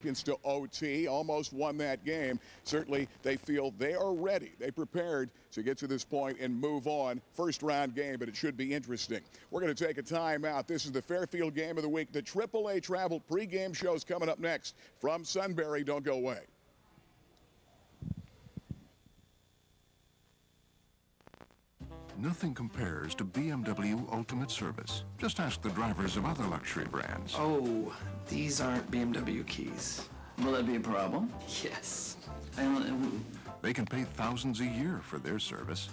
to OT, almost won that game. Certainly, they feel they are ready. They prepared to get to this point and move on. First round game, but it should be interesting. We're going to take a timeout. This is the Fairfield Game of the Week. The AAA Travel pregame show is coming up next from Sunbury. Don't go away. Nothing compares to BMW Ultimate Service. Just ask the drivers of other luxury brands. Oh, these aren't BMW keys. Will that be a problem? Yes. They can pay thousands a year for their service.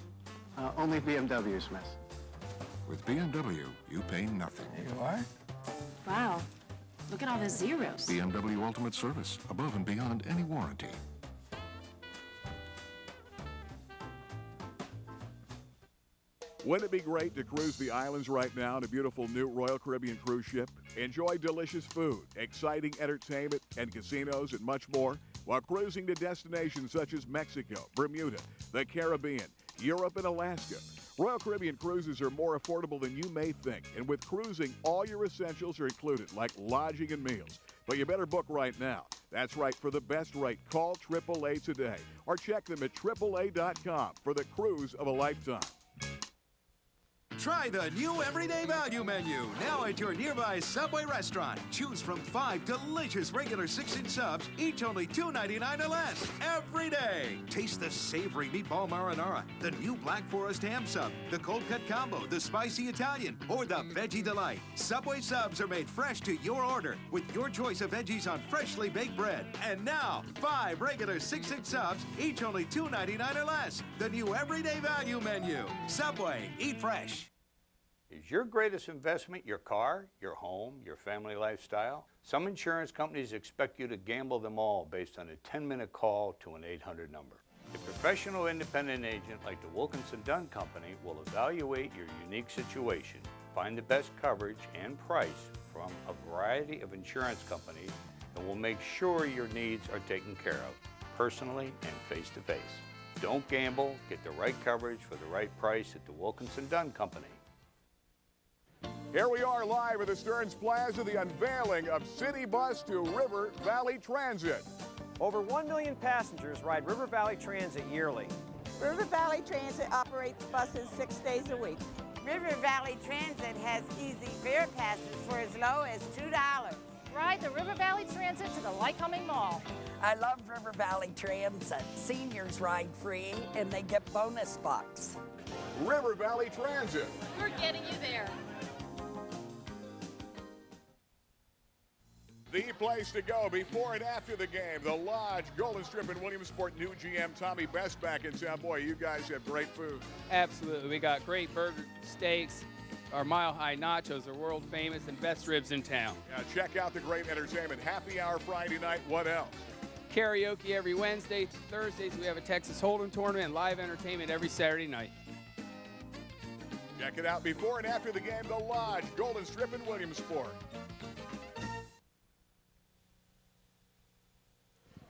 Only BMWs, miss. With BMW, you pay nothing. There you are. Wow. Look at all the zeros. BMW Ultimate Service, above and beyond any warranty. Wouldn't it be great to cruise the islands right now in a beautiful new Royal Caribbean cruise ship? Enjoy delicious food, exciting entertainment, and casinos and much more while cruising to destinations such as Mexico, Bermuda, the Caribbean, Europe, and Alaska. Royal Caribbean cruises are more affordable than you may think, and with cruising, all your essentials are included, like lodging and meals. But you better book right now. That's right, for the best rate, call AAA today or check them at AAA.com for the cruise of a lifetime. Try the new Everyday Value menu, now at your nearby Subway restaurant. Choose from 5 delicious regular 6-inch subs, each only $2.99 or less, every day. Taste the savory meatball marinara, the new Black Forest ham sub, the cold cut combo, the spicy Italian, or the veggie delight. Subway subs are made fresh to your order with your choice of veggies on freshly baked bread. And now, 5 regular 6-inch subs, each only $2.99 or less. The new Everyday Value menu. Subway, eat fresh. Is your greatest investment your car, your home, your family lifestyle? Some insurance companies expect you to gamble them all based on a 10-minute call to an 800 number. A professional independent agent like the Wilkinson Dunn Company will evaluate your unique situation, find the best coverage and price from a variety of insurance companies, and will make sure your needs are taken care of, personally and face-to-face. Don't gamble, get the right coverage for the right price at the Wilkinson Dunn Company. Here we are live at the Stearns Plaza, the unveiling of City Bus to River Valley Transit. Over 1 million passengers ride River Valley Transit yearly. River Valley Transit operates buses 6 days a week. River Valley Transit has easy fare passes for as low as $2. Ride the River Valley Transit to the Lycoming Mall. I love River Valley Transit. Seniors ride free and they get bonus bucks. River Valley Transit. We're getting you there. The place to go before and after the game. The Lodge, Golden Strip, and Williamsport. New GM Tommy Best back in town. Boy, you guys have great food. Absolutely. We got great burger, steaks. Our mile-high nachos are world famous and best ribs in town. Yeah, check out the great entertainment. Happy hour Friday night. What else? Karaoke every Wednesday. Thursdays we have a Texas Hold'em tournament and live entertainment every Saturday night. Check it out before and after the game. The Lodge, Golden Strip, and Williamsport.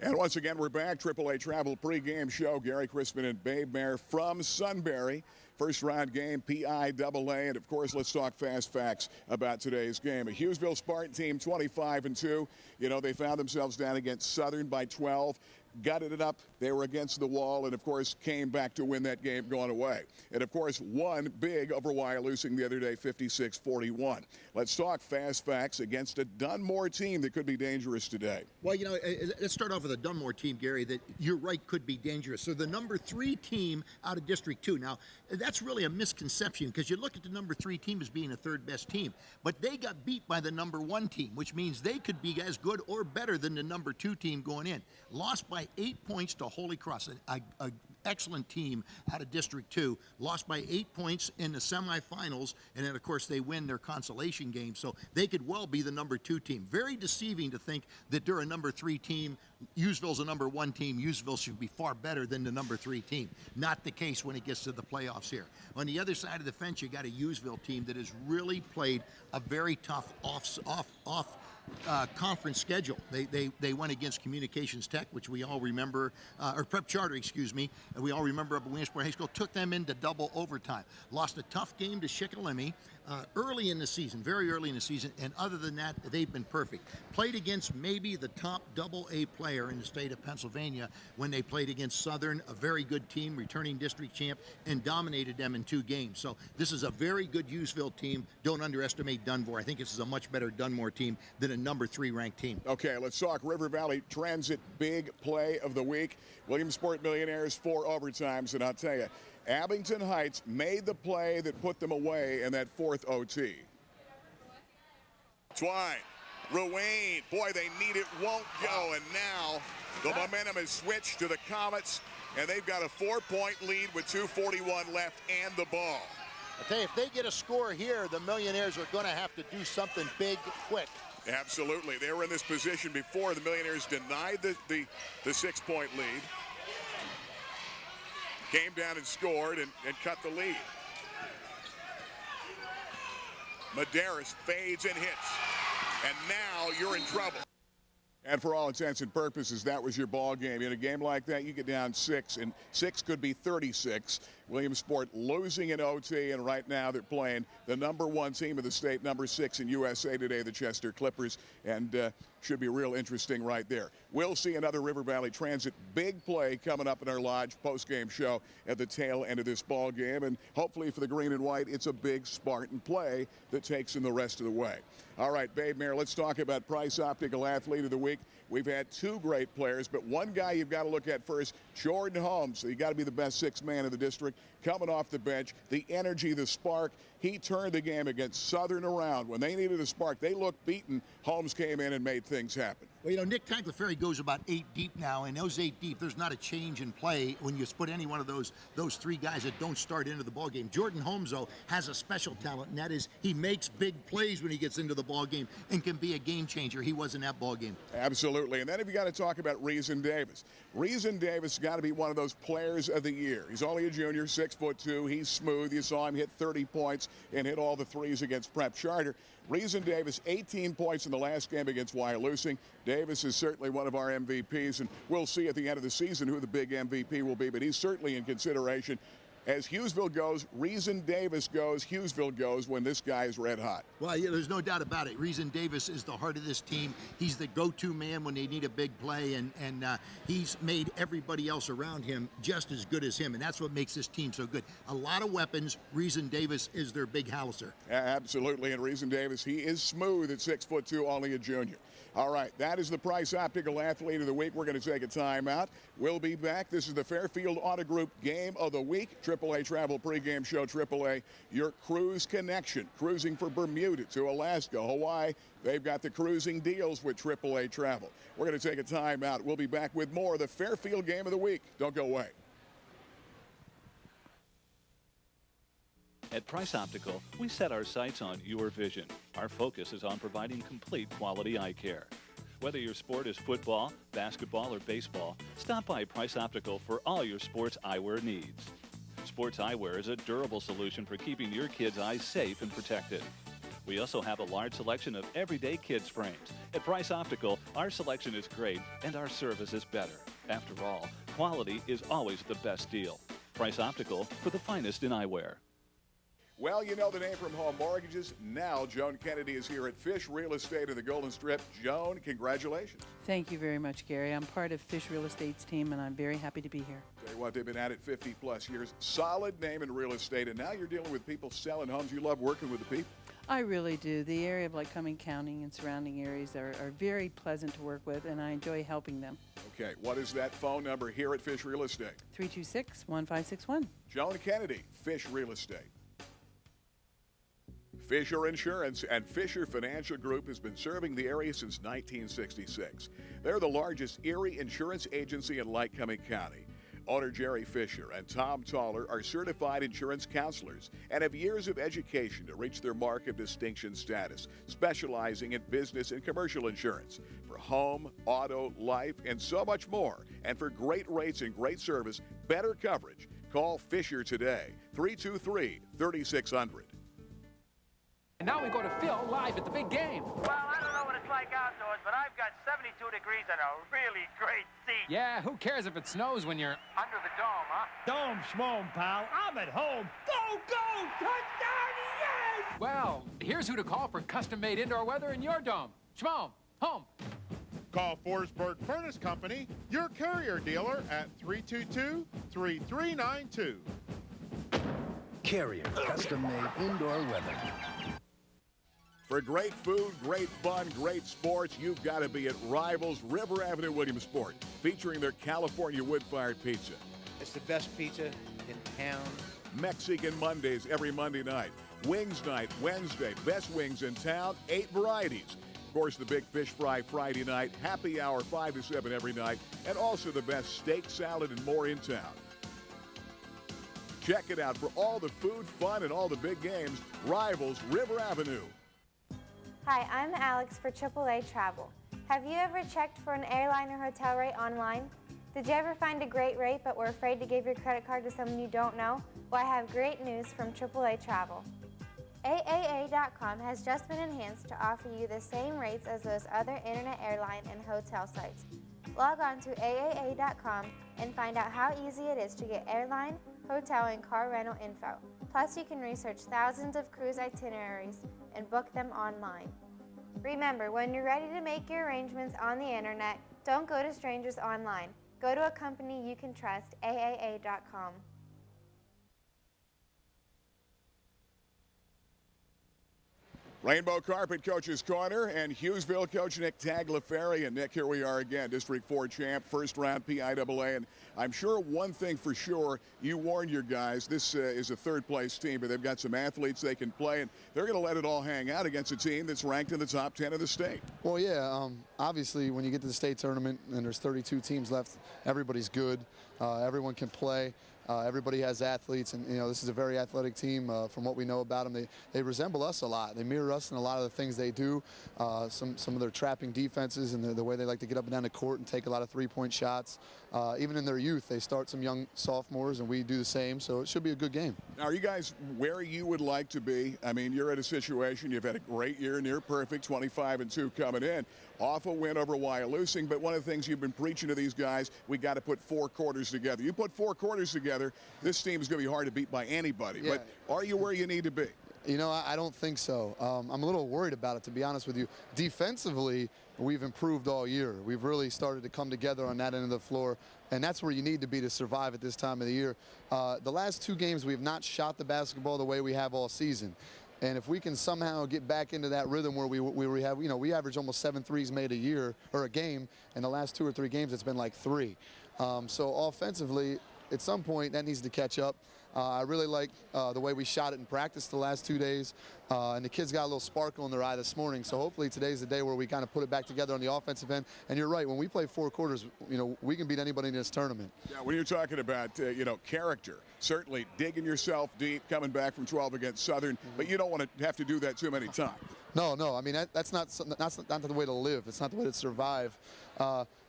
And once again, we're back. AAA Travel pregame show. Gary Crispin and Babe Mayer from Sunbury. First round game, PIAA. And of course, let's talk fast facts about today's game. A Hughesville Spartan team, 25-2. You know, they found themselves down against Southern by 12. Gutted it up. They were against the wall and, of course, came back to win that game going away. And, of course, won big over Wyalusing the other day, 56-41. Let's talk fast facts against a Dunmore team that could be dangerous today. Well, you know, let's start off with a Dunmore team, Gary, that you're right could be dangerous. So the number 3 team out of District 2. Now, that's really a misconception because you look at the number 3 team as being a third-best team. But they got beat by the number 1 team, which means they could be as good or better than the number 2 team going in. Lost by 8 points to Holy Cross, an excellent team out of District 2. Lost by 8 points in the semifinals, and then, of course, they win their consolation game. So they could well be the number 2 team. Very deceiving to think that they're a number 3 team. Hughesville's a number 1 team. Hughesville should be far better than the number 3 team. Not the case when it gets to the playoffs here. On the other side of the fence, you got a Hughesville team that has really played a very tough conference schedule. They went against Communications Tech, which we all remember, or Prep Charter, excuse me, and we all remember up at Williamsport High School, took them into double overtime. Lost a tough game to Shikellamy, early in the season, very early in the season, and other than that, they've been perfect. Played against maybe the top AA player in the state of Pennsylvania when they played against Southern, a very good team, returning district champ, and dominated them in 2 games. So this is a very good Hughesville team. Don't underestimate Dunmore. I think this is a much better Dunmore team than a number 3 ranked team. Okay, let's talk River Valley Transit big play of the week. Williamsport Millionaires 4 overtimes, and I'll tell you, Abington Heights made the play that put them away in that 4th OT. Twine, Ruane, boy, they need it, won't go, and now the momentum has switched to the Comets, and they've got a 4-point lead with 2:41 left and the ball. I tell you, if they get a score here, the Millionaires are going to have to do something big quick. Absolutely. They were in this position before. The Millionaires denied the 6-point lead. Came down and scored and cut the lead. Medeiros fades and hits. And now you're in trouble. And for all intents and purposes, that was your ball game. In a game like that, you get down 6, and 6 could be 36. Williamsport losing in OT, and right now they're playing the number 1 team of the state, number 6 in USA Today, the Chester Clippers, and should be real interesting right there. We'll see another River Valley Transit big play coming up in our Lodge post-game show at the tail end of this ball game, and hopefully for the green and white, it's a big Spartan play that takes them the rest of the way. All right, Babe Mayor, let's talk about Price Optical Athlete of the Week. We've had 2 great players, but one guy you've got to look at first, Jordan Holmes. So you got to be the best 6th man in the district. Coming off the bench, the energy, the spark. He turned the game against Southern around. When they needed a spark, they looked beaten. Holmes came in and made things happen. Well, you know, Nick Tagliaferri goes about 8 deep now, and those 8 deep, there's not a change in play when you put any one of those 3 guys that don't start into the ball game. Jordan Holmes, though, has a special talent, and that is he makes big plays when he gets into the ball game and can be a game changer. He was in that ball game. Absolutely. And then if you got to talk about Reason Davis. Reason Davis has got to be one of those players of the year. He's only a junior, 6'2". He's smooth. You saw him hit 30 points and hit all the threes against Prep Charter. Reason Davis, 18 points in the last game against Wyalusing. Davis is certainly one of our MVPs, and we'll see at the end of the season who the big MVP will be, but he's certainly in consideration. As Hughesville goes, Reason Davis goes, Hughesville goes when this guy is red hot. Well, yeah, there's no doubt about it. Reason Davis is the heart of this team. He's the go-to man when they need a big play, and he's made everybody else around him just as good as him, and that's what makes this team so good. A lot of weapons. Reason Davis is their big howitzer. Absolutely, and Reason Davis, he is smooth at 6'2", only a junior. All right, that is the Price Optical Athlete of the Week. We're going to take a timeout. We'll be back. This is the Fairfield Auto Group Game of the Week. AAA Travel pregame show. AAA, your cruise connection. Cruising for Bermuda to Alaska, Hawaii. They've got the cruising deals with AAA Travel. We're going to take a timeout. We'll be back with more of the Fairfield Game of the Week. Don't go away. At Price Optical, we set our sights on your vision. Our focus is on providing complete quality eye care. Whether your sport is football, basketball, or baseball, stop by Price Optical for all your sports eyewear needs. Sports eyewear is a durable solution for keeping your kids' eyes safe and protected. We also have a large selection of everyday kids' frames. At Price Optical, our selection is great and our service is better. After all, quality is always the best deal. Price Optical for the finest in eyewear. Well, you know the name from Home Mortgages. Now, Joan Kennedy is here at Fish Real Estate in the Golden Strip. Joan, congratulations. Thank you very much, Gary. I'm part of Fish Real Estate's team, and I'm very happy to be here. Tell you what, they've been at it 50-plus years. Solid name in real estate, and now you're dealing with people selling homes. You love working with the people. I really do. The area of Lycoming County and surrounding areas are very pleasant to work with, and I enjoy helping them. Okay, what is that phone number here at Fish Real Estate? 326-1561. Joan Kennedy, Fish Real Estate. Fisher Insurance and Fisher Financial Group has been serving the area since 1966. They're the largest Erie insurance agency in Lycoming County. Owner Jerry Fisher and Tom Toller are certified insurance counselors and have years of education to reach their mark of distinction status, specializing in business and commercial insurance for home, auto, life, and so much more. And for great rates and great service, better coverage, call Fisher today, 323-3600. And now we go to Phil live at the big game. Well, I don't know what it's like outdoors, but I've got 72 degrees and a really great seat. Yeah, who cares if it snows when you're Under the dome, huh? Dome schmome, pal. I'm at home. Go, go! Touchdown, yes! Well, here's who to call for custom-made indoor weather in your dome. Schmome, home. Call Forsberg Furnace Company, your Carrier dealer, at 322-3392. Carrier, custom-made indoor weather. For great food, great fun, great sports, you've got to be at Rivals River Avenue Williamsport, featuring their California wood-fired pizza. It's the best pizza in town. Mexican Mondays every Monday night. Wings night Wednesday. Best wings in town, 8 varieties. Of course, the big fish fry Friday night. Happy hour 5 to 7 every night. And also the best steak, salad, and more in town. Check it out for all the food, fun, and all the big games. Rivals River Avenue. Hi, I'm Alex for AAA Travel. Have you ever checked for an airline or hotel rate online? Did you ever find a great rate but were afraid to give your credit card to someone you don't know? Well, I have great news from AAA Travel. AAA.com has just been enhanced to offer you the same rates as those other internet airline and hotel sites. Log on to AAA.com and find out how easy it is to get airline, hotel, and car rental info. Plus, you can research thousands of cruise itineraries and book them online. Remember, when you're ready to make your arrangements on the internet, don't go to strangers online. Go to a company you can trust, AAA.com. Rainbow Carpet Coach's Corner and Hughesville coach Nick Tagliaferri. And Nick, here we are again, District 4 champ, first round PIAA. And I'm sure one thing for sure, you warned your guys, this is a third place team, but they've got some athletes they can play, and they're going to let it all hang out against a team that's ranked in the top 10 of the state. Well, yeah, obviously when you get to the state tournament and there's 32 teams left, everybody's good. Everyone can play. Everybody has athletes, and this is a very athletic team. From what we know about them, they resemble us a lot. They mirror us in a lot of the things they do. Some of their trapping defenses and the way they like to get up and down the court and take a lot of three-point shots. Even in their youth, they start some young sophomores, and we do the same. So it should be a good game. Now, are you guys where you would like to be? I mean, you're at a situation. You've had a great year, near perfect, 25-2 coming in. Awful win over Wyalusing, but one of the things you've been preaching to these guys, we got to put 4 quarters together. You put 4 quarters together, this team is going to be hard to beat by anybody. Yeah. But are you where you need to be? I don't think so. I'm a little worried about it, to be honest with you. Defensively, we've improved all year. We've really started to come together on that end of the floor, and that's where you need to be to survive at this time of the year. The last 2 games, we have not shot the basketball the way we have all season. And if we can somehow get back into that rhythm where we have, we average almost 7 threes made a game, and the last 2 or 3 games it's been like 3. So offensively, at some point that needs to catch up. I really like the way we shot it in practice the last 2 days, and the kids got a little sparkle in their eye this morning. So hopefully today's the day where we kind of put it back together on the offensive end. And you're right, when we play 4 quarters, we can beat anybody in this tournament. Yeah, when you're talking about character, certainly digging yourself deep, coming back from 12 against Southern, but you don't want to have to do that too many times. No. I mean, that's not the way to live. It's not the way to survive.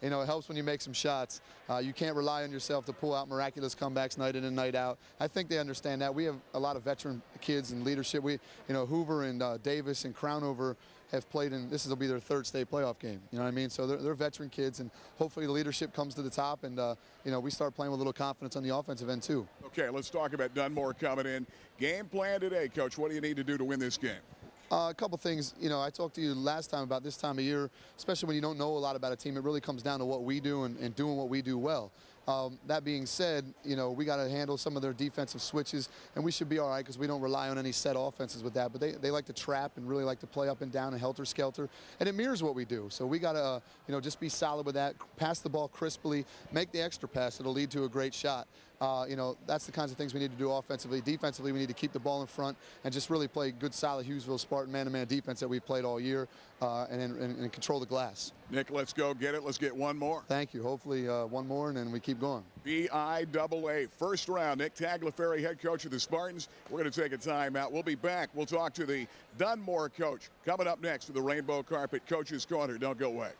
It helps when you make some shots. You can't rely on yourself to pull out miraculous comebacks night in and night out. I think they understand that. We have a lot of veteran kids in leadership. Hoover and Davis and Crownover have played in, this will be their 3rd state playoff game. You know what I mean? So they're veteran kids, and hopefully the leadership comes to the top, and we start playing with a little confidence on the offensive end too. Okay, let's talk about Dunmore coming in. Game plan today, Coach. What do you need to do to win this game? A couple things. I talked to you last time about this time of year, especially when you don't know a lot about a team. It really comes down to what we do and doing what we do well. That being said, we got to handle some of their defensive switches, and we should be all right because we don't rely on any set offenses with that. But they like to trap and really like to play up and down and helter-skelter, and it mirrors what we do. So we got to, just be solid with that, pass the ball crisply, make the extra pass that'll lead to a great shot. That's the kinds of things we need to do offensively. Defensively, we need to keep the ball in front and just really play good, solid Hughesville Spartan man-to-man defense that we've played all year and control the glass. Nick, let's go get it. Let's get one more. Thank you. Hopefully one more, and then we keep going. PIAA, first round. Nick Tagliaferri, head coach of the Spartans. We're going to take a timeout. We'll be back. We'll talk to the Dunmore coach coming up next to the Rainbow Carpet Coach's Corner. Don't go away.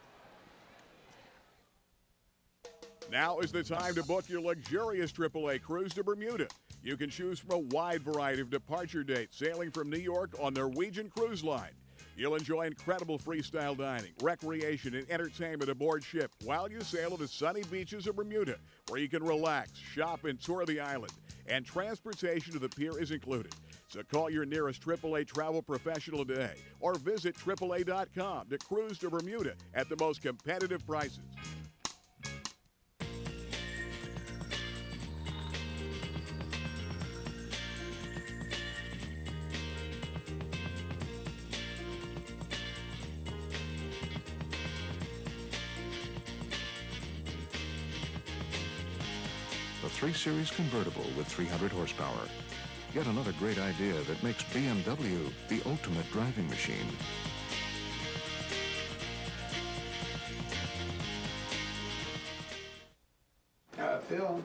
Now is the time to book your luxurious AAA cruise to Bermuda. You can choose from a wide variety of departure dates sailing from New York on Norwegian Cruise Line. You'll enjoy incredible freestyle dining, recreation, and entertainment aboard ship while you sail to the sunny beaches of Bermuda, where you can relax, shop, and tour the island. And transportation to the pier is included. So call your nearest AAA travel professional today or visit AAA.com to cruise to Bermuda at the most competitive prices. The 3 Series convertible with 300 horsepower. Yet another great idea that makes BMW the ultimate driving machine. Phil?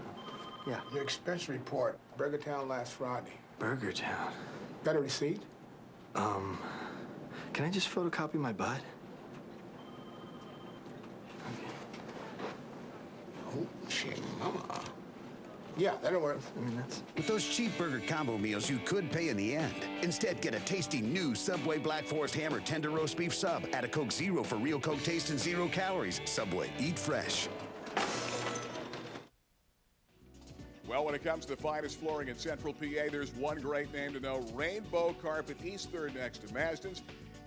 Yeah? Your expense report, Burgertown last Friday. Burgertown? Got a receipt? Can I just photocopy my butt? Oh, shit, mama. Yeah, that'll work. I mean, that's... With those cheap burger combo meals, you could pay in the end. Instead, get a tasty new Subway Black Forest Hammer Tender Roast Beef Sub. Add a Coke Zero for real Coke taste and 0 calories. Subway, eat fresh. Well, when it comes to finest flooring in Central PA, there's one great name to know. Rainbow Carpet, East 3rd next to Mazdens.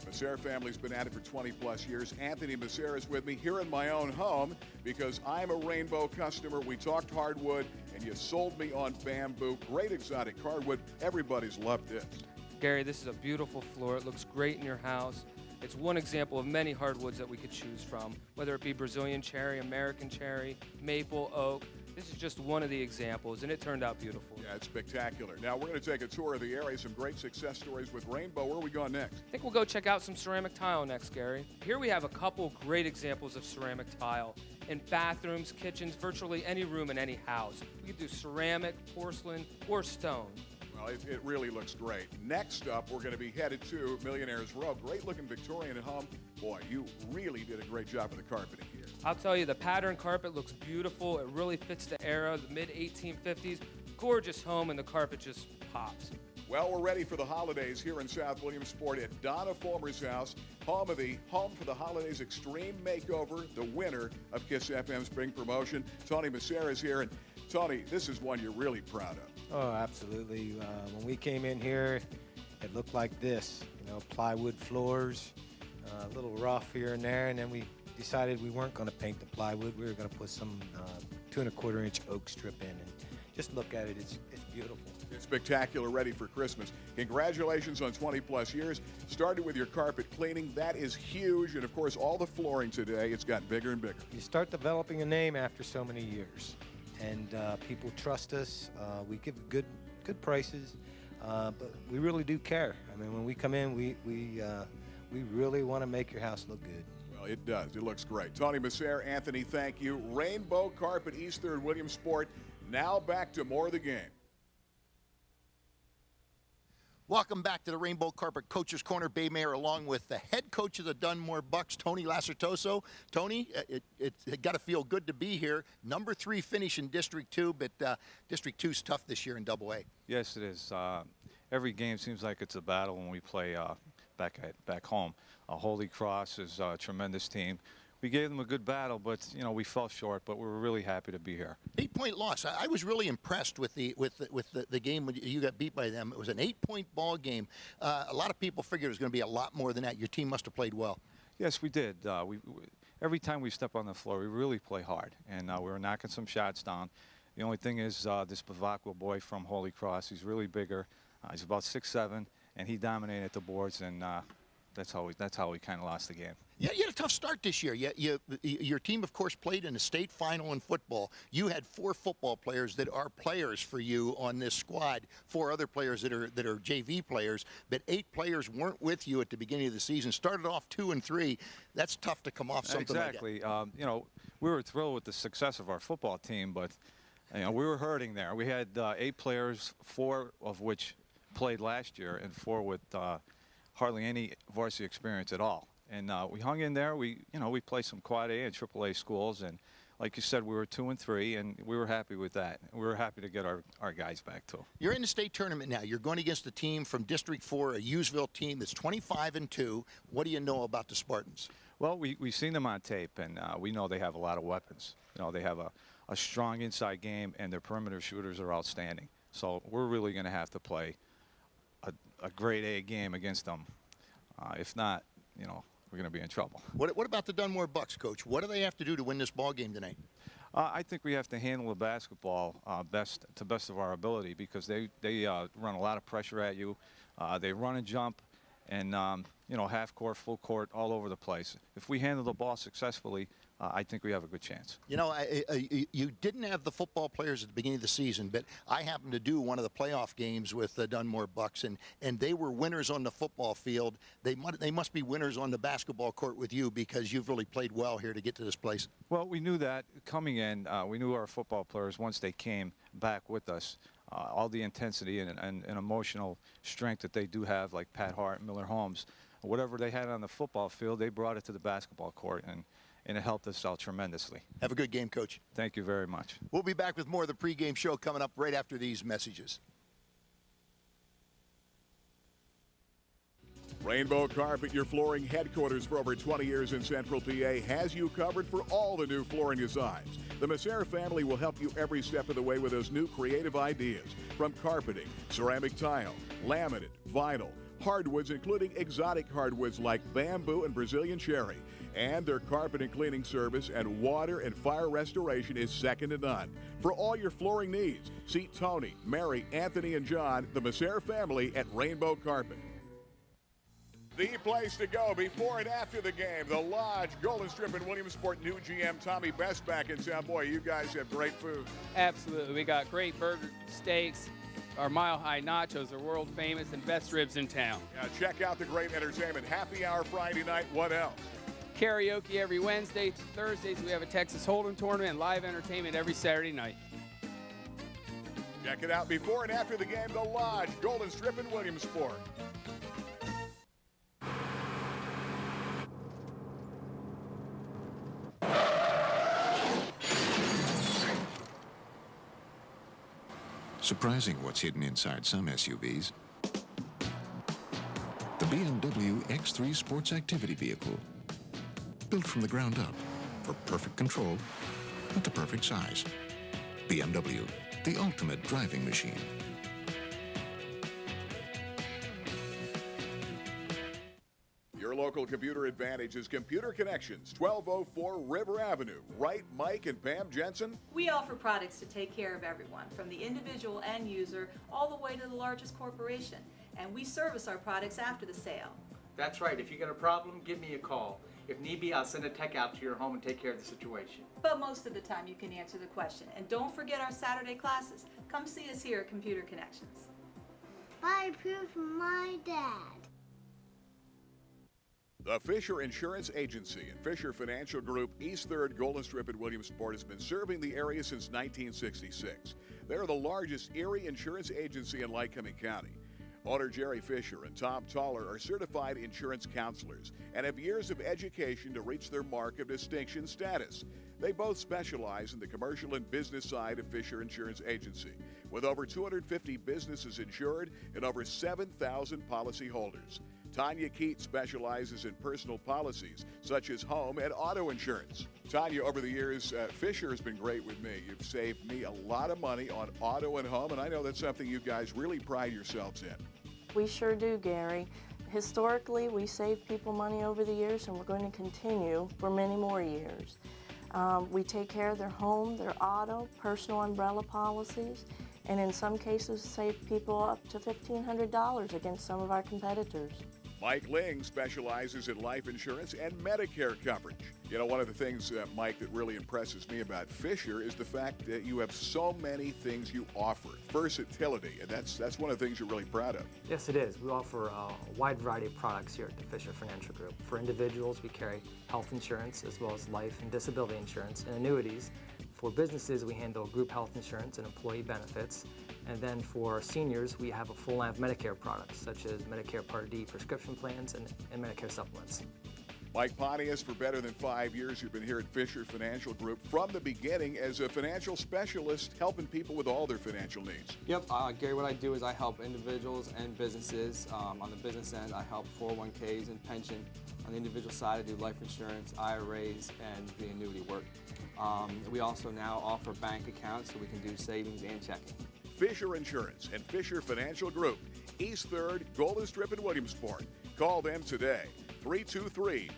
Masser family's been at it for 20-plus years. Anthony Masser is with me here in my own home because I'm a Rainbow customer. We talked hardwood, and you sold me on bamboo. Great exotic hardwood. Everybody's loved this. Gary, this is a beautiful floor. It looks great in your house. It's one example of many hardwoods that we could choose from, whether it be Brazilian cherry, American cherry, maple, oak. This is just one of the examples, and it turned out beautiful. Yeah, it's spectacular. Now, we're going to take a tour of the area, some great success stories with Rainbow. Where are we going next? I think we'll go check out some ceramic tile next, Gary. Here we have a couple great examples of ceramic tile in bathrooms, kitchens, virtually any room in any house. We could do ceramic, porcelain, or stone. Well, it really looks great. Next up, we're going to be headed to Millionaire's Row. Great-looking Victorian home. Boy, you really did a great job with the carpeting here. I'll tell you, the pattern carpet looks beautiful. It really fits the era, the mid-1850s. Gorgeous home, and the carpet just pops. Well, we're ready for the holidays here in South Williamsport at Donna Fulmer's house, home of the Home for the Holidays Extreme Makeover, the winner of KISS FM Spring Promotion. Tony Masser is here, and Tony, this is one you're really proud of. Oh, absolutely. When we came in here, it looked like this, plywood floors, a little rough here and there, and then we decided we weren't going to paint the plywood. We were going to put some 2 1/4-inch oak strip in, and just look at it. It's beautiful. It's spectacular, ready for Christmas. Congratulations on 20-plus years. Started with your carpet cleaning. That is huge. And, of course, all the flooring today, it's gotten bigger and bigger. You start developing a name after so many years, and people trust us. We give good prices, but we really do care. I mean, when we come in, we really want to make your house look good. Well, it does. It looks great. Tony Masser, Anthony, thank you. Rainbow Carpet, East 3rd Williamsport. Now back to more of the game. Welcome back to the Rainbow Carpet Coach's Corner. Bay Mayor along with the head coach of the Dunmore Bucks, Tony Lacertoso. Tony, it got to feel good to be here. Number 3 finish in District 2, but District 2's tough this year in AA. Yes, it is. Every game seems like it's a battle when we play back home. Holy Cross is a tremendous team. We gave them a good battle, but we fell short. But we were really happy to be here. 8-point loss. I was really impressed with the game when you got beat by them. It was an 8-point ball game. A lot of people figured it was going to be a lot more than that. Your team must have played well. Yes, we did. Every time we step on the floor, we really play hard, and we were knocking some shots down. The only thing is this Bavacqua boy from Holy Cross. He's really bigger. He's about 6'7", and he dominated the boards, and that's how we kind of lost the game. Yeah, you had a tough start this year. Your team, of course, played in a state final in football. You had 4 football players that are players for you on this squad, 4 other players that are JV players, but 8 players weren't with you at the beginning of the season. Started off 2 and 3. That's tough to come off something exactly. like that. Exactly. We were thrilled with the success of our football team, but we were hurting there. We had 8 players, 4 of which played last year, and 4 with hardly any varsity experience at all. And we hung in there. We played some Quad A and AAA schools, and like you said, we were 2-3, and we were happy with that. We were happy to get our guys back too. You're in the state tournament now. You're going against a team from District 4, a Hughesville team that's 25-2. What do you know about the Spartans? Well, we've seen them on tape, and we know they have a lot of weapons. You know, they have a strong inside game, and their perimeter shooters are outstanding. So we're really going to have to play a grade A game against them. If not, you know, we're going to be in trouble. What about the Dunmore Bucks, Coach? What do they have to do to win this ball game tonight? I think we have to handle the basketball best of our ability, because they run a lot of pressure at you. They run and jump, and you know, half court, full court, all over the place. If we handle the ball successfully, I think we have a good chance. You know, you didn't have the football players at the beginning of the season, but I happened to do one of the playoff games with the Dunmore Bucks, and they were winners on the football field. They must be winners on the basketball court with you, because you've really played well here to get to this place. Well, we knew that coming in. We knew our football players, once they came back with us, all the intensity and emotional strength that they do have, like Pat Hart, Miller Holmes, whatever they had on the football field, they brought it to the basketball court, and it helped us out tremendously. Have a good game, Coach. Thank you very much. We'll be back with more of the pregame show coming up right after these messages. Rainbow Carpet, your flooring headquarters for over 20 years in Central PA, has you covered for all the new flooring designs. The Messer family will help you every step of the way with those new creative ideas, from carpeting, ceramic tile, laminate, vinyl, hardwoods, including exotic hardwoods like bamboo and Brazilian cherry. And their carpet and cleaning service and water and fire restoration is second to none. For all your flooring needs, see Tony, Mary, Anthony, and John, the Messer family at Rainbow Carpet. The place to go before and after the game, the Lodge, Golden Strip, and Williamsport. New GM Tommy Best back in town. Boy, you guys have great food. Absolutely. We got great burger, steaks. Our mile-high nachos are world famous, and best ribs in town. Check out the great entertainment. Happy hour Friday night. What else? Karaoke every Wednesday. Thursdays we have a Texas Hold'em tournament, and live entertainment every Saturday night. Check it out before and after the game, the Lodge, Golden Strip, and Williamsport. Surprising what's hidden inside some SUVs. The BMW X3 Sports Activity Vehicle. Built from the ground up for perfect control at the perfect size. BMW, the ultimate driving machine. Your local computer advantage is Computer Connections, 1204 River Avenue. Right, Mike and Pam Jensen? We offer products to take care of everyone, from the individual end user all the way to the largest corporation. And we service our products after the sale. That's right. If you get a problem, give me a call. If need be, I'll send a tech out to your home and take care of the situation. But most of the time you can answer the question. And don't forget our Saturday classes. Come see us here at Computer Connections. Buy proof from my dad. The Fisher Insurance Agency and Fisher Financial Group, East 3rd, Golden Strip, and Williamsport has been serving the area since 1966. They're the largest Erie insurance agency in Lycoming County. Owner Jerry Fisher and Tom Toller are certified insurance counselors and have years of education to reach their mark of distinction status. They both specialize in the commercial and business side of Fisher Insurance Agency, with over 250 businesses insured and over 7,000 policyholders. Tanya Keat specializes in personal policies, such as home and auto insurance. Tanya, over the years, Fisher has been great with me. You've saved me a lot of money on auto and home, and I know that's something you guys really pride yourselves in. We sure do, Gary. Historically, we saved people money over the years, and we're going to continue for many more years. We take care of their home, their auto, personal umbrella policies, and in some cases save people up to $1,500 against some of our competitors. Mike Ling specializes in life insurance and Medicare coverage. You know, one of the things, Mike, that really impresses me about Fisher is the fact that you have so many things you offer. Versatility, and that's one of the things you're really proud of. Yes, it is. We offer a wide variety of products here at the Fisher Financial Group. For individuals, we carry health insurance as well as life and disability insurance and annuities. For businesses, we handle group health insurance and employee benefits. And then for seniors, we have a full line of Medicare products, such as Medicare Part D prescription plans and Medicare supplements. Mike Pontius, for better than 5 years, you've been here at Fisher Financial Group from the beginning as a financial specialist, helping people with all their financial needs. Yep, Gary, what I do is I help individuals and businesses. On the business end, I help 401ks and pension. On the individual side, I do life insurance, IRAs, and the annuity work. We also now offer bank accounts, so we can do savings and checking. Fisher Insurance and Fisher Financial Group, East 3rd, Golden Strip in Williamsport. Call them today, 323-3600.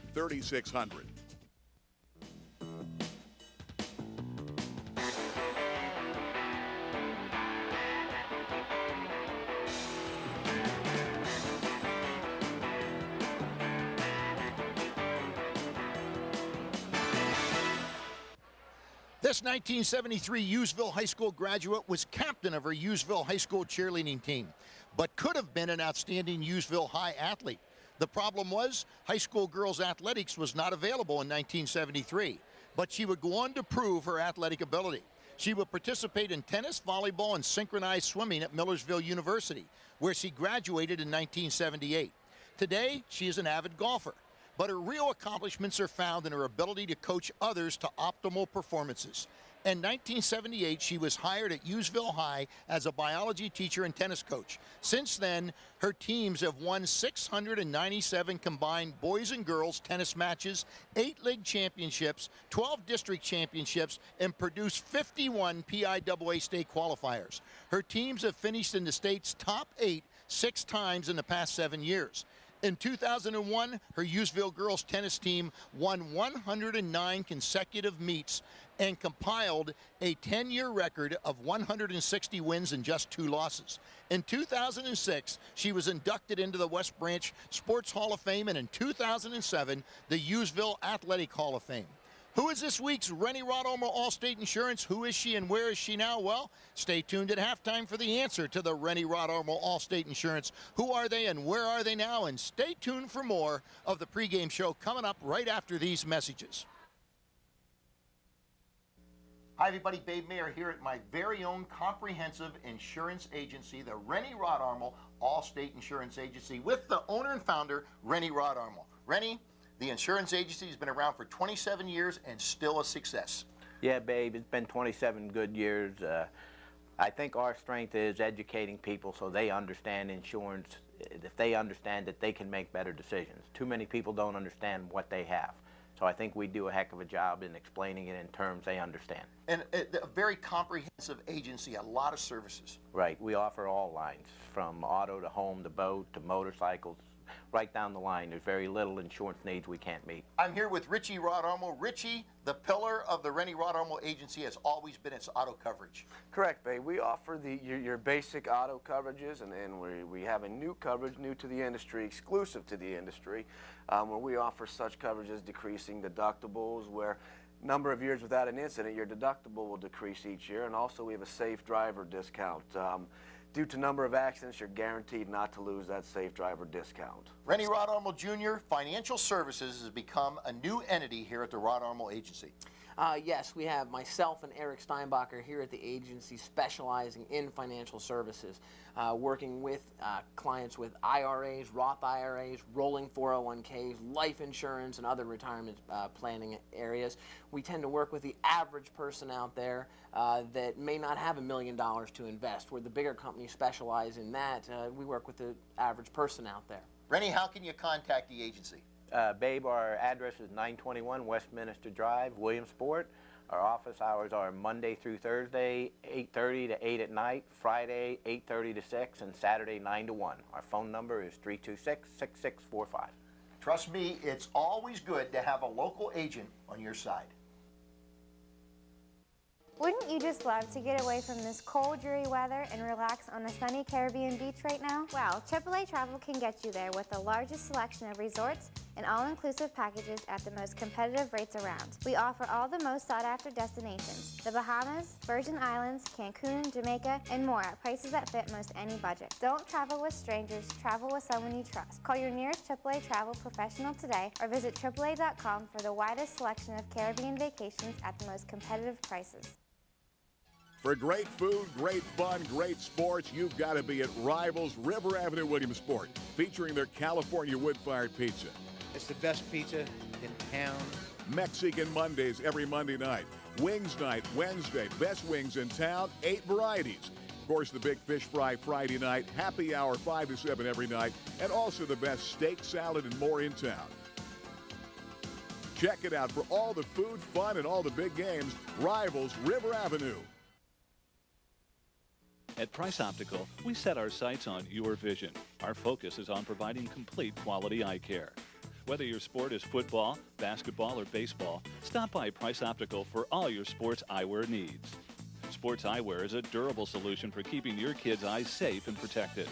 This 1973 Hughesville High School graduate was captain of her Hughesville High School cheerleading team, but could have been an outstanding Hughesville High athlete. The problem was high school girls athletics was not available in 1973, but she would go on to prove her athletic ability. She would participate in tennis, volleyball, and synchronized swimming at Millersville University, where she graduated in 1978. Today, she is an avid golfer, but her real accomplishments are found in her ability to coach others to optimal performances. In 1978, she was hired at Hughesville High as a biology teacher and tennis coach. Since then, her teams have won 697 combined boys and girls tennis matches, 8 league championships, 12 district championships, and produced 51 PIAA state qualifiers. Her teams have finished in the state's top 8 6 times in the past 7 years. In 2001, her Hughesville girls tennis team won 109 consecutive meets and compiled a 10-year record of 160 wins and just 2 losses. In 2006, she was inducted into the West Branch Sports Hall of Fame, and in 2007, the Hughesville Athletic Hall of Fame. Who is this week's Rennie Rodomer Allstate Insurance? Who is she and where is she now? Well, stay tuned at halftime for the answer to the Rennie Rodomer Allstate Insurance. Who are they and where are they now? And stay tuned for more of the pregame show coming up right after these messages. Hi, everybody. Babe Mayer here at my very own comprehensive insurance agency, the Rennie Rodomer Allstate Insurance Agency, with the owner and founder, Rennie Rodomer. Rennie, the insurance agency has been around for 27 years and still a success. Yeah, babe, it's been 27 good years. I think our strength is educating people so they understand insurance. If they understand it, they can make better decisions. Too many people don't understand what they have. So I think we do a heck of a job in explaining it in terms they understand. And a very comprehensive agency, a lot of services. Right, we offer all lines, from auto to home to boat to motorcycles. Right down the line, there's very little insurance needs we can't meet. I'm here with Richie Rodomer. Richie, the pillar of the Rennie Rodomer Agency has always been its auto coverage. Correct, babe. We offer your basic auto coverages, and then we have a new coverage, new to the industry, exclusive to the industry, where we offer such coverages decreasing deductibles, where number of years without an incident, your deductible will decrease each year, and also we have a safe driver discount. Due to number of accidents, you're guaranteed not to lose that safe driver discount. Rennie Rodomer Jr. Financial Services has become a new entity here at the Rodomer Agency. Yes, we have myself and Eric Steinbacher here at the agency specializing in financial services, working with clients with IRAs, Roth IRAs, rolling 401ks, life insurance, and other retirement planning areas. We tend to work with the average person out there that may not have $1 million to invest. Where the bigger companies specialize in that, we work with the average person out there. Rennie, how can you contact the agency? Babe, our address is 921 Westminster Drive, Williamsport. Our office hours are Monday through Thursday, 8:30 to 8 at night, Friday, 8:30 to 6, and Saturday, 9 to 1. Our phone number is 326-6645. Trust me, it's always good to have a local agent on your side. Wouldn't you just love to get away from this cold, dreary weather and relax on a sunny Caribbean beach right now? Well, AAA Travel can get you there with the largest selection of resorts and all-inclusive packages at the most competitive rates around. We offer all the most sought-after destinations: the Bahamas, Virgin Islands, Cancun, Jamaica, and more at prices that fit most any budget. Don't travel with strangers, travel with someone you trust. Call your nearest AAA Travel professional today or visit AAA.com for the widest selection of Caribbean vacations at the most competitive prices. For great food, great fun, great sports, you've got to be at Rivals River Avenue Williamsport, featuring their California wood-fired pizza. It's the best pizza in town. Mexican Mondays every Monday night. Wings night Wednesday. Best wings in town, 8 varieties. Of course, the big fish fry Friday night. Happy hour 5 to 7 every night. And also the best steak, salad, and more in town. Check it out for all the food, fun, and all the big games. Rivals River Avenue. At Price Optical, we set our sights on your vision. Our focus is on providing complete quality eye care. Whether your sport is football, basketball, or baseball, stop by Price Optical for all your sports eyewear needs. Sports eyewear is a durable solution for keeping your kids' eyes safe and protected.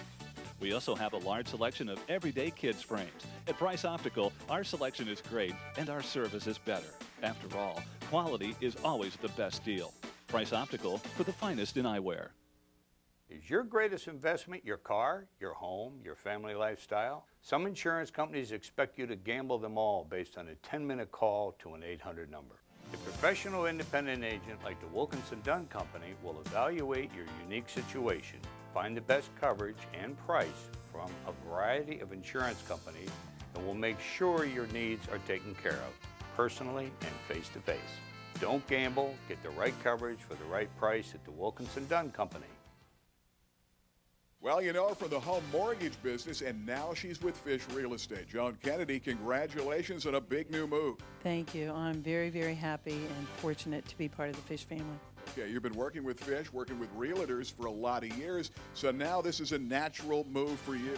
We also have a large selection of everyday kids' frames. At Price Optical, our selection is great and our service is better. After all, quality is always the best deal. Price Optical for the finest in eyewear. Is your greatest investment your car, your home, your family lifestyle? Some insurance companies expect you to gamble them all based on a 10-minute call to an 800 number. A professional independent agent like the Wilkinson Dunn Company will evaluate your unique situation, find the best coverage and price from a variety of insurance companies, and will make sure your needs are taken care of, personally and face-to-face. Don't gamble, get the right coverage for the right price at the Wilkinson Dunn Company. Well, you know, from the home mortgage business, and now she's with Fish Real Estate. Joan Kennedy, congratulations on a big new move. Thank you. I'm very, very happy and fortunate to be part of the Fish family. Okay, you've been working with Fish, working with realtors for a lot of years, so now this is a natural move for you.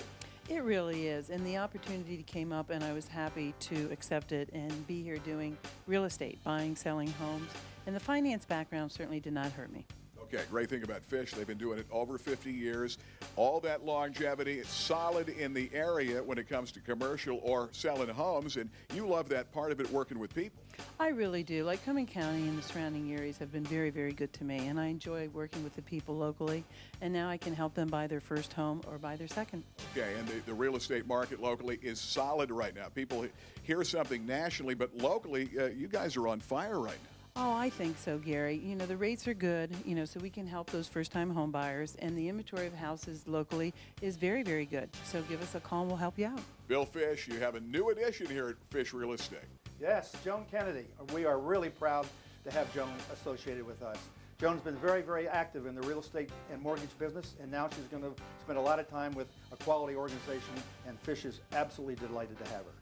It really is, and the opportunity came up, and I was happy to accept it and be here doing real estate, buying, selling homes, and the finance background certainly did not hurt me. Okay, great thing about Fish, they've been doing it over 50 years. All that longevity, it's solid in the area when it comes to commercial or selling homes, and you love that part of it, working with people. I really do. Like Cumming County and the surrounding areas have been very, very good to me, and I enjoy working with the people locally, and now I can help them buy their first home or buy their second. Okay, and the real estate market locally is solid right now. People hear something nationally, but locally, you guys are on fire right now. Oh, I think so, Gary. You know, the rates are good, you know, so we can help those first-time home buyers, and the inventory of houses locally is very, very good. So give us a call and we'll help you out. Bill Fish, you have a new addition here at Fish Real Estate. Yes, Joan Kennedy. We are really proud to have Joan associated with us. Joan's been very, very active in the real estate and mortgage business, and now she's going to spend a lot of time with a quality organization, and Fish is absolutely delighted to have her.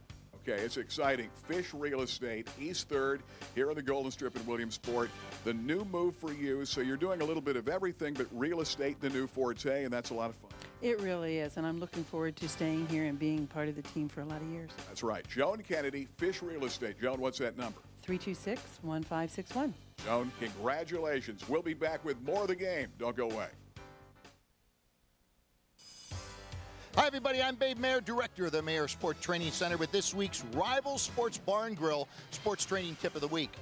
Okay, it's exciting. Fish Real Estate, East 3rd, here on the Golden Strip in Williamsport. The new move for you, so you're doing a little bit of everything, but real estate, the new forte, and that's a lot of fun. It really is, and I'm looking forward to staying here and being part of the team for a lot of years. That's right. Joan Kennedy, Fish Real Estate. Joan, what's that number? 326-1561. Joan, congratulations. We'll be back with more of the game. Don't go away. Hi, everybody. I'm Babe Mayer, director of the Mayer Sport Training Center, with this week's Rival Sports Bar and Grill Sports Training Tip of the Week.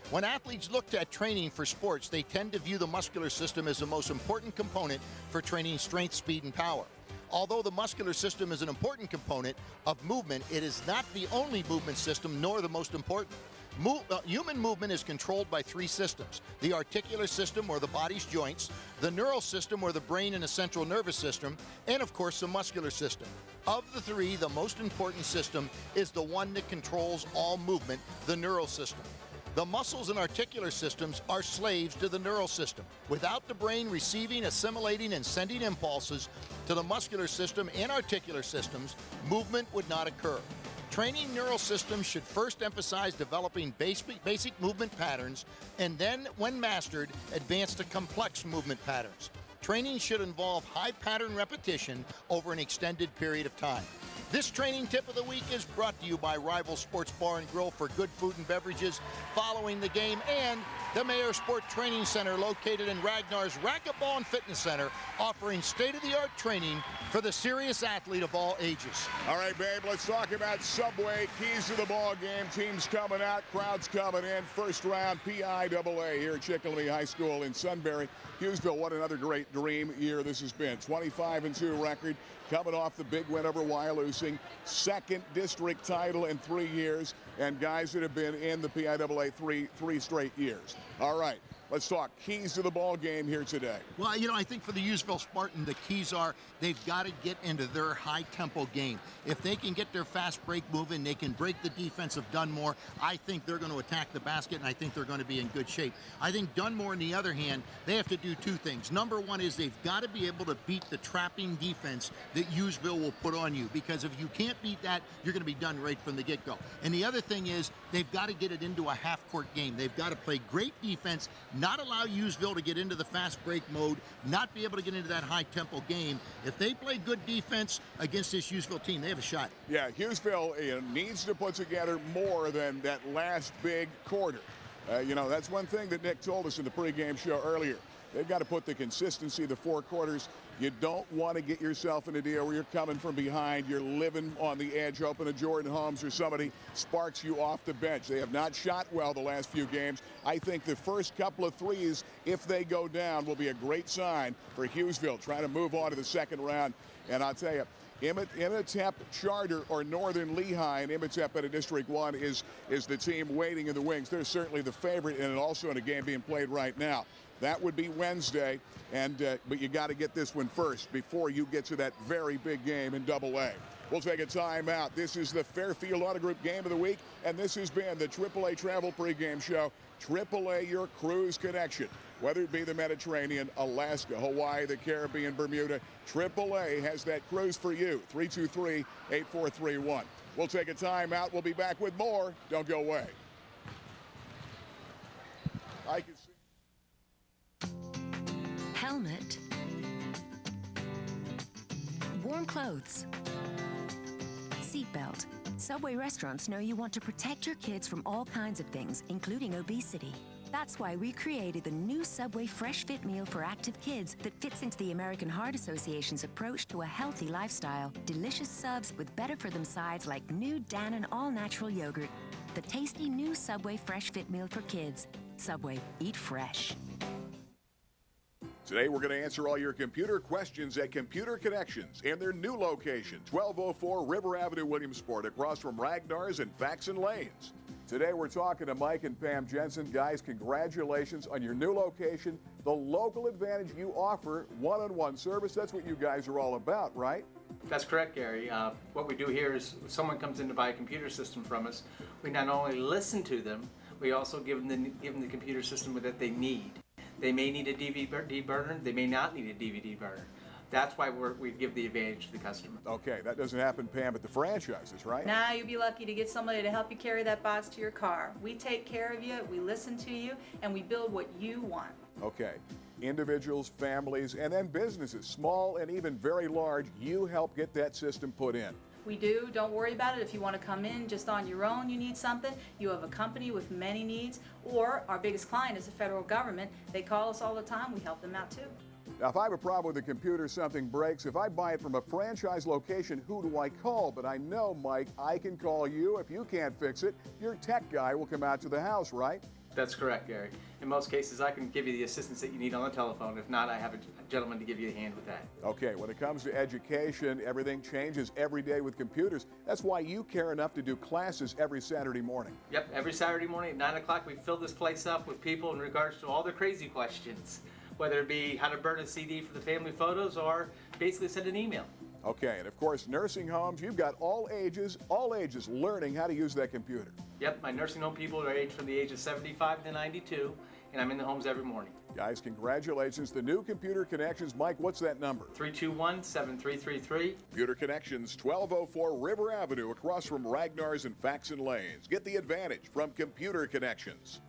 When athletes look at training for sports, they tend to view the muscular system as the most important component for training strength, speed, and power. Although the muscular system is an important component of movement, it is not the only movement system, nor the most important. Human movement is controlled by 3 systems: the articular system, or the body's joints, the neural system, or the brain and the central nervous system, and of course the muscular system. Of the 3, the most important system is the one that controls all movement, the neural system. The muscles and articular systems are slaves to the neural system. Without the brain receiving, assimilating, and sending impulses to the muscular system and articular systems, movement would not occur. Training neural systems should first emphasize developing basic movement patterns, and then, when mastered, advance to complex movement patterns. Training should involve high pattern repetition over an extended period of time. This training tip of the week is brought to you by Rival Sports Bar and Grill for good food and beverages following the game, and the Mayer Sport Training Center located in Ragnar's Racquetball and Fitness Center, offering state-of-the-art training for the serious athlete of all ages. All right, babe, let's talk about Subway. Keys to the ball game. Teams coming out, crowds coming in. First round PIAA here at Chickalee High School in Sunbury. Hughesville, what another great dream year this has been. 25-2 record, coming off the big win over Wyalusing. Second district title in 3 years. and guys that have been in the PIAA three straight years. All right, let's talk keys to the ball game here today. Well, I think for the Hughesville Spartan, the keys are they've got to get into their high-tempo game. If they can get their fast break moving, they can break the defense of Dunmore. I think they're going to attack the basket, and I think they're going to be in good shape. I think Dunmore, on the other hand, they have to do two things. Number one is they've got to be able to beat the trapping defense that Hughesville will put on you, because if you can't beat that, you're going to be done right from the get-go. And the other thing is they've got to get it into a half-court game. They've got to play great defense, not allow Hughesville to get into the fast break mode, not be able to get into that high-tempo game. If they play good defense against this Hughesville team, they have a shot. Yeah, Hughesville needs to put together more than that last big quarter. That's one thing that Nick told us in the pregame show earlier. They've got to put the consistency of the four quarters. You don't want to get yourself in a deal where you're coming from behind, you're living on the edge, hoping a Jordan Holmes or somebody sparks you off the bench. They have not shot well the last few games. I think the first couple of threes, if they go down, will be a great sign for Hughesville trying to move on to the second round. And I'll tell you, Imhotep Charter or Northern Lehigh, and Imhotep at a District 1 is the team waiting in the wings. They're certainly the favorite, and also in a game being played right now. That would be Wednesday, but you got to get this one first before you get to that very big game in AA. We'll take a timeout. This is the Fairfield Auto Group Game of the Week, and this has been the AAA Travel Pregame Show. AAA, your cruise connection. Whether it be the Mediterranean, Alaska, Hawaii, the Caribbean, Bermuda, AAA has that cruise for you. 323-8431. We'll take a timeout. We'll be back with more. Don't go away. I can see. Helmet, warm clothes, seatbelt. Subway restaurants know you want to protect your kids from all kinds of things, including obesity. That's why we created the new Subway Fresh Fit meal for active kids that fits into the American Heart Association's approach to a healthy lifestyle. Delicious subs with better-for-them sides like new Dannon all-natural yogurt. The tasty new Subway Fresh Fit meal for kids. Subway, eat fresh. Today, we're going to answer all your computer questions at Computer Connections in their new location, 1204 River Avenue, Williamsport, across from Ragnar's and Faxon Lanes. Today, we're talking to Mike and Pam Jensen. Guys, congratulations on your new location, the local advantage you offer, one-on-one service. That's what you guys are all about, right? That's correct, Gary. What we do here is if someone comes in to buy a computer system from us, we not only listen to them, we also give them the computer system that they need. They may need a DVD burner. They may not need a DVD burner. That's why we give the advantage to the customer. Okay, that doesn't happen, Pam, at the franchises, right? Now you'll be lucky to get somebody to help you carry that box to your car. We take care of you, we listen to you, and we build what you want. Okay, individuals, families, and then businesses, small and even very large, you help get that system put in. We do. Don't worry about it. If you want to come in just on your own, you need something, you have a company with many needs, or our biggest client is the federal government. They call us all the time. We help them out too. Now, if I have a problem with the computer, something breaks, if I buy it from a franchise location, who do I call? But I know, Mike, I can call you. If you can't fix it, your tech guy will come out to the house, right? That's correct, Gary. In most cases, I can give you the assistance that you need on the telephone. If not, I have a gentleman to give you a hand with that. Okay, when it comes to education, everything changes every day with computers. That's why you care enough to do classes every Saturday morning. Yep, every Saturday morning at 9 o'clock, we fill this place up with people in regards to all their crazy questions, whether it be how to burn a CD for the family photos or basically send an email. Okay, and of course, nursing homes, you've got all ages learning how to use that computer. Yep, my nursing home people are aged from the age of 75 to 92, and I'm in the homes every morning. Guys, congratulations. The new Computer Connections. Mike, what's that number? 321-7333. Computer Connections, 1204 River Avenue, across from Ragnar's and Faxon Lanes. Get the advantage from Computer Connections.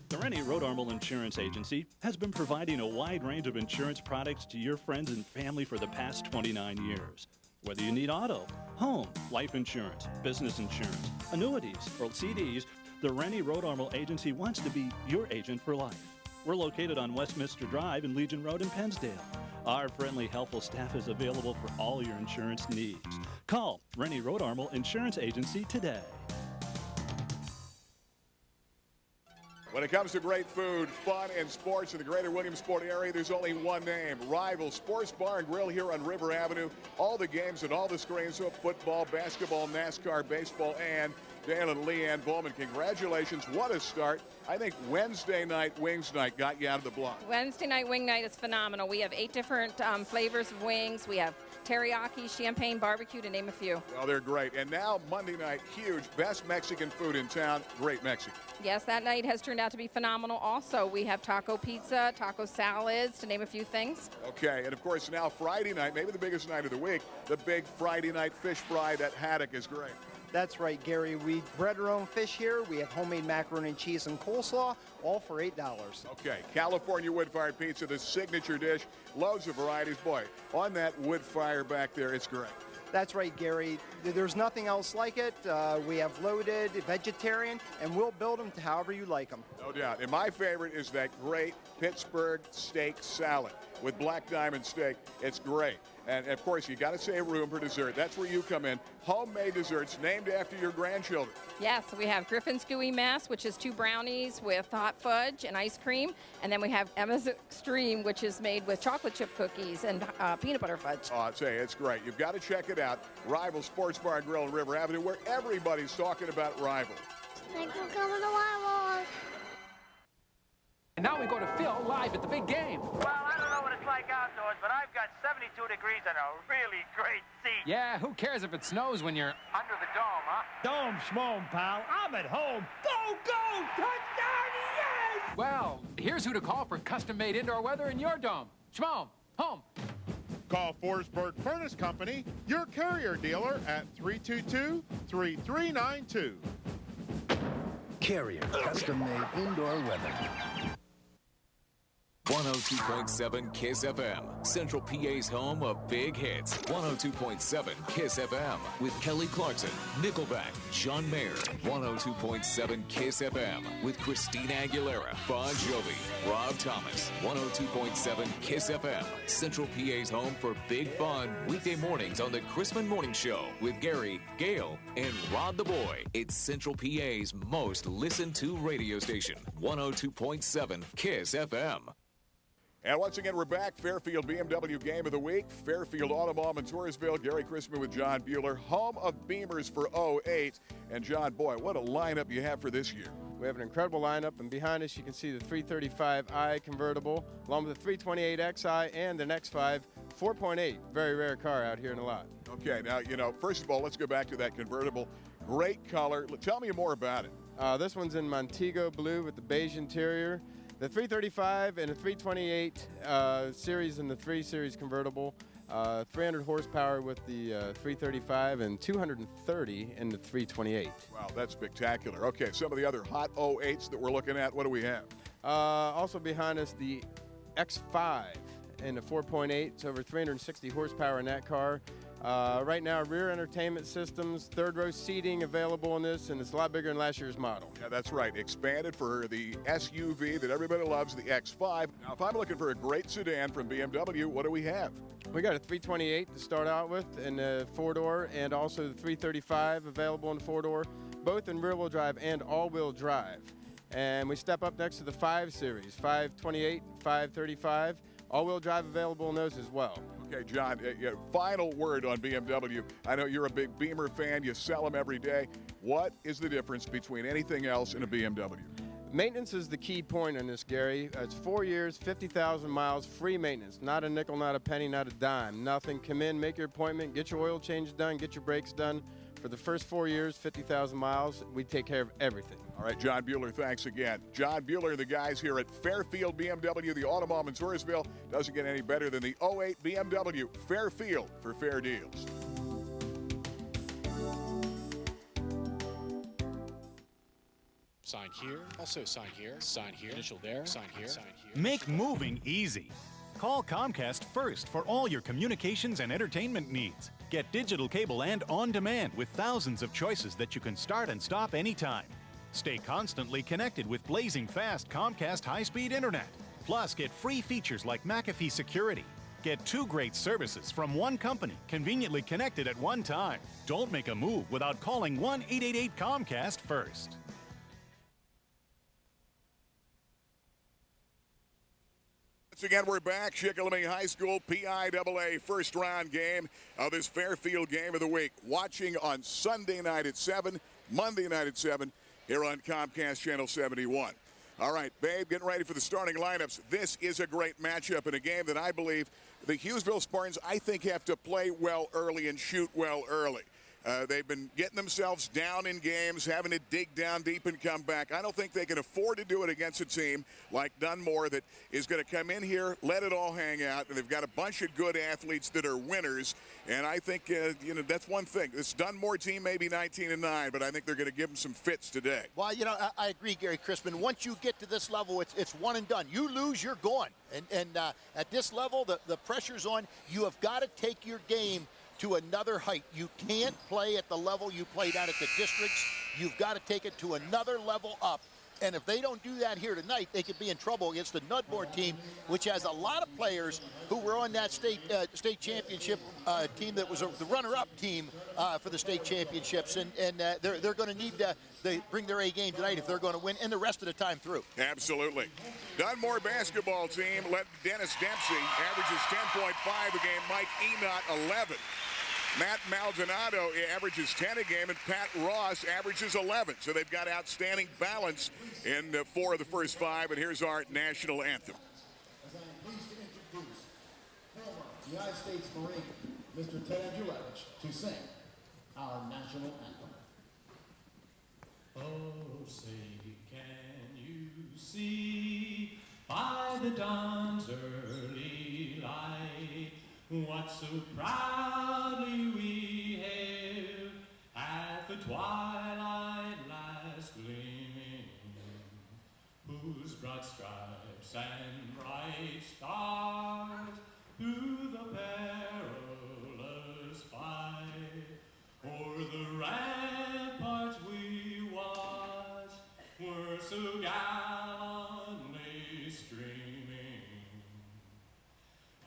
The Rennie Road Armel Insurance Agency has been providing a wide range of insurance products to your friends and family for the past 29 years. Whether you need auto, home, life insurance, business insurance, annuities, or CDs, the Rennie Road Armel Agency wants to be your agent for life. We're located on Westminster Drive and Legion Road in Pennsdale. Our friendly, helpful staff is available for all your insurance needs. Call Rennie Road Armel Insurance Agency today. When it comes to great food, fun, and sports in the greater Williamsport area, there's only one name, Rival Sports Bar and Grill here on River Avenue. All the games and all the screens of football, basketball, NASCAR, baseball, and Dale and Leanne Bowman. Congratulations. What a start. I think Wednesday night Wings Night got you out of the block. Wednesday night wing night is phenomenal. We have 8 different flavors of wings. We have teriyaki, champagne, barbecue, to name a few. Well, they're great. And now Monday night, huge, best Mexican food in town, great Mexican. Yes, that night has turned out to be phenomenal also. We have taco pizza, taco salads, to name a few things. Okay, and of course now Friday night, maybe the biggest night of the week, the big Friday night fish fry. That haddock is great. That's right, Gary. We bread our own fish here. We have homemade macaroni and cheese and coleslaw, all for $8. Okay, California wood-fired pizza, the signature dish. Loads of varieties. Boy, on that wood fire back there, it's great. That's right, Gary. There's nothing else like it. We have loaded, vegetarian, and we'll build them to however you like them. No doubt. And my favorite is that great Pittsburgh steak salad with black diamond steak. It's great. And, of course, you got to save room for dessert. That's where you come in. Homemade desserts named after your grandchildren. Yes, we have Griffin's Gooey Mess, which is 2 brownies with hot fudge and ice cream. And then we have Emma's Extreme, which is made with chocolate chip cookies and peanut butter fudge. Oh, I'd say it's great. You've got to check it out. Rival Sports Bar and Grill on River Avenue, where everybody's talking about Rival. Thanks for coming to Rivals. And now we go to Phil live at the big game. Well, I don't know what it's like outdoors, but I've got 72 degrees and a really great seat. Yeah, who cares if it snows when you're under the dome, huh? Dome schmome, pal. I'm at home. Go, go! Touchdown, yes! Well, here's who to call for custom-made indoor weather in your dome. Schmome, home. Call Forsberg Furnace Company, your Carrier dealer, at 322-3392. Carrier, custom-made indoor weather. 102.7 KISS FM, Central PA's home of big hits. 102.7 KISS FM with Kelly Clarkson, Nickelback, John Mayer. 102.7 KISS FM with Christina Aguilera, Bon Jovi, Rob Thomas. 102.7 KISS FM, Central PA's home for big fun. Weekday mornings on the Chrisman Morning Show with Gary, Gail, and Rod the Boy. It's Central PA's most listened to radio station. 102.7 KISS FM. And once again, we're back. Fairfield BMW Game of the Week. Fairfield Automall in Toursville. Gary Chrisman with John Bueller. Home of Beamers for 08. And John, boy, what a lineup you have for this year. We have an incredible lineup, and behind us you can see the 335i convertible, along with the 328xi and an X5 4.8. Very rare car out here in the lot. Okay, now, first of all, let's go back to that convertible. Great color. Tell me more about it. This one's in Montego blue with the beige interior. The 335 and the 328 series and the 3 Series convertible, 300 horsepower with the 335 and 230 in the 328. Wow, that's spectacular. Okay, some of the other hot 08s that we're looking at, what do we have? Also behind us, the X5 and the 4.8. It's over 360 horsepower in that car. Right now, rear entertainment systems, 3rd row seating available in this, and it's a lot bigger than last year's model. Yeah, that's right. Expanded for the SUV that everybody loves, the X5. Now, if I'm looking for a great sedan from BMW, what do we have? We got a 328 to start out with in the 4-door, and also the 335 available in the 4-door, both in rear-wheel drive and all-wheel drive. And we step up next to the 5 Series, 528, 535. All-wheel drive available in those as well. Okay, John, final word on BMW. I know you're a big Beamer fan. You sell them every day. What is the difference between anything else in a BMW? Maintenance is the key point on this, Gary. It's 4 years, 50,000 miles, free maintenance. Not a nickel, not a penny, not a dime. Nothing. Come in, make your appointment, get your oil change done, get your brakes done. For the first 4 years, 50,000 miles, we take care of everything. All right, John Bueller, thanks again. John Bueller, the guys here at Fairfield BMW, the Automall in Toursville. Doesn't get any better than the 08 BMW. Fairfield for fair deals. Sign here, also sign here, initial there, sign here, sign here. Make moving easy. Call Comcast first for all your communications and entertainment needs. Get digital cable and on-demand with thousands of choices that you can start and stop anytime. Stay constantly connected with blazing fast Comcast high-speed internet. Plus, get free features like McAfee Security. Get 2 great services from one company, conveniently connected at one time. Don't make a move without calling 1-888-COMCAST first. Once again, we're back. Shikellamy High School PIAA first round game of this Fairfield game of the week. Watching on Sunday night at 7, Monday night at 7 here on Comcast Channel 71. All right, Babe, getting ready for the starting lineups. This is a great matchup in a game that I believe the Hughesville Spartans, I think, have to play well early and shoot well early. They've been getting themselves down in games, having to dig down deep and come back. I don't think they can afford to do it against a team like Dunmore that is going to come in here, let it all hang out, and they've got a bunch of good athletes that are winners. And I think, that's one thing. This Dunmore team may be 19-9, but I think they're going to give them some fits today. Well, I agree, Gary Crispin. Once you get to this level, it's one and done. You lose, you're gone. And at this level, the pressure's on. You have got to take your game to another height. You can't play at the level you played at the districts. You've got to take it to another level up. And if they don't do that here tonight, they could be in trouble against the Dunmore team, which has a lot of players who were on that state championship team that was the runner-up team for the state championships. And they're going to need to bring their A game tonight if they're going to win, and the rest of the time through. Absolutely. Dunmore basketball team led Dennis Dempsey, averages 10.5 a game. Mike Enot, 11. Matt Maldonado averages 10 a game, and Pat Ross averages 11. So they've got outstanding balance in 4 of the first 5. And here's our national anthem. As I'm pleased to introduce former United States Marine, Mr. Ted Ulevich, to sing our national anthem. Oh, say, can you see by the dawn's early light what so proudly we hailed at the twilight last gleaming, whose broad stripes and bright stars through the perilous fight o'er the ramparts we watched were so gallantly streaming.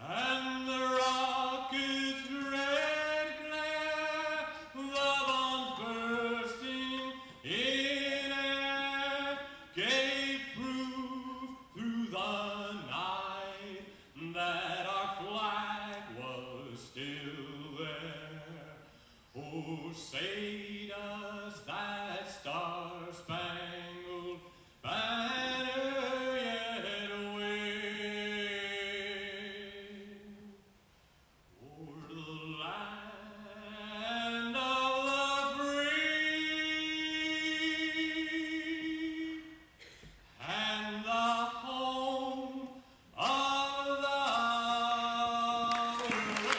And the rocket's red glare, the bombs bursting in air, gave proof through the night that our flag was still there. Oh, say does that star-spangled banner yet wave o'er the land of the free and the home of the brave.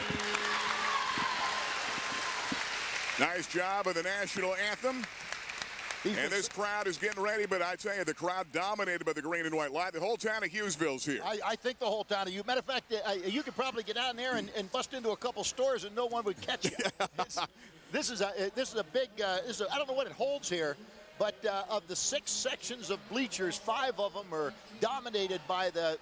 Nice job of the national anthem. And this crowd is getting ready, but I tell you, the crowd dominated by the green and white light. The whole town of Hughesville's here. I think the whole town of you. Matter of fact, you could probably get out in there and bust into a couple stores and no one would catch you. This is a big. I don't know what it holds here, but of the 6 sections of bleachers, 5 of them are dominated by the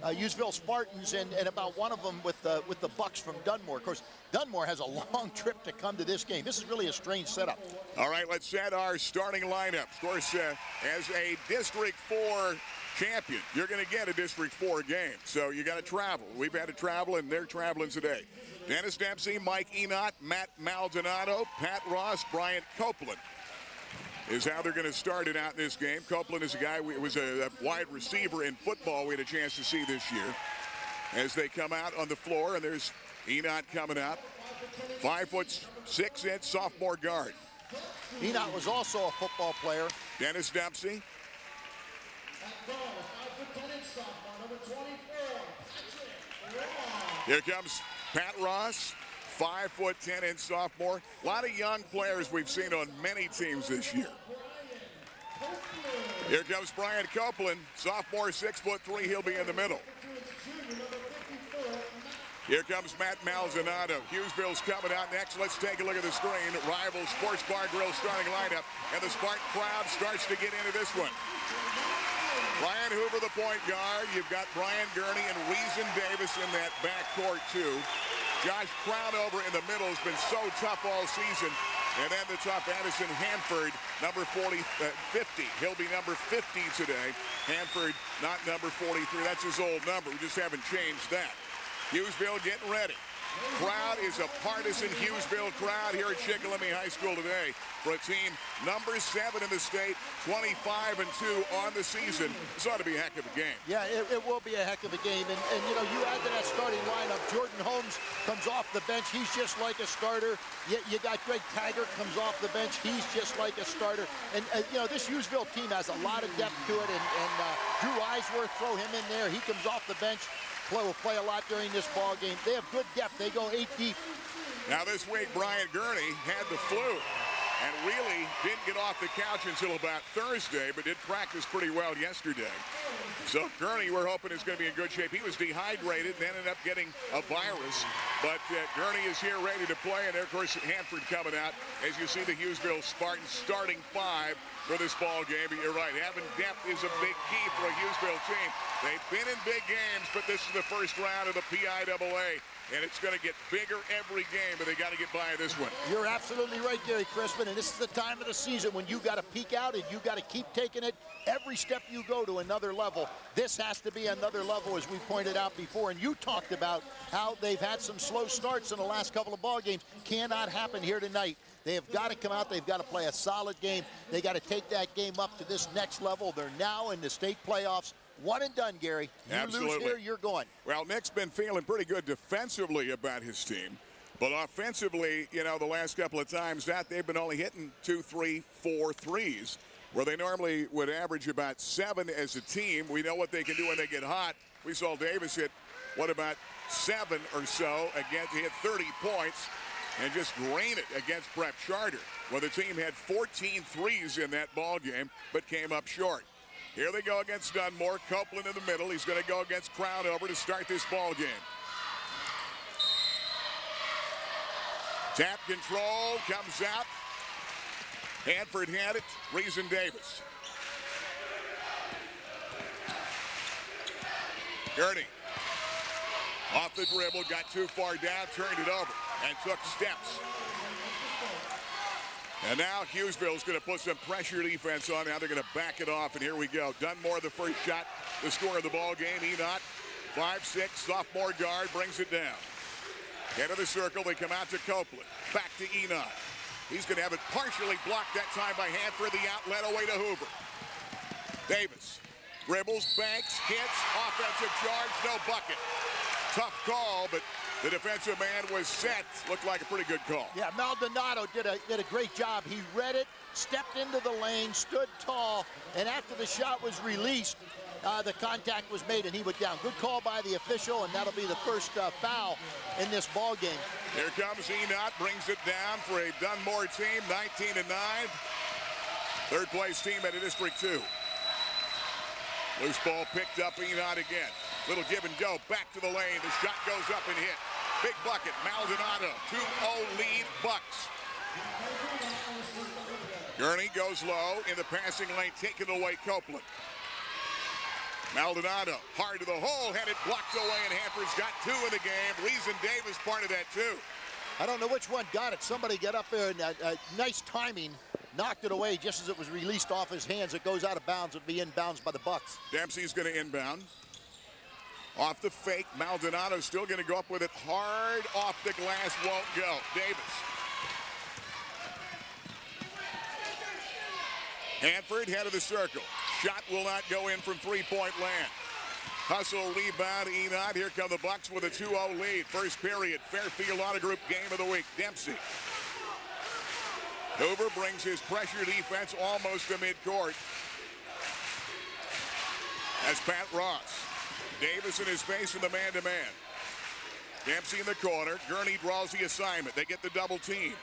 Hughesville Spartans, and about one of them with the Bucks from Dunmore. Of course, Dunmore has a long trip to come to this game. This is really a strange setup. All right, let's set our starting lineup. Of course, as a District 4 champion, you're going to get a District 4 game, so you got to travel. We've had to travel, and they're traveling today. Dennis Dempsey, Mike Enot, Matt Maldonado, Pat Ross, Bryant Copeland is how they're going to start it out in this game. Copeland is a guy who was a wide receiver in football we had a chance to see this year. As they come out on the floor, and there's Enot coming out. 5'6" sophomore guard. Enot was also a football player. Dennis Dempsey. Here comes Pat Ross, 5'10" sophomore. A lot of young players we've seen on many teams this year. Here comes Brian Copeland, sophomore, 6'3". He'll be in the middle. Here comes Matt Maldonado. Hughesville's coming out next. Let's take a look at the screen. Rival Sports Bar Grill starting lineup. And the Spartan crowd starts to get into this one. Ryan Hoover, the point guard. You've got Brian Gurney and Reason Davis in that backcourt, too. Josh Crownover in the middle has been so tough all season. And then the tough Addison Hanford, number 50. He'll be number 50 today. Hanford, not number 43. That's his old number. We just haven't changed that. Hughesville getting ready. Crowd is a partisan Hughesville crowd here at Chickalamy High School today for a team number 7 in the state, 25-2 on the season. This ought to be a heck of a game. Yeah, it will be a heck of a game. And you know, you add to that starting lineup, Jordan Holmes comes off the bench. He's just like a starter. You got Greg Taggart comes off the bench. He's just like a starter. And, you know, this Hughesville team has a lot of depth to it. And Drew Eisworth, throw him in there. He comes off the bench. Will play a lot during this ball game. They have good depth. They go 8 deep. Now this week, Brian Gurney had the flu and really didn't get off the couch until about Thursday, but did practice pretty well yesterday. So Gurney, we're hoping, is going to be in good shape. He was dehydrated and ended up getting a virus, but Gurney is here ready to play, and of course Hanford coming out as you see the Hughesville Spartans starting 5 for this ball game. But you're right, having depth is a big key for a Hughesville team. They've been in big games, but this is the first round of the PIAA, and it's going to get bigger every game, but they got to get by this one. You're absolutely right, Gary Crispin, and this is the time of the season when you got to peak out and you got to keep taking it every step you go to another level. This has to be another level, as we pointed out before, and you talked about how they've had some slow starts in the last couple of ball games. Cannot happen here tonight. They have got to come out. They've got to play a solid game. They got to take that game up to this next level. They're now in the state playoffs. One and done, Gary. You Absolutely. lose here, you're going. Well, Nick's been feeling pretty good defensively about his team. But offensively, you know, the last couple of times that they've been only hitting 2, 3, 4 threes, where they normally would average about 7 as a team. We know what they can do when they get hot. We saw Davis hit, what, about 7 or so against, he hit 30 points and just drain it against Prep Charter. Well, the team had 14 threes in that ball game, but came up short. Here they go against Dunmore. Copeland in the middle. He's going to go against Crownover to start this ball game. Tap control comes out. Hanford had it. Reason Davis. Gurney off the dribble, got too far down, turned it over, and took steps. And now Hughesville's going to put some pressure defense on. Now they're going to back it off, and here we go. Dunmore, the first shot, the score of the ball game. Enot, 5'6", sophomore guard, brings it down. Head of the circle, they come out to Copeland. Back to Enot. He's going to have it partially blocked that time by Hanford. The outlet away to Hoover. Davis dribbles, banks, hits, offensive charge, no bucket. Tough call, but the defensive man was set. Looked like a pretty good call. Yeah, Maldonado did a great job. He read it, stepped into the lane, stood tall, and after the shot was released, the contact was made and he went down. Good call by the official, and that'll be the first foul in this ball game. Here comes Enot, brings it down for a Dunmore team, 19-9. Third place team at a District 2. Loose ball picked up, Enot again. Little give and go, back to the lane. The shot goes up and hit. Big bucket, Maldonado, 2-0 lead Bucks. Gurney goes low in the passing lane, taken away Copeland. Maldonado, hard to the hole, had it blocked away, and Hanford's got 2 in the game. Leeson Davis part of that too. I don't know which one got it. Somebody got up there and nice timing, knocked it away just as it was released off his hands. It goes out of bounds. It'll be inbounds by the Bucks. Dempsey's going to inbound. Off the fake, Maldonado's still going to go up with it. Hard off the glass, won't go. Davis. Hanford, head of the circle. Shot will not go in from three-point land. Hustle, rebound, Enot. Here come the Bucks with a 2-0 lead. First period, Fairfield Auto Group game of the week. Dempsey. Hoover brings his pressure defense almost to midcourt. That's Pat Ross. Davis in his face in the man-to-man. Dempsey in the corner. Gurney draws the assignment. They get the double team.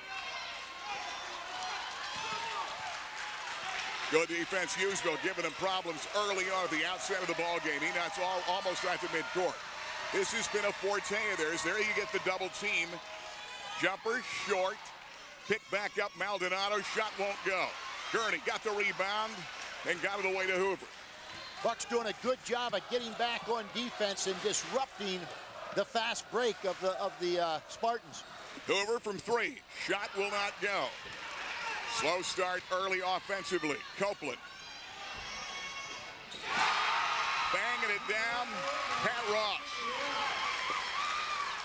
Good defense, Hughesville, giving them problems early on at the outset of the ball game. Enot's almost at the midcourt. This has been a forte of theirs. There you get the double team. Jumper, short. Pick back up, Maldonado. Shot won't go. Gurney got the rebound and got it away to Hoover. Buck's doing a good job of getting back on defense and disrupting the fast break of the Spartans. Hoover from 3. Shot will not go. Slow start early offensively. Copeland. Banging it down. Pat Ross.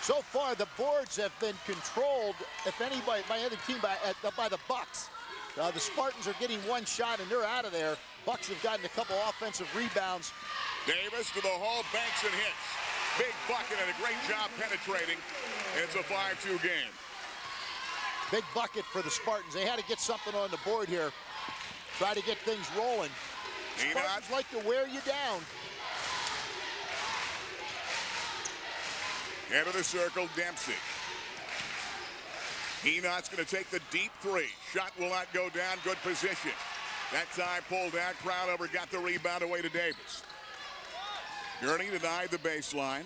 So far, the boards have been controlled, if anybody, by other team, by the Bucks. The Spartans are getting one shot, and they're out of there. Bucks have gotten a couple offensive rebounds. Davis to the hole, banks and hits. Big bucket and a great job penetrating. And it's a 5-2 game. Big bucket for the Spartans. They had to get something on the board here. Try to get things rolling. Spartans like to wear you down. Into the circle, Dempsey. Enot's going to take the deep 3. Shot will not go down. Good position. That time pulled out. Crownover got the rebound away to Davis. Gurney denied the baseline.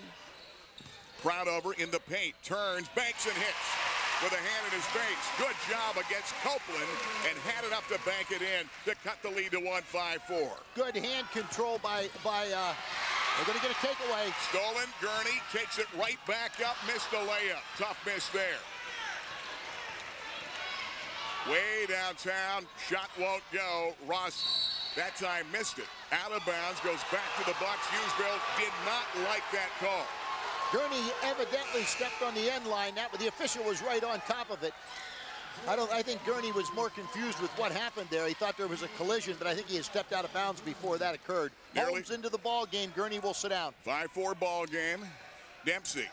Crownover in the paint. Turns, banks, and hits with a hand in his face. Good job against Copeland and had enough to bank it in to cut the lead to 1-5-4. Good hand control by they're going to get a takeaway. Stolen. Gurney takes it right back up. Missed the layup. Tough miss there. Way downtown. Shot won't go. Ross that time missed it. Out of bounds. Goes back to the Bucks. Hughesville did not like that call. Gurney evidently stepped on the end line. The official was right on top of it. I think Gurney was more confused with what happened there. He thought there was a collision, but I think he had stepped out of bounds before that occurred. Holmes into the ball game. Gurney will sit down. 5-4 ball game. Dempsey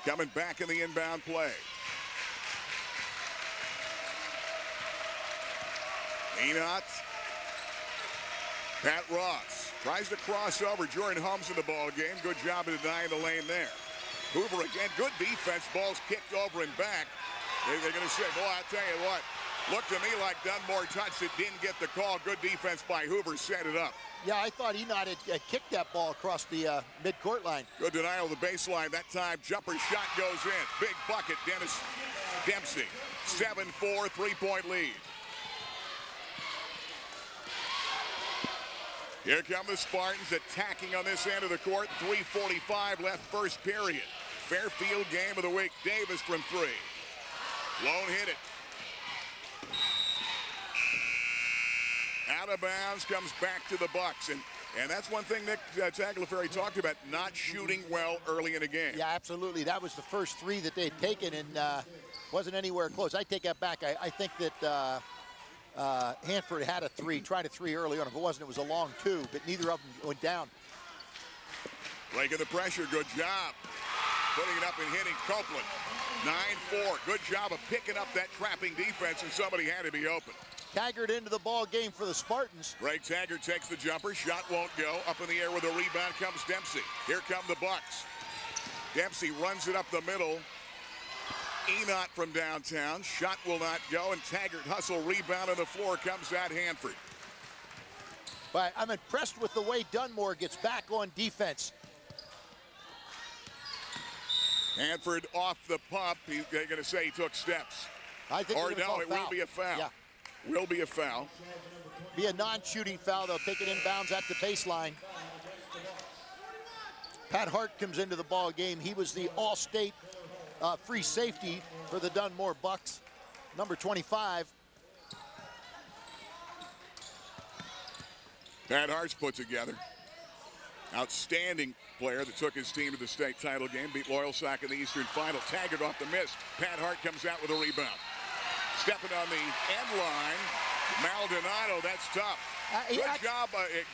coming back in the inbound play. Enot. Pat Ross tries to cross over. Jordan Holmes in the ball game. Good job of denying the lane there. Hoover again. Good defense. Ball's kicked over and back. They're going to say, boy, I tell you what, looked to me like Dunmore touched it, didn't get the call. Good defense by Hoover, set it up. Yeah, I thought Enot had kicked that ball across the mid-court line. Good denial of the baseline. That time, jumper shot goes in. Big bucket, Dennis Dempsey. 7-4, three-point lead. Here come the Spartans attacking on this end of the court. 3:45 left first period. Fairfield game of the week. Davis from 3. Lone hit it. Out of bounds, comes back to the Bucks. And that's one thing Nick Tagliaferri talked about, not shooting well early in the game. Yeah, absolutely. That was the first 3 that they'd taken and wasn't anywhere close. I take that back. I think that Hanford had a 3, tried a 3 early on. If it wasn't, it was a long 2, but neither of them went down. Breaking the pressure, good job. Putting it up and hitting Copeland. 9-4, good job of picking up that trapping defense, and somebody had to be open. Taggart into the ball game for the Spartans. Greg Taggart takes the jumper, shot won't go. Up in the air with a rebound comes Dempsey. Here come the Bucks. Dempsey runs it up the middle. Enot from downtown, shot will not go, and Taggart hustle, rebound on the floor, comes out Hanford. But I'm impressed with the way Dunmore gets back on defense. Hanford off the pump. They're going to say he took steps. I think or no, it will be a foul. Yeah. Will be a foul. Be a non-shooting foul. They'll take it inbounds at the baseline. Pat Hart comes into the ball game. He was the all-state free safety for the Dunmore Bucks. Number 25. Pat Hart's put together. Outstanding player that took his team to the state title game, beat Loyalsock in the Eastern Final. Taggart off the miss. Pat Hart comes out with a rebound. Stepping on the end line, Maldonado, that's tough.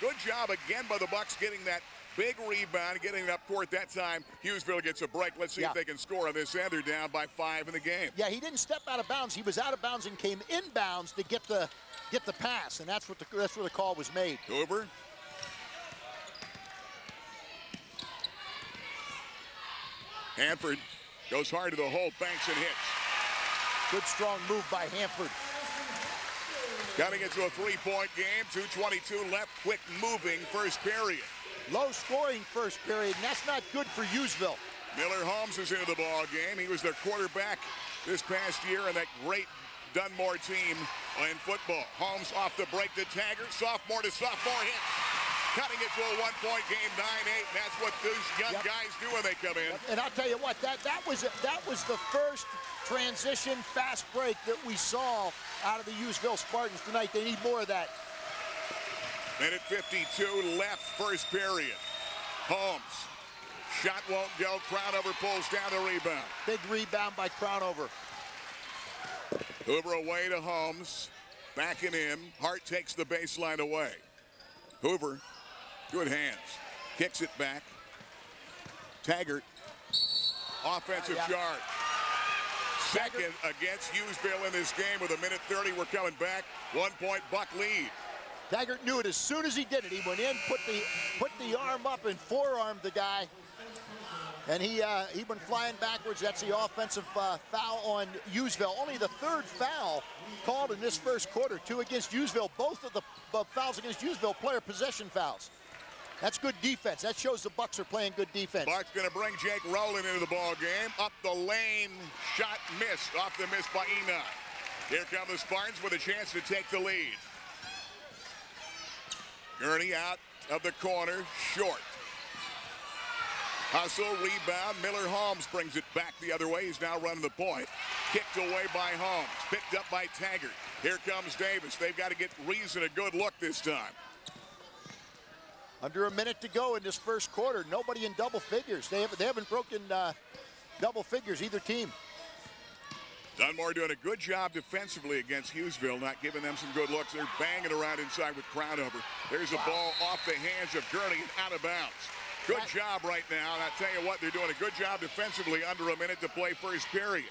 Good job again by the Bucks getting that big rebound, getting it up court that time. Hughesville gets a break. Let's see if they can score on this end. They're down by 5 in the game. Yeah, he didn't step out of bounds. He was out of bounds and came inbounds to get the pass, and that's where the call was made. Hoover. Hanford goes hard to the hole, banks and hits. Good strong move by Hanford. Cutting into a 3-point game, 2:22 left, quick moving first period. Low scoring first period, and that's not good for Hughesville. Miller Holmes is into the ball game. He was their quarterback this past year on that great Dunmore team in football. Holmes off the break to Taggart, sophomore to sophomore hit. cutting it to a one-point game, 9-8, and that's what those young guys do when they come in. And I'll tell you what, that was the first transition fast break that we saw out of the Hughesville Spartans tonight. They need more of that. Minute 52 left, first period. Holmes. Shot won't go. Crownover pulls down the rebound. Big rebound by Crownover. Hoover away to Holmes. Backing in. Hart takes the baseline away. Hoover, good hands. Kicks it back. Taggart. Offensive charge. Second against Hughesville in this game with a minute 30. We're coming back. 1 point Buck lead. Taggart knew it as soon as he did it. He went in, put the arm up and forearmed the guy. And he went flying backwards. That's the offensive foul on Hughesville. Only the third foul called in this first quarter. 2 against Hughesville. Both of the fouls against Hughesville player possession fouls. That's good defense. That shows the Bucks are playing good defense. Bucks going to bring Jake Rowland into the ball game. Up the lane, shot missed. Off the miss by Enoch. Here come the Spartans with a chance to take the lead. Gurney out of the corner, short. Hustle, rebound. Miller Holmes brings it back the other way. He's now running the point. Kicked away by Holmes. Picked up by Taggart. Here comes Davis. They've got to get Reason a good look this time. Under a minute to go in this first quarter. Nobody in double figures. They haven't broken double figures, either team. Dunmore doing a good job defensively against Hughesville, not giving them some good looks. They're banging around inside with Crownover. There's a ball off the hands of Gurney and out of bounds. Good job right now, and I tell you what, they're doing a good job defensively under a minute to play first period.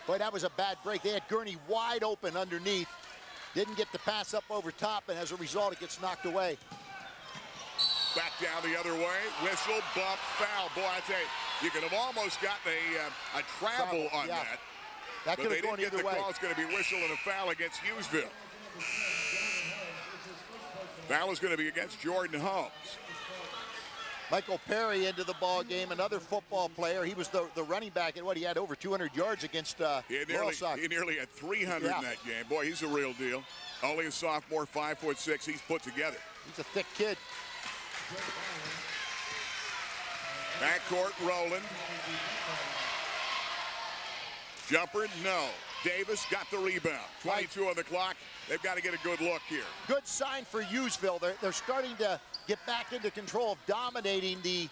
Boy, that was a bad break. They had Gurney wide open underneath. Didn't get the pass up over top, and as a result, it gets knocked away. Back down the other way. Whistle, bump, foul. Boy, I tell you, you could have almost gotten a travel on that. That could have gone either way. But they didn't get the call. It's going to be whistle and a foul against Hughesville. Foul is going to be against Jordan Holmes. Michael Perry into the ball game, another football player. He was the running back, and he had over 200 yards against he nearly had 300 in that game. Boy, he's a real deal. Only a sophomore, 5'6". He's put together. He's a thick kid. Backcourt, Rowland. Jumper, no. Davis got the rebound. 22 on the clock. They've got to get a good look here. Good sign for Hughesville. They're starting to get back into control of dominating the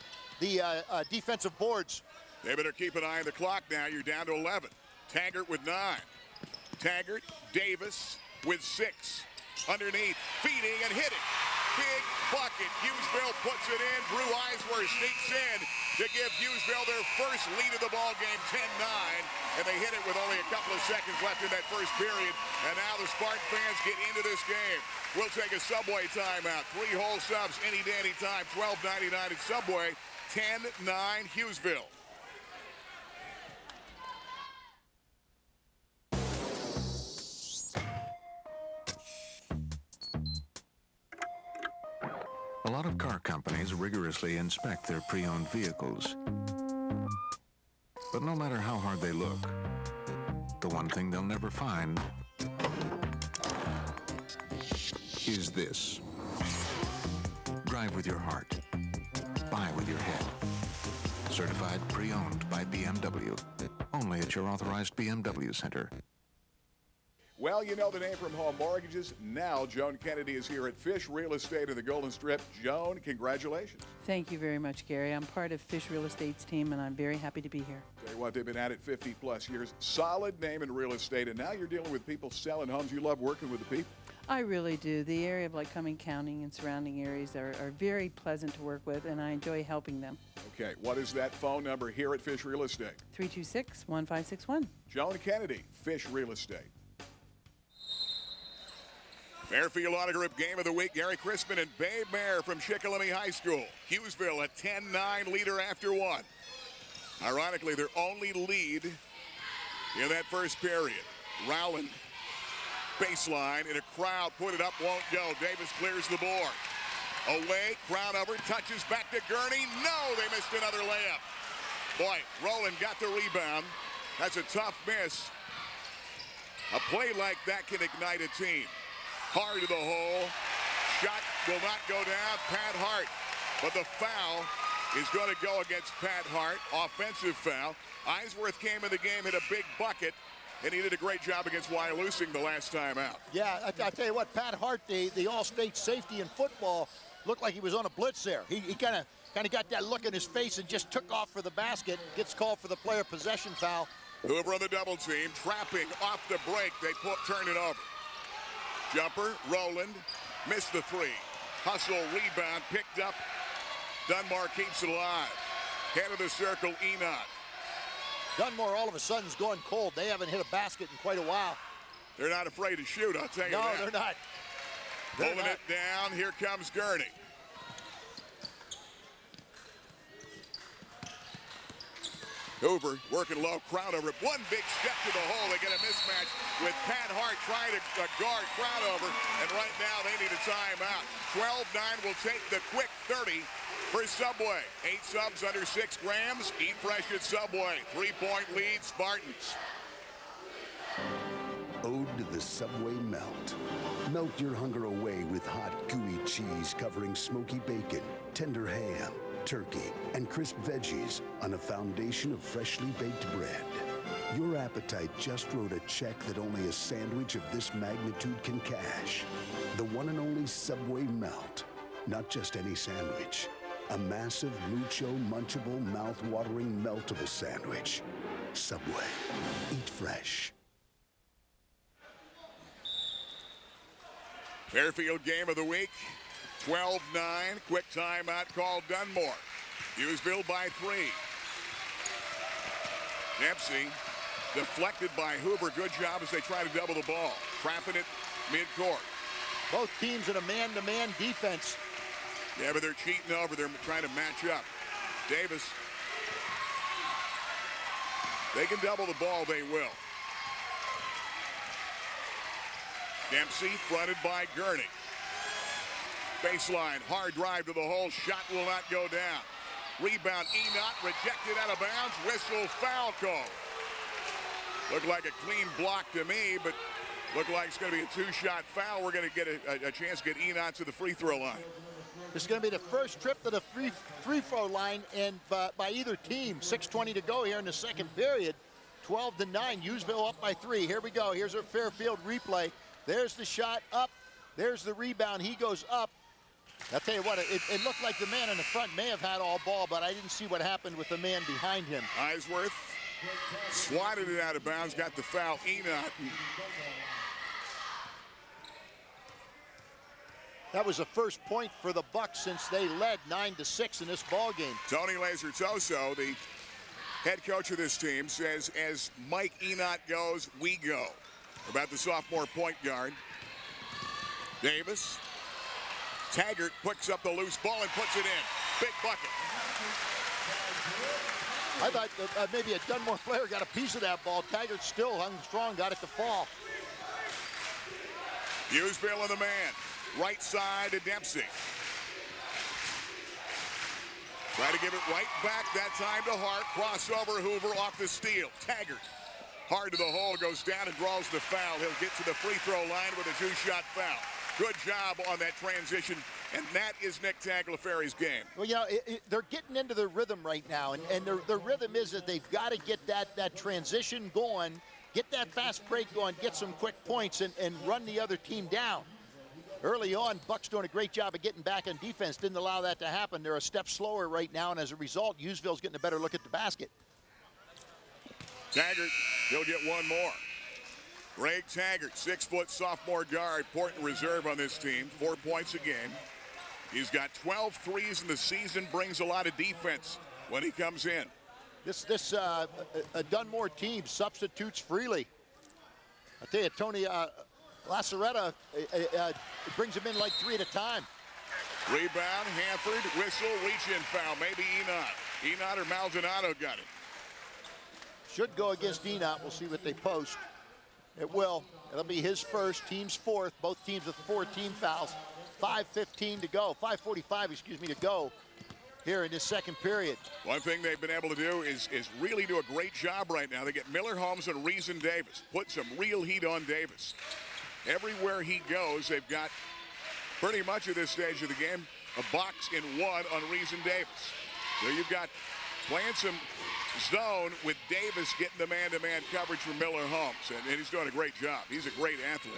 defensive boards. They better keep an eye on the clock now. You're down to 11. Taggart with 9. Taggart, Davis with 6. Underneath, feeding and hitting. Big bucket. Hughesville puts it in. Drew Eisworth sneaks in to give Hughesville their first lead of the ball game, 10-9. And they hit it with only a couple of seconds left in that first period. And now the Spartan fans get into this game. We'll take a Subway timeout. 3 whole subs any day, any time. $12.99 at Subway. 10-9 Hughesville. A lot of car companies rigorously inspect their pre-owned vehicles. But no matter how hard they look, the one thing they'll never find is this. Drive with your heart. Buy with your head. Certified pre-owned by BMW. Only at your authorized BMW center. Well, you know the name from Home Mortgages. Now, Joan Kennedy is here at Fish Real Estate in the Golden Strip. Joan, congratulations. Thank you very much, Gary. I'm part of Fish Real Estate's team, and I'm very happy to be here. Tell you what, they've been at it 50-plus years. Solid name in real estate, and now you're dealing with people selling homes. You love working with the people. I really do. The area of Lycoming County and surrounding areas are very pleasant to work with, and I enjoy helping them. Okay, what is that phone number here at Fish Real Estate? 326-1561. Joan Kennedy, Fish Real Estate. Fairfield Auto Group Game of the Week, Gary Crispin and Babe Mayer from Shikellamy High School. Hughesville a 10-9 leader after 1. Ironically, their only lead in that first period. Rowland, baseline, and a crowd put it up, won't go. Davis clears the board. Away, Crownover, touches back to Gurney. No, they missed another layup. Boy, Rowland got the rebound. That's a tough miss. A play like that can ignite a team. Hard to the hole. Shot will not go down. Pat Hart. But the foul is going to go against Pat Hart. Offensive foul. Ainsworth came in the game, hit a big bucket, and he did a great job against Wyalusing the last time out. Yeah, I tell you what, Pat Hart, the all-state safety in football, looked like he was on a blitz there. He kind of got that look in his face and just took off for the basket. Gets called for the player possession foul. Hoover on the double team, trapping off the break. They turn it over. Jumper, Rowland, missed the three. Hustle, rebound, picked up. Dunmore keeps it alive. Head of the circle, Enoch. Dunmore all of a sudden is going cold. They haven't hit a basket in quite a while. They're not afraid to shoot, I'll tell you that. No, they're not. Pulling it down, here comes Gurney. Hoover working low, Crowdover. One big step to the hole. They get a mismatch with Pat Hart trying to guard Crowdover. And right now they need a timeout. 12-9 will take the quick 30 for Subway. 8 subs under 6 grams. Eat fresh at Subway. 3-point lead, Spartans. Ode to the Subway Melt. Melt your hunger away with hot, gooey cheese covering smoky bacon, tender ham, turkey, and crisp veggies on a foundation of freshly baked bread. Your appetite just wrote a check that only a sandwich of this magnitude can cash. The one and only Subway Melt. Not just any sandwich. A massive, mucho, munchable, mouth-watering melt of a sandwich. Subway. Eat fresh. Fairfield game of the week. 12-9. Quick timeout called Dunmore. Hughesville by 3. Dempsey deflected by Hoover. Good job as they try to double the ball. Trapping it midcourt. Both teams in a man-to-man defense. Yeah, but they're cheating over. They're trying to match up. Davis. They can double the ball, they will. Dempsey fronted by Gurney. Baseline, hard drive to the hole. Shot will not go down. Rebound, Enoch, rejected out of bounds. Whistle, foul call. Looked like a clean block to me, but looked like it's going to be a 2-shot foul. We're going to get a chance to get Enoch to the free throw line. This is going to be the first trip to the free throw line and by either team. 6:20 to go here in the second period. 12-9, Hughesville up by 3. Here we go. Here's a Fairfield replay. There's the shot up. There's the rebound. He goes up. I'll tell you what, it looked like the man in the front may have had all ball, but I didn't see what happened with the man behind him. Ainsworth swatted it out of bounds, got the foul. Enoch. That was the first point for the Bucks since they led 9-6 in this ball game. Tony Laser-Toso, the head coach of this team, says as Mike Enoch goes, we go. About the sophomore point guard. Davis. Taggart picks up the loose ball and puts it in. Big bucket. I thought maybe a Dunmore player got a piece of that ball. Taggart still hung strong, got it to fall. Hughesville and the man. Right side to Dempsey. Try to give it right back, that time to Hart. Crossover, Hoover off the steal. Taggart. Hard to the hole, goes down and draws the foul. He'll get to the free throw line with a 2-shot foul. Good job on that transition, and that is Nick Tagliaferri's game. Well, you know, they're getting into their rhythm right now, and their rhythm is that they've got to get that transition going, get that fast break going, get some quick points, and run the other team down. Early on, Buck's doing a great job of getting back on defense. Didn't allow that to happen. They're a step slower right now, and as a result, Hughesville's getting a better look at the basket. Taggart, he'll get one more. Greg Taggart, 6-foot sophomore guard, Portland reserve on this team, 4 points a game. He's got 12 threes in the season, brings a lot of defense when he comes in. This Dunmore team substitutes freely. I tell you, Tony Laceretta brings him in like 3 at a time. Rebound, Hanford, whistle, reach-in foul. Maybe Enoch or Maldonado got it. Should go against Enoch. We'll see what they post. It will. It'll be his first, team's fourth. Both teams with 4 team fouls. 5:15 to go. 5:45, excuse me, to go here in this second period. One thing they've been able to do is really do a great job right now. They get Miller Holmes and Reason Davis. Put some real heat on Davis. Everywhere he goes, they've got pretty much at this stage of the game, a box in one on Reason Davis. So you've got playing some zone with Davis getting the man-to-man coverage from Miller Holmes, and he's doing a great job. He's a great athlete.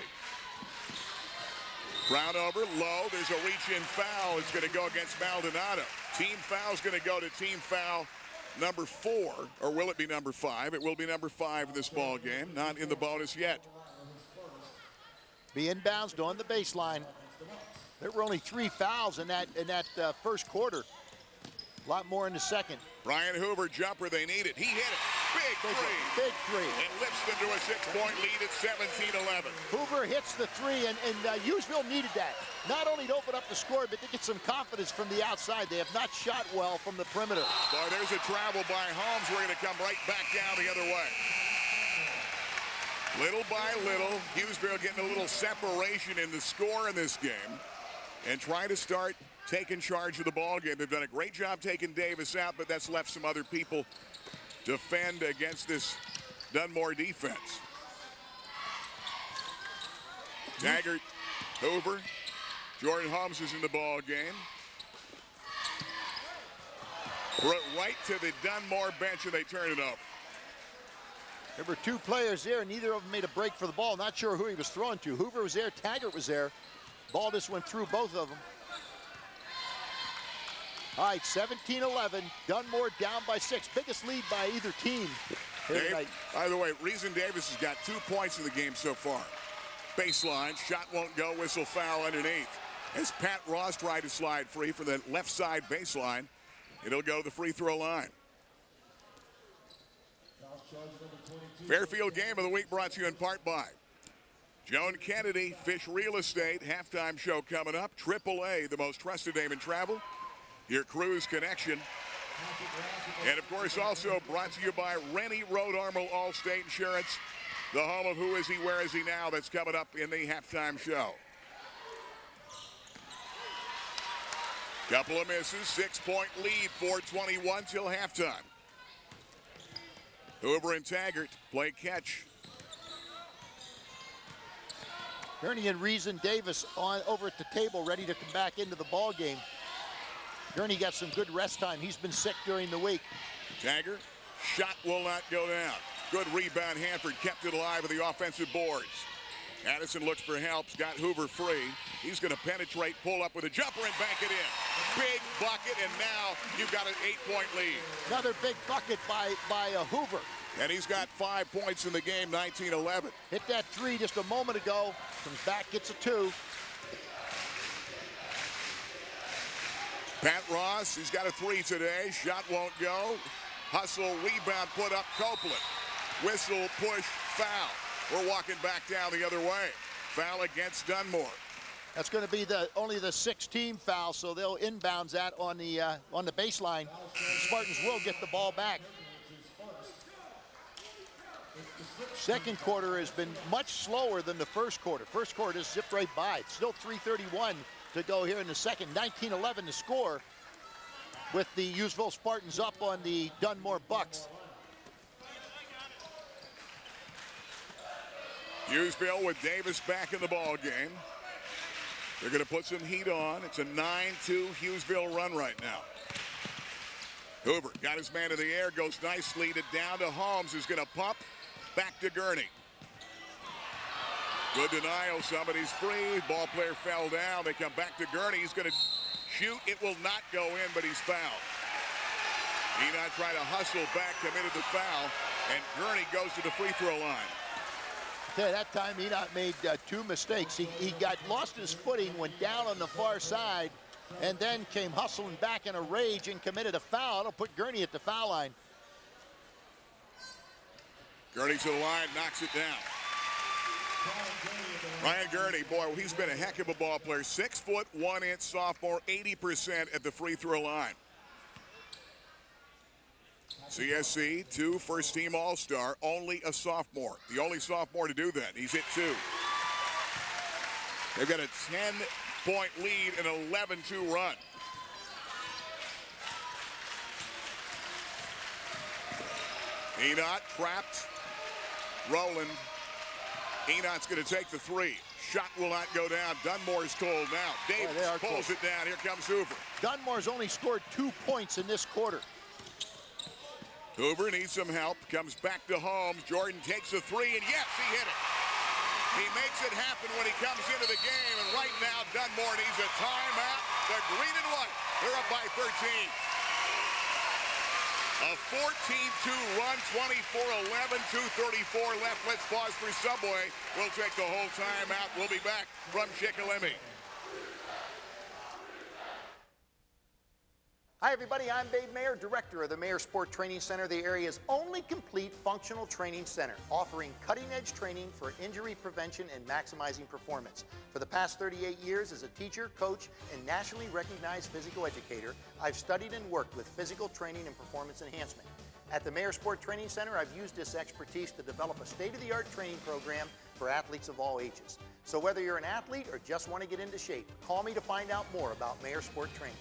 Brown over, low. There's a reach-in foul. It's going to go against Maldonado. Team foul is going to go to team foul number 4, or will it be number 5? It will be number 5 in this ball game. Not in the bonus yet. Be inbounds on the baseline. There were only 3 fouls in that first quarter. A lot more in the second. Brian Hoover jumper, they need it. He hit it. Big three. Big three. And lifts them to a 6-point lead at 17-11. Hoover hits the 3, and Hughesville needed that. Not only to open up the score, but to get some confidence from the outside. They have not shot well from the perimeter. Boy, there's a travel by Holmes. We're going to come right back down the other way. Little by little, Hughesville getting a little separation in the score in this game and trying to start taking charge of the ball game. They've done a great job taking Davis out, but that's left some other people defend against this Dunmore defense. Taggart, Hoover, Jordan Holmes is in the ball game. Throw it right to the Dunmore bench, and they turn it over. There were 2 players there, and neither of them made a break for the ball. Not sure who he was throwing to. Hoover was there, Taggart was there. Ball just went through both of them. All right, 17-11. Dunmore down by 6. Biggest lead by either team here tonight. By the way, Reason Davis has got 2 points in the game so far. Baseline, shot won't go, whistle foul underneath. As Pat Ross tried to slide free from the left side baseline, it'll go to the free throw line. Fairfield Game of the Week brought to you in part by Joan Kennedy, Fish Real Estate, halftime show coming up. AAA, the most trusted name in travel. Your Cruise Connection. And, of course, also brought to you by Rennie Road Armor Allstate Insurance, the home of Who Is He, Where Is He Now? That's coming up in the halftime show. Couple of misses, 6-point lead, 4:21 till halftime. Hoover and Taggart play catch. Gurney and Reason Davis over at the table, ready to come back into the ball game. Gurney got some good rest time. He's been sick during the week. Taggart, shot will not go down. Good rebound. Hanford kept it alive with the offensive boards. Addison looks for help. Got Hoover free. He's going to penetrate, pull up with a jumper, and bank it in. Big bucket, and now you've got an 8-point lead. Another big bucket by Hoover. And he's got 5 points in the game, 19-11. Hit that 3 just a moment ago. Comes back, gets a 2. Pat Ross, he's got a 3 today. Shot won't go. Hustle, rebound, put up, Copeland. Whistle, push, foul. We're walking back down the other way. Foul against Dunmore. That's going to be only the 6th-team foul, so they'll inbounds that on the baseline. The Spartans will get the ball back. Second quarter has been much slower than the first quarter. First quarter just zipped right by. It's still 3:31 to go here in the second. 19-11 to score with the Hughesville Spartans up on the Dunmore Bucks. Hughesville with Davis back in the ball game. They're going to put some heat on. It's a 9-2 Hughesville run right now. Hoover got his man in the air, goes nicely to down to Holmes, who's going to pump back to Gurney. Good denial. Somebody's free. Ball player fell down. They come back to Gurney. He's going to shoot. It will not go in, but he's fouled. Enot tried to hustle back, committed the foul, and Gurney goes to the free throw line. That time Enot made 2 mistakes. He got lost his footing, went down on the far side, and then came hustling back in a rage and committed a foul. It'll put Gurney at the foul line. Gurney to the line, knocks it down. Ryan Gurney, boy, he's been a heck of a ball player. 6 foot 1 inch sophomore, 80% at the free throw line. CSC, 2 first-team All-Star, only a sophomore. The only sophomore to do that. He's hit 2. They've got a 10-point lead and an 11-2 run. Enot trapped. Rowland. Enot's going to take the 3. shot will not go down. Dunmore's cold now. Davis pulls it down. Here comes Hoover. Dunmore's only scored 2 points in this quarter. Hoover needs some help. Comes back to Holmes. Jordan takes a three, and yes, he hit it. He makes it happen when he comes into the game, and right now Dunmore needs a timeout. The green and white, they're up by 13. A 14-2 run, 24-11, 2:34 left. Let's pause for Subway. We'll take the whole timeout. We'll be back from Chickalimi. Hi, everybody. I'm Babe Mayer, director of the Mayer Sport Training Center, the area's only complete functional training center, offering cutting-edge training for injury prevention and maximizing performance. For the past 38 years as a teacher, coach, and nationally recognized physical educator, I've studied and worked with physical training and performance enhancement. At the Mayer Sport Training Center, I've used this expertise to develop a state-of-the-art training program for athletes of all ages. So whether you're an athlete or just want to get into shape, call me to find out more about Mayer Sport Training.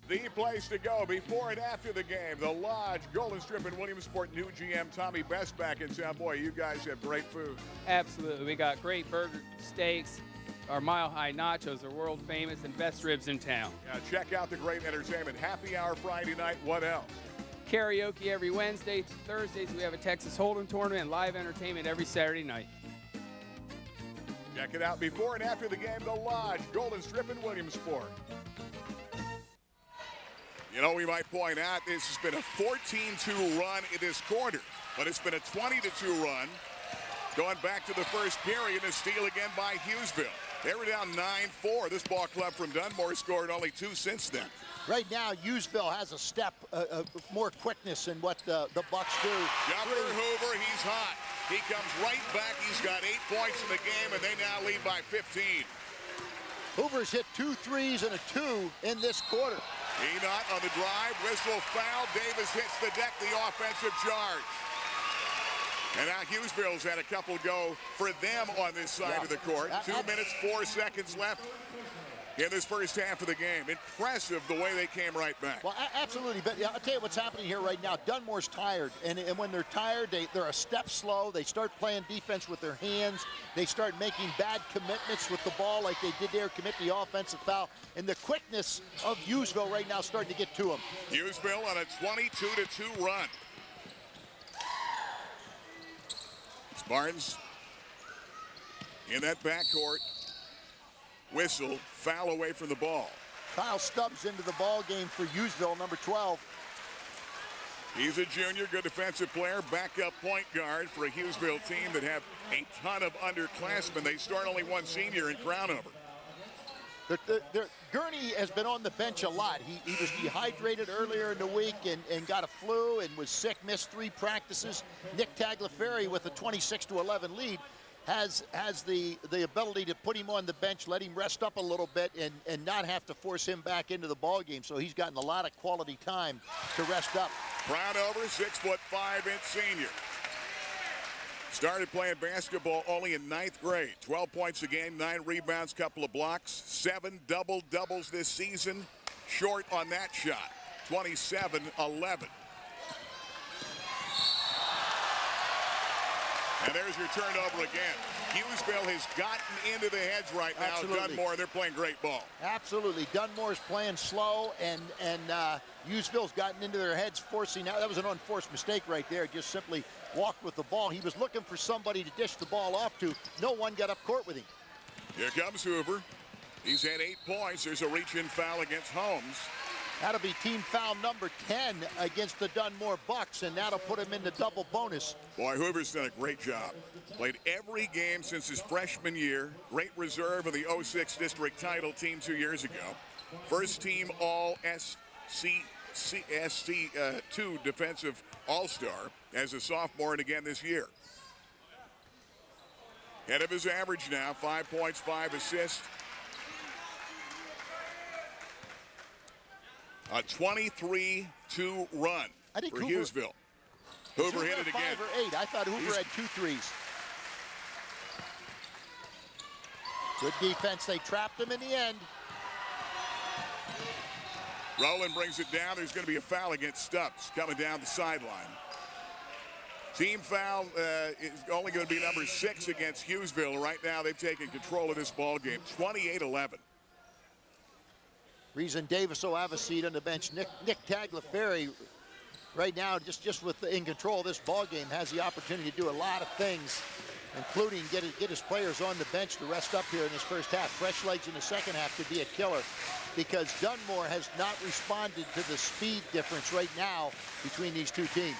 The place to go before and after the game. The Lodge, Golden Strip, and Williamsport. New GM Tommy Best back in town. Boy, you guys have great food. Absolutely. We got great burger, steaks. Our mile-high nachos are world famous and best ribs in town. Yeah, check out the great entertainment. Happy hour Friday night. What else? Karaoke every Wednesday. Thursdays we have a Texas Hold'em tournament and live entertainment every Saturday night. Check it out before and after the game. The Lodge, Golden Strip, and Williamsport. You know, we might point out this has been a 14-2 run in this quarter, but it's been a 20-2 run going back to the first period. A steal again by Hughesville. They were down 9-4. This ball club from Dunmore scored only 2 since then. Right now, Hughesville has a step, more quickness in what the Bucks do. Jumper Hoover, he's hot. He comes right back. He's got 8 points in the game, and they now lead by 15. Hoover's hit 2 threes and a 2 in this quarter. Enot on the drive, whistle, foul. Davis hits the deck, the offensive charge. And now Hughesville's had a couple go for them on this side of the court. 2 minutes, 4 seconds left in this first half of the game. Impressive the way they came right back. Well, absolutely. But I'll tell you what's happening here right now. Dunmore's tired. And when they're tired, they're a step slow. They start playing defense with their hands. They start making bad commitments with the ball like they did there, commit the offensive foul. And the quickness of Hughesville right now starting to get to them. Hughesville on a 22-2 run. Barnes in that backcourt. Whistle, foul away from the ball. Kyle Stubbs into the ball game for Hughesville, number 12. He's a junior, good defensive player, backup point guard for a Hughesville team that have a ton of underclassmen. They start only one senior in Crownover. Gurney has been on the bench a lot. He was dehydrated earlier in the week and got a flu and was sick, missed 3 practices. Nick Tagliaferri with a 26-11 lead has the ability to put him on the bench, let him rest up a little bit, and not have to force him back into the ball game. So he's gotten a lot of quality time to rest up. Crownover, 6'5" senior. Started playing basketball only in 9th grade. 12 points a game, 9 rebounds, couple of blocks, 7 double-doubles this season. Short on that shot, 27-11. And there's your turnover again. Hughesville has gotten into the heads right now. Absolutely. Dunmore, they're playing great ball. Absolutely. Dunmore's playing slow, and Hughesville's gotten into their heads, forcing out. That was an unforced mistake right there. Just simply walked with the ball. He was looking for somebody to dish the ball off to. No one got up court with him. Here comes Hoover. He's had 8 points. There's a reach-in foul against Holmes. That'll be team foul number 10 against the Dunmore Bucks, and that'll put him into double bonus. Boy, Hoover's done a great job. Played every game since his freshman year. Great reserve of the 06 district title team 2 years ago. First team all SC2 defensive all-star as a sophomore and again this year. Head of his average now, 5 points, 5 assists. A 23-2 run for Hughesville. Hoover hit it again. 5 or 8. I thought Hoover had 2 threes. Good defense. They trapped him in the end. Rowland brings it down. There's going to be a foul against Stubbs coming down the sideline. Team foul is only going to be number 6 against Hughesville. Right now, they've taken control of this ball game, 28-11. Reason Davis will have a seat on the bench. Nick Tagliaferri, right now, just in control of this ball game, has the opportunity to do a lot of things, including get his players on the bench to rest up here in this first half. Fresh legs in the second half could be a killer, because Dunmore has not responded to the speed difference right now between these two teams.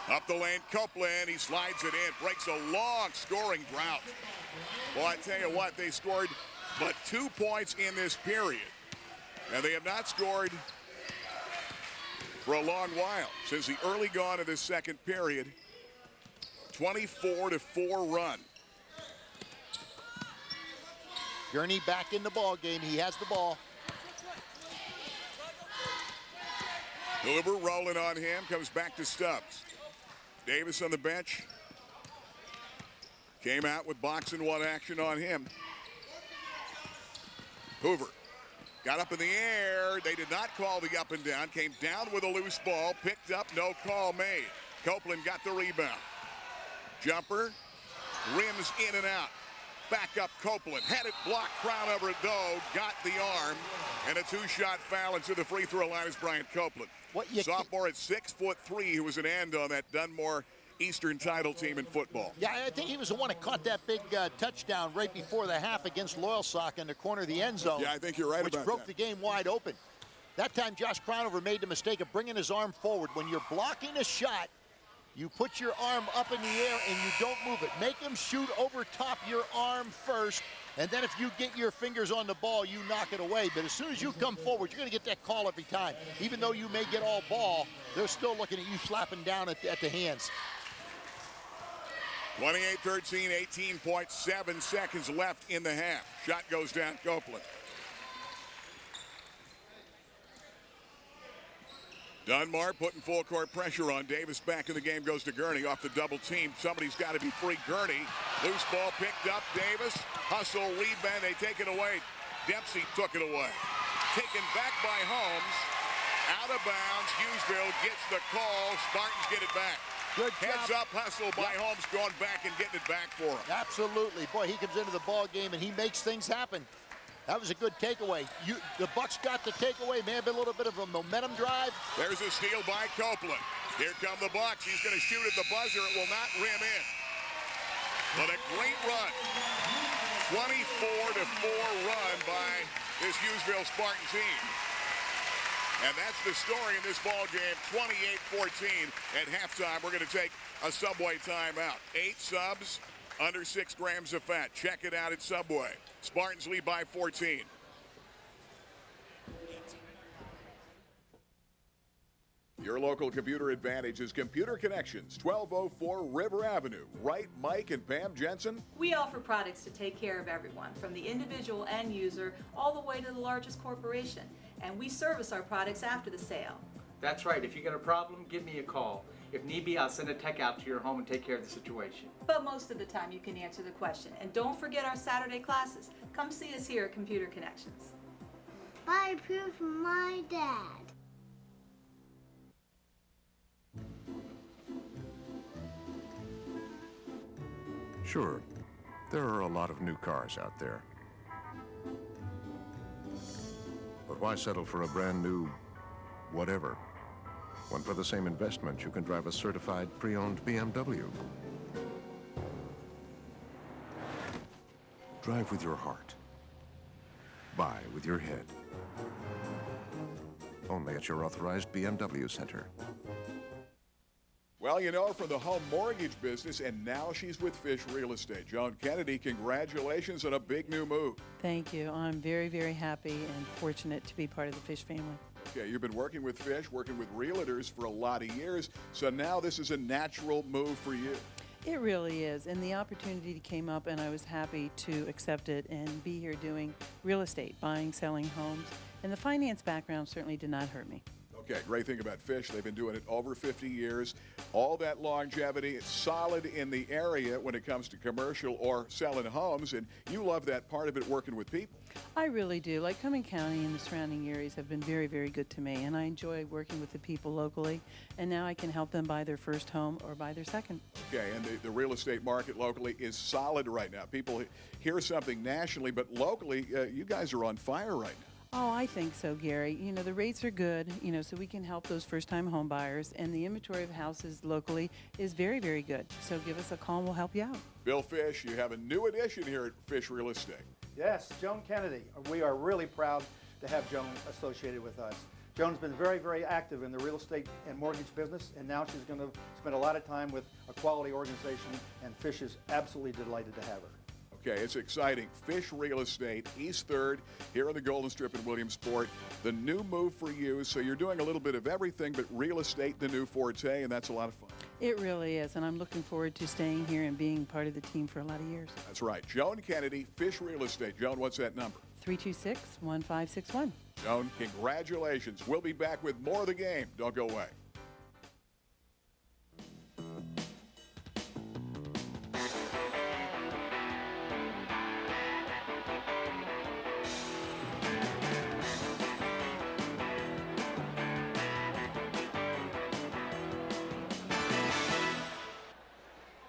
Up the lane, Copeland, he slides it in, breaks a long scoring drought. Well, I tell you what, they scored but 2 points in this period, and they have not scored for a long while, since the early gone of this second period. 24-4 run. Gurney back in the ball game. He has the ball. Hoover rolling on him, comes back to Stubbs. Davis on the bench. Came out with box and one action on him. Hoover got up in the air. They did not call the up and down. Came down with a loose ball. Picked up, no call made. Copeland got the rebound. Jumper, rims in and out. Back up Copeland. Had it blocked, crown over it though. Got the arm. And a 2-shot foul into the free throw line is Bryant Copeland. Sophomore at 6'3", who was an end on that Dunmore Eastern title team in football. Yeah, I think he was the one that caught that big touchdown right before the half against Loyalsock in the corner of the end zone. Yeah, I think you're right about that. Which broke the game wide open. That time, Josh Crownover made the mistake of bringing his arm forward. When you're blocking a shot, you put your arm up in the air and you don't move it. Make him shoot over top your arm first, and then if you get your fingers on the ball, you knock it away. But as soon as you come forward, you're going to get that call every time. Even though you may get all ball, they're still looking at you slapping down at the hands. 28-13, 18.7 seconds left in the half. Shot goes down, Copeland. Dunmore putting full court pressure on Davis. Back in the game goes to Gurney off the double team. Somebody's got to be free. Gurney, loose ball picked up. Davis, hustle, rebound. They take it away. Dempsey took it away. Taken back by Holmes. Out of bounds. Hughesville gets the call. Spartans get it back. Good job. Heads up hustle by Holmes, going back and getting it back for him. Absolutely. Boy, he comes into the ball game and he makes things happen. That was a good takeaway. The Bucks got the takeaway. May have been a little bit of a momentum drive. There's a steal by Copeland. Here come the Bucks. He's going to shoot at the buzzer. It will not rim in. But a great run. 24-4 run by this Hughesville Spartan team. And that's the story in this ball game. 28-14 at halftime. We're going to take a Subway timeout. 8 subs, under 6 grams of fat. Check it out at Subway. Spartans lead by 14. Your local computer advantage is Computer Connections, 1204 River Avenue. Right, Mike and Pam Jensen? We offer products to take care of everyone, from the individual end user all the way to the largest corporation. And we service our products after the sale. That's right. If you got a problem, give me a call. If need be, I'll send a tech out to your home and take care of the situation. But most of the time, you can answer the question. And don't forget our Saturday classes. Come see us here at Computer Connections. Buy proof from my dad. Sure, there are a lot of new cars out there. But why settle for a brand new whatever, when for the same investment you can drive a certified pre-owned BMW? Drive with your heart. Buy with your head. Only at your authorized BMW center. Well, you know her from the home mortgage business, and now she's with Fish Real Estate. Joan Kennedy, congratulations on a big new move. Thank you. I'm very, very happy and fortunate to be part of the Fish family. Okay, you've been working with Fish, working with realtors for a lot of years, so now this is a natural move for you. It really is, and the opportunity came up, and I was happy to accept it and be here doing real estate, buying, selling homes, and the finance background certainly did not hurt me. Okay, great thing about Fish, they've been doing it over 50 years. All that longevity, it's solid in the area when it comes to commercial or selling homes, and you love that part of it, working with people. I really do. Like Cumming County and the surrounding areas have been very, very good to me, and I enjoy working with the people locally, and now I can help them buy their first home or buy their second. Okay, and the real estate market locally is solid right now. People hear something nationally, but locally, you guys are on fire right now. Oh, I think so, Gary. You know, the rates are good, you know, so we can help those first-time home buyers, and the inventory of houses locally is very, very good. So give us a call and we'll help you out. Bill Fish, you have a new addition here at Fish Real Estate. Yes, Joan Kennedy. We are really proud to have Joan associated with us. Joan's been very, very active in the real estate and mortgage business, and now she's going to spend a lot of time with a quality organization, and Fish is absolutely delighted to have her. Okay, it's exciting. Fish Real Estate, East 3rd, here in the Golden Strip in Williamsport. The new move for you, so you're doing a little bit of everything, but real estate, the new forte, and that's a lot of fun. It really is, and I'm looking forward to staying here and being part of the team for a lot of years. That's right. Joan Kennedy, Fish Real Estate. Joan, what's that number? 326-1561. Joan, congratulations. We'll be back with more of the game. Don't go away.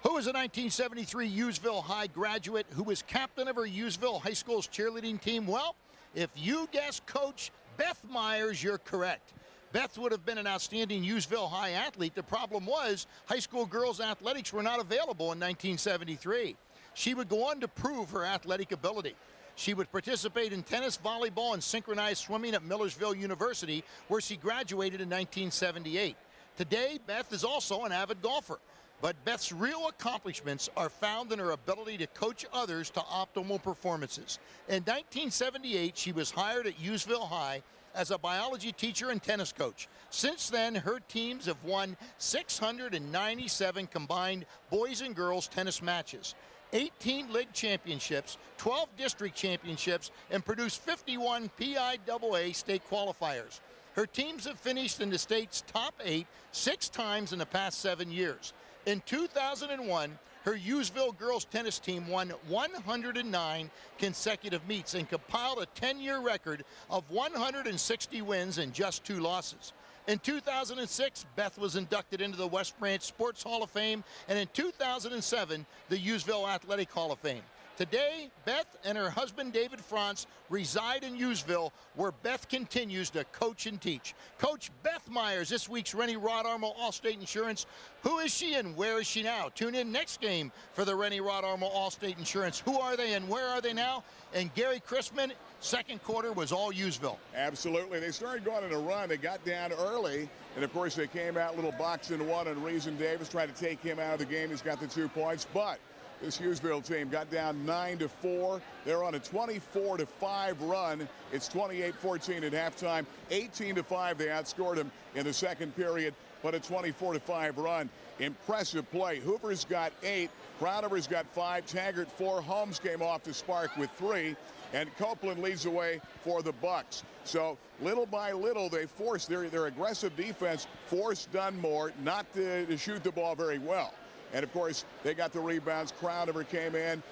Who is a 1973 Hughesville High graduate who was captain of her Hughesville High School's cheerleading team? Well, if you guess Coach Beth Myers, you're correct. Beth would have been an outstanding Hughesville High athlete. The problem was high school girls' athletics were not available in 1973. She would go on to prove her athletic ability. She would participate in tennis, volleyball, and synchronized swimming at Millersville University, where she graduated in 1978. Today, Beth is also an avid golfer. But Beth's real accomplishments are found in her ability to coach others to optimal performances. In 1978, she was hired at Hughesville High as a biology teacher and tennis coach. Since then, her teams have won 697 combined boys and girls tennis matches, 18 league championships, 12 district championships, and produced 51 PIAA state qualifiers. Her teams have finished in the state's top 8 6 times in the past 7 years. In 2001, her Hughesville girls tennis team won 109 consecutive meets and compiled a 10-year record of 160 wins and just 2 losses. In 2006, Beth was inducted into the West Branch Sports Hall of Fame, and in 2007, the Hughesville Athletic Hall of Fame. Today, Beth and her husband, David Franz, reside in Hughesville, where Beth continues to coach and teach. Coach Beth Myers, this week's Rennie Rod Armel Allstate Insurance. Who is she and where is she now? Tune in next game for the Rennie Rod Armel Allstate Insurance. Who are they and where are they now? And Gary Chrisman, second quarter was all Hughesville. Absolutely. They started going on a run. They got down early, and of course they came out little box and one, and Reason Davis tried to take him out of the game. He's got the 2 points, but this Hughesville team got down 9-4. They're on a 24-5 run. It's 28-14 at halftime. 18-5. They outscored them in the second period, but a 24-5 run. Impressive play. Hoover's got 8. Crownover's got 5. Taggart 4. Holmes came off the spark with 3. And Copeland leads the way for the Bucks. So little by little, they forced their aggressive defense, forced Dunmore not to shoot the ball very well. And, of course, they got the rebounds. Crownover came in.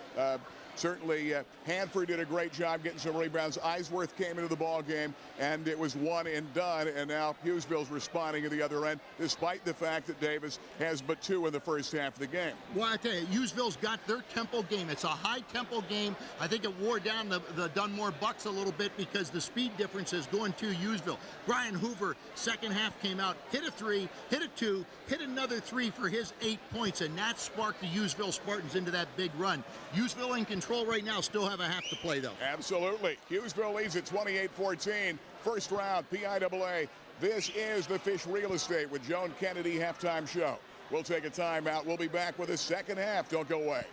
Certainly, Hanford did a great job getting some rebounds. Eisworth came into the ball game, and it was one and done. And now Hughesville's responding at the other end, despite the fact that Davis has but 2 in the first half of the game. Well, I tell you, Hughesville's got their tempo game. It's a high-tempo game. I think it wore down the Dunmore Bucks a little bit because the speed difference is going to Hughesville. Brian Hoover, second half came out, hit a 3, hit a 2, hit another 3 for his 8 points, and that sparked the Hughesville Spartans into that big run. Hughesville in control right now, still have a half to play, though. Absolutely. Hughesville leads at 28-14. First round, PIAA. This is the Fish Real Estate with Joan Kennedy halftime show. We'll take a timeout. We'll be back with the second half. Don't go away.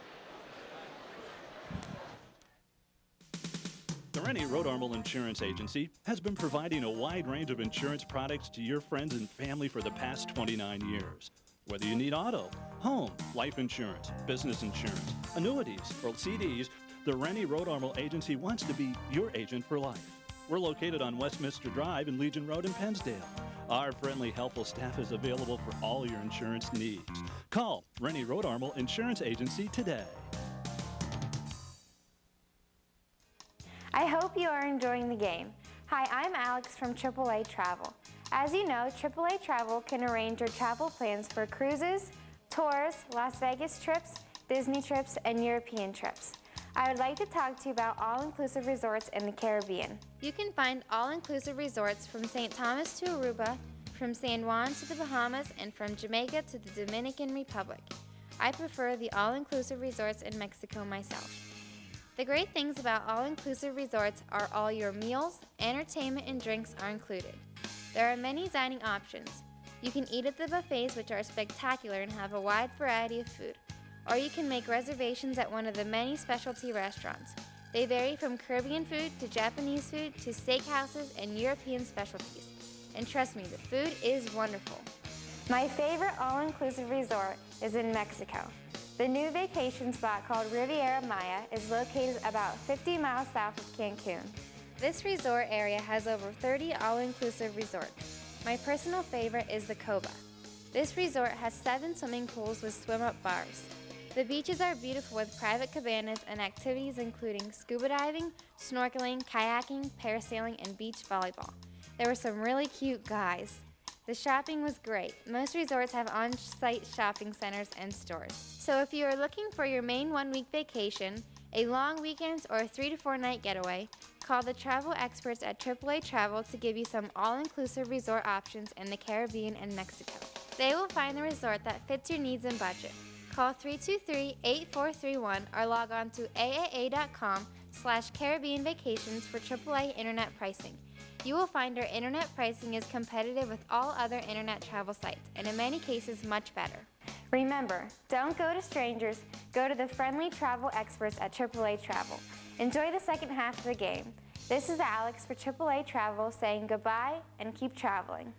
The Rennie Rhode Armel Insurance Agency has been providing a wide range of insurance products to your friends and family for the past 29 years. Whether you need auto, home, life insurance, business insurance, annuities, or CDs, the Rennie Rhode Armel Agency wants to be your agent for life. We're located on Westminster Drive and Legion Road in Pennsdale. Our friendly, helpful staff is available for all your insurance needs. Call Rennie Rhode Armel Insurance Agency today. I hope Hope you are enjoying the game. Hi, I'm Alex from AAA Travel. As you know, AAA Travel can arrange your travel plans for cruises, tours, Las Vegas trips, Disney trips, and European trips. I would like to talk to you about all-inclusive resorts in the Caribbean. You can find all-inclusive resorts from St. Thomas to Aruba, from San Juan to the Bahamas, and from Jamaica to the Dominican Republic. I prefer the all-inclusive resorts in Mexico myself. The great things about all-inclusive resorts are all your meals, entertainment, and drinks are included. There are many dining options. You can eat at the buffets, which are spectacular and have a wide variety of food. Or you can make reservations at one of the many specialty restaurants. They vary from Caribbean food to Japanese food to steakhouses and European specialties. And trust me, the food is wonderful. My favorite all-inclusive resort is in Mexico. The new vacation spot called Riviera Maya is located about 50 miles south of Cancun. This resort area has over 30 all-inclusive resorts. My personal favorite is the Coba. This resort has 7 swimming pools with swim-up bars. The beaches are beautiful with private cabanas and activities including scuba diving, snorkeling, kayaking, parasailing, and beach volleyball. There were some really cute guys. The shopping was great. Most resorts have on-site shopping centers and stores. So if you are looking for your main one-week vacation, a long weekend, or a 3 to 4 night getaway, call the travel experts at AAA Travel to give you some all-inclusive resort options in the Caribbean and Mexico. They will find the resort that fits your needs and budget. Call 323-8431 or log on to aaa.com/Caribbean Vacations for AAA internet pricing. You will find our internet pricing is competitive with all other internet travel sites, and in many cases, much better. Remember, don't go to strangers, go to the friendly travel experts at AAA Travel. Enjoy the second half of the game. This is Alex for AAA Travel saying goodbye and keep traveling.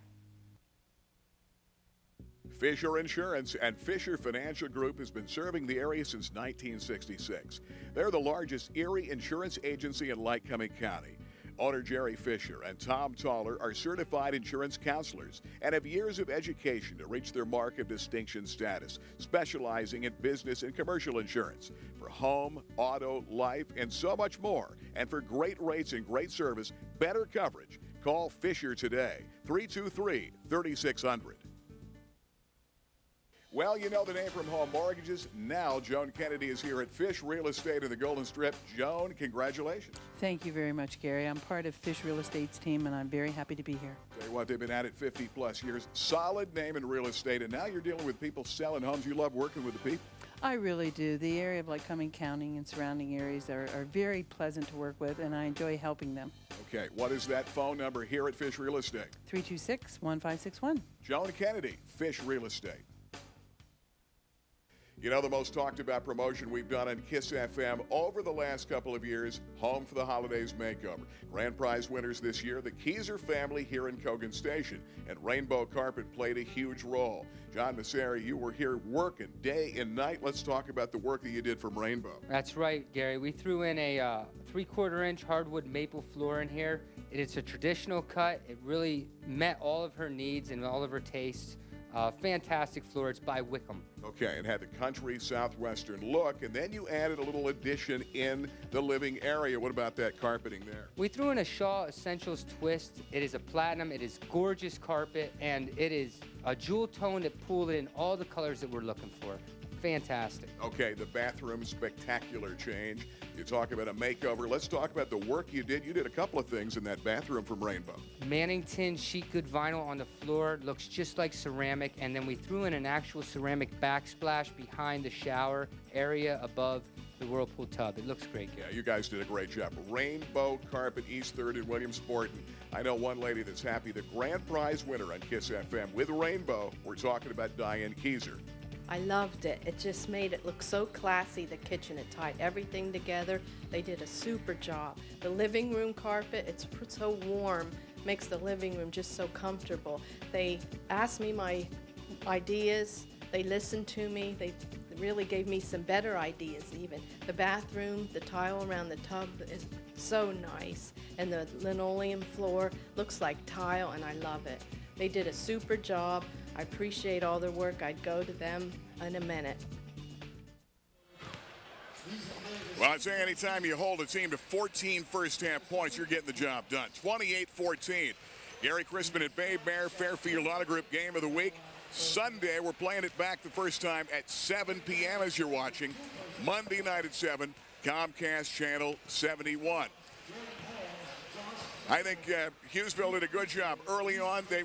Fisher Insurance and Fisher Financial Group has been serving the area since 1966. They're the largest Erie insurance agency in Lycoming County. Owner Jerry Fisher and Tom Toller are certified insurance counselors and have years of education to reach their mark of distinction status, specializing in business and commercial insurance for home, auto, life, and so much more. And for great rates and great service, better coverage, call Fisher today, 323-3600. Well, you know the name from Home Mortgages. Now, Joan Kennedy is here at Fish Real Estate in the Golden Strip. Joan, congratulations. Thank you very much, Gary. I'm part of Fish Real Estate's team, and I'm very happy to be here. Tell you what, they've been at it 50-plus years. Solid name in real estate, and now you're dealing with people selling homes. You love working with the people. I really do. The area of Lycoming County and surrounding areas are very pleasant to work with, and I enjoy helping them. Okay, what is that phone number here at Fish Real Estate? 326-1561. Joan Kennedy, Fish Real Estate. You know, the most talked about promotion we've done on KISS FM over the last couple of years, Home for the Holidays Makeover. Grand prize winners this year, the Keyser family here in Cogan Station, and Rainbow Carpet played a huge role. John Masseri, you were here working day and night. Let's talk about the work that you did from Rainbow. That's right, Gary. We threw in a 3/4-inch hardwood maple floor in here. It's a traditional cut. It really met all of her needs and all of her tastes. Fantastic floor. It's by Wickham. Okay, and had the country southwestern look, and then you added a little addition in the living area. What about that carpeting there? We threw in a Shaw Essentials twist. It is a platinum. It is gorgeous carpet, and it is a jewel tone that pulled in all the colors that we're looking for. Fantastic. Okay, the bathroom, spectacular change. You talk about a makeover. Let's talk about the work you did. You did a couple of things in that bathroom from Rainbow. Mannington sheet good vinyl on the floor. Looks just like ceramic. And then we threw in an actual ceramic backsplash behind the shower area above the whirlpool tub. It looks great, Gary. Yeah, you guys did a great job. Rainbow Carpet, East 3rd and Williamsport. I know one lady that's happy. The grand prize winner on KISS FM with Rainbow. We're talking about Diane Keyser. I loved it. It just made it look so classy, the kitchen. It tied everything together. They did a super job. The living room carpet, it's so warm, makes the living room just so comfortable. They asked me my ideas. They listened to me. They really gave me some better ideas even. The bathroom, the tile around the tub is so nice. And the linoleum floor looks like tile, and I love it. They did a super job. I appreciate all their work. I'd go to them in a minute. Well, I'd say anytime you hold a team to 14 first-half points, you're getting the job done. 28-14. Gary Crispin at Babe Mare, Fairfield Auto Group Game of the Week. Sunday, we're playing it back the first time at 7 p.m. as you're watching. Monday night at 7, Comcast Channel 71. I think Hughesville did a good job early on. They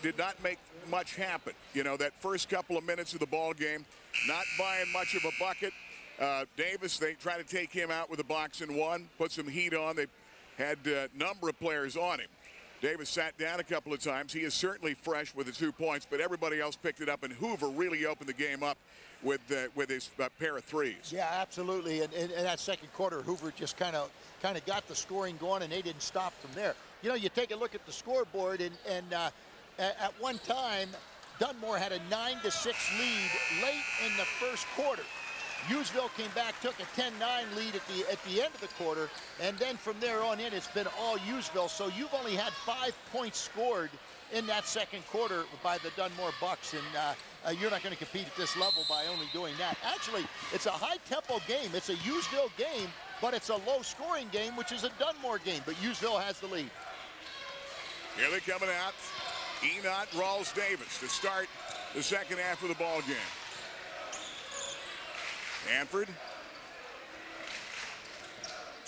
did not make much happen. You know, that first couple of minutes of the ball game, not buying much of a bucket. Davis, they try to take him out with a box and one, put some heat on. They had a number of players on him. Davis sat down a couple of times. He is certainly fresh with the 2 points, but everybody else picked it up, and Hoover really opened the game up with his pair of threes. Yeah, absolutely. And in that second quarter, Hoover just kind of got the scoring going, and they didn't stop from there. You know, you take a look at the scoreboard, and at one time, Dunmore had a 9-6 lead late in the first quarter. Hughesville came back, took a 10-9 lead at the end of the quarter, and then from there on in, it's been all Hughesville. So you've only had 5 points scored in that second quarter by the Dunmore Bucks, and you're not going to compete at this level by only doing that. Actually, it's a high-tempo game. It's a Hughesville game, but it's a low-scoring game, which is a Dunmore game. But Hughesville has the lead. Here they're coming out. Enoch Rawls Davis to start the second half of the ball game. Hanford,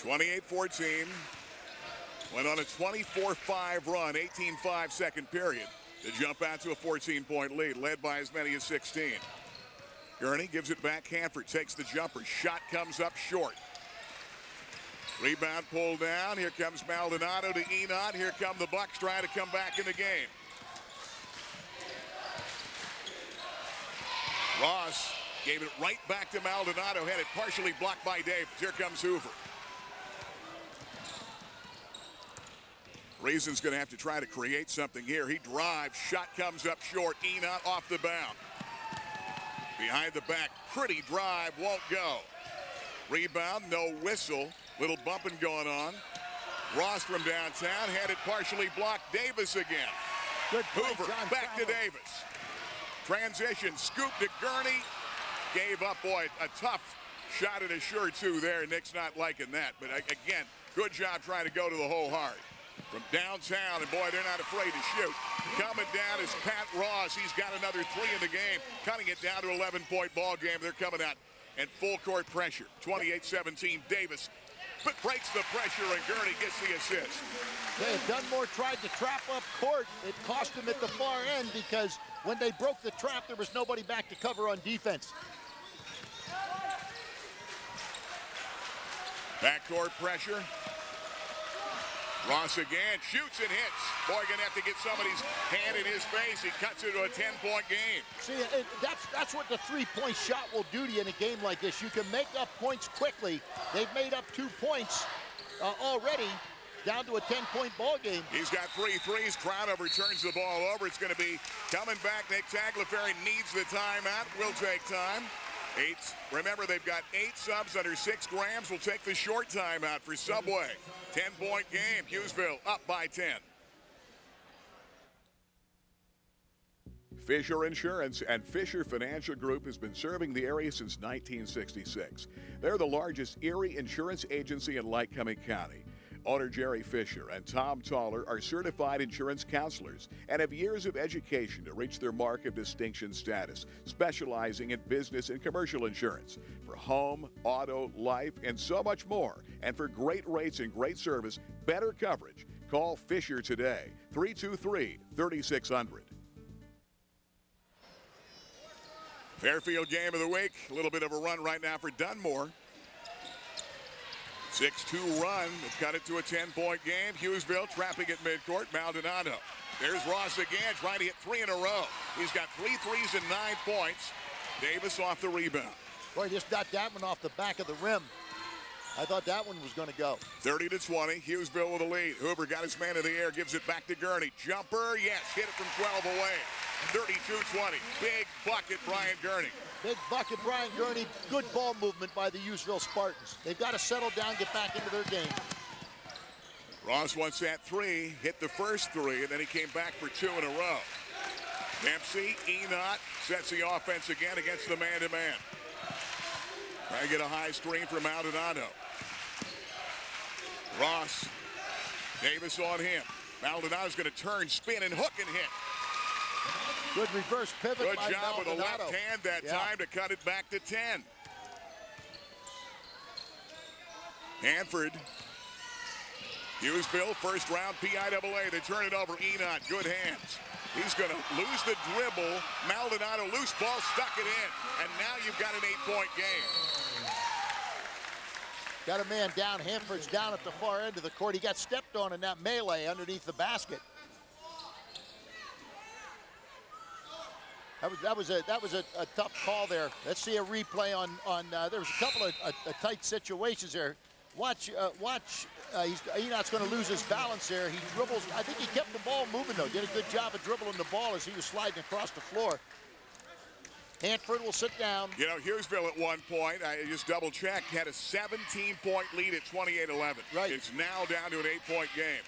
28-14, went on a 24-5 run, 18-5 second period to jump out to a 14-point lead, led by as many as 16. Gurney gives it back. Hanford takes the jumper. Shot comes up short. Rebound pulled down. Here comes Maldonado to Enoch. Here come the Bucks trying to come back in the game. Ross gave it right back to Maldonado, had it partially blocked by Davis. Here comes Hoover. Reason's going to have to try to create something here. He drives, shot comes up short. Enoch off the bound. Behind the back, pretty drive, won't go. Rebound, no whistle. Little bumping going on. Ross from downtown had it partially blocked. Davis again. Good play, Hoover John back to Davis. Transition, scoop to Gurney. Gave up, boy, a tough shot at a sure two there. Nick's not liking that. But again, good job trying to go to the hole hard. From downtown, and boy, they're not afraid to shoot. Coming down is Pat Ross. He's got another three in the game, cutting it down to 11-point ball game. They're coming out and full court pressure. 28-17, Davis breaks the pressure, and Gurney gets the assist. Yeah, Dunmore tried to trap up court. It cost him at the far end because when they broke the trap, there was nobody back to cover on defense. Backcourt pressure. Ross again, shoots and hits. Boy, gonna have to get somebody's hand in his face. He cuts it to a 10-point game. See, that's what the three-point shot will do to you in a game like this. You can make up points quickly. They've made up 2 points already, down to a 10-point ball game. He's got 3 threes. Crownover turns the ball over. It's going to be coming back. Nick Tagliaferri needs the timeout. Will take time. 8. Remember, they've got 8 subs under 6 grams. We'll take the short timeout for Subway. 10-point game. Hughesville up by 10. Fisher Insurance and Fisher Financial Group has been serving the area since 1966. They're the largest Erie insurance agency in Lycoming County. Owner Jerry Fisher and Tom Toller are certified insurance counselors and have years of education to reach their mark of distinction status, specializing in business and commercial insurance for home, auto, life, and so much more. And for great rates and great service, better coverage, call Fisher today, 323-3600. Fairfield game of the week. A little bit of a run right now for Dunmore. 6-2 run. They've cut it to a 10-point game. Hughesville trapping at midcourt. Maldonado. There's Ross again, trying to hit 3 in a row. He's got 3 threes and 9 points. Davis off the rebound. Boy, just got that one off the back of the rim. I thought that one was going to go. 30-20. Hughesville with a lead. Hoover got his man in the air, gives it back to Gurney. Jumper, yes, hit it from 12 away. 32-20. Big bucket, Brian Gurney. Big bucket, Brian Gurney. Good ball movement by the Hughesville Spartans. They've got to settle down, get back into their game. Ross wants that 3, hit the first 3, and then he came back for 2 in a row. Dempsey, Enoch sets the offense again against the man-to-man. Trying to get a high screen for Maldonado. Ross. Davis on him. Maldonado's going to turn, spin, and hook and hit. Good reverse pivot. Good by job with the Maldonado. left hand that time to cut it back to 10. Hanford. Hughesville, first round PIAA. They turn it over. Enot, good hands. He's going to lose the dribble. Maldonado, loose ball, stuck it in. And now you've got an 8-point game. Got a man down. Hanford's down at the far end of the court. He got stepped on in that melee underneath the basket. That was a tough call there. Let's see a replay on there was a couple of tight situations there. Watch, Enot's going to lose his balance there. He dribbles. I think he kept the ball moving, though. Did a good job of dribbling the ball as he was sliding across the floor. Hanford will sit down. You know, Hughesville at one point, I just double-checked, had a 17-point lead at 28-11. Right. It's now down to an 8-point game.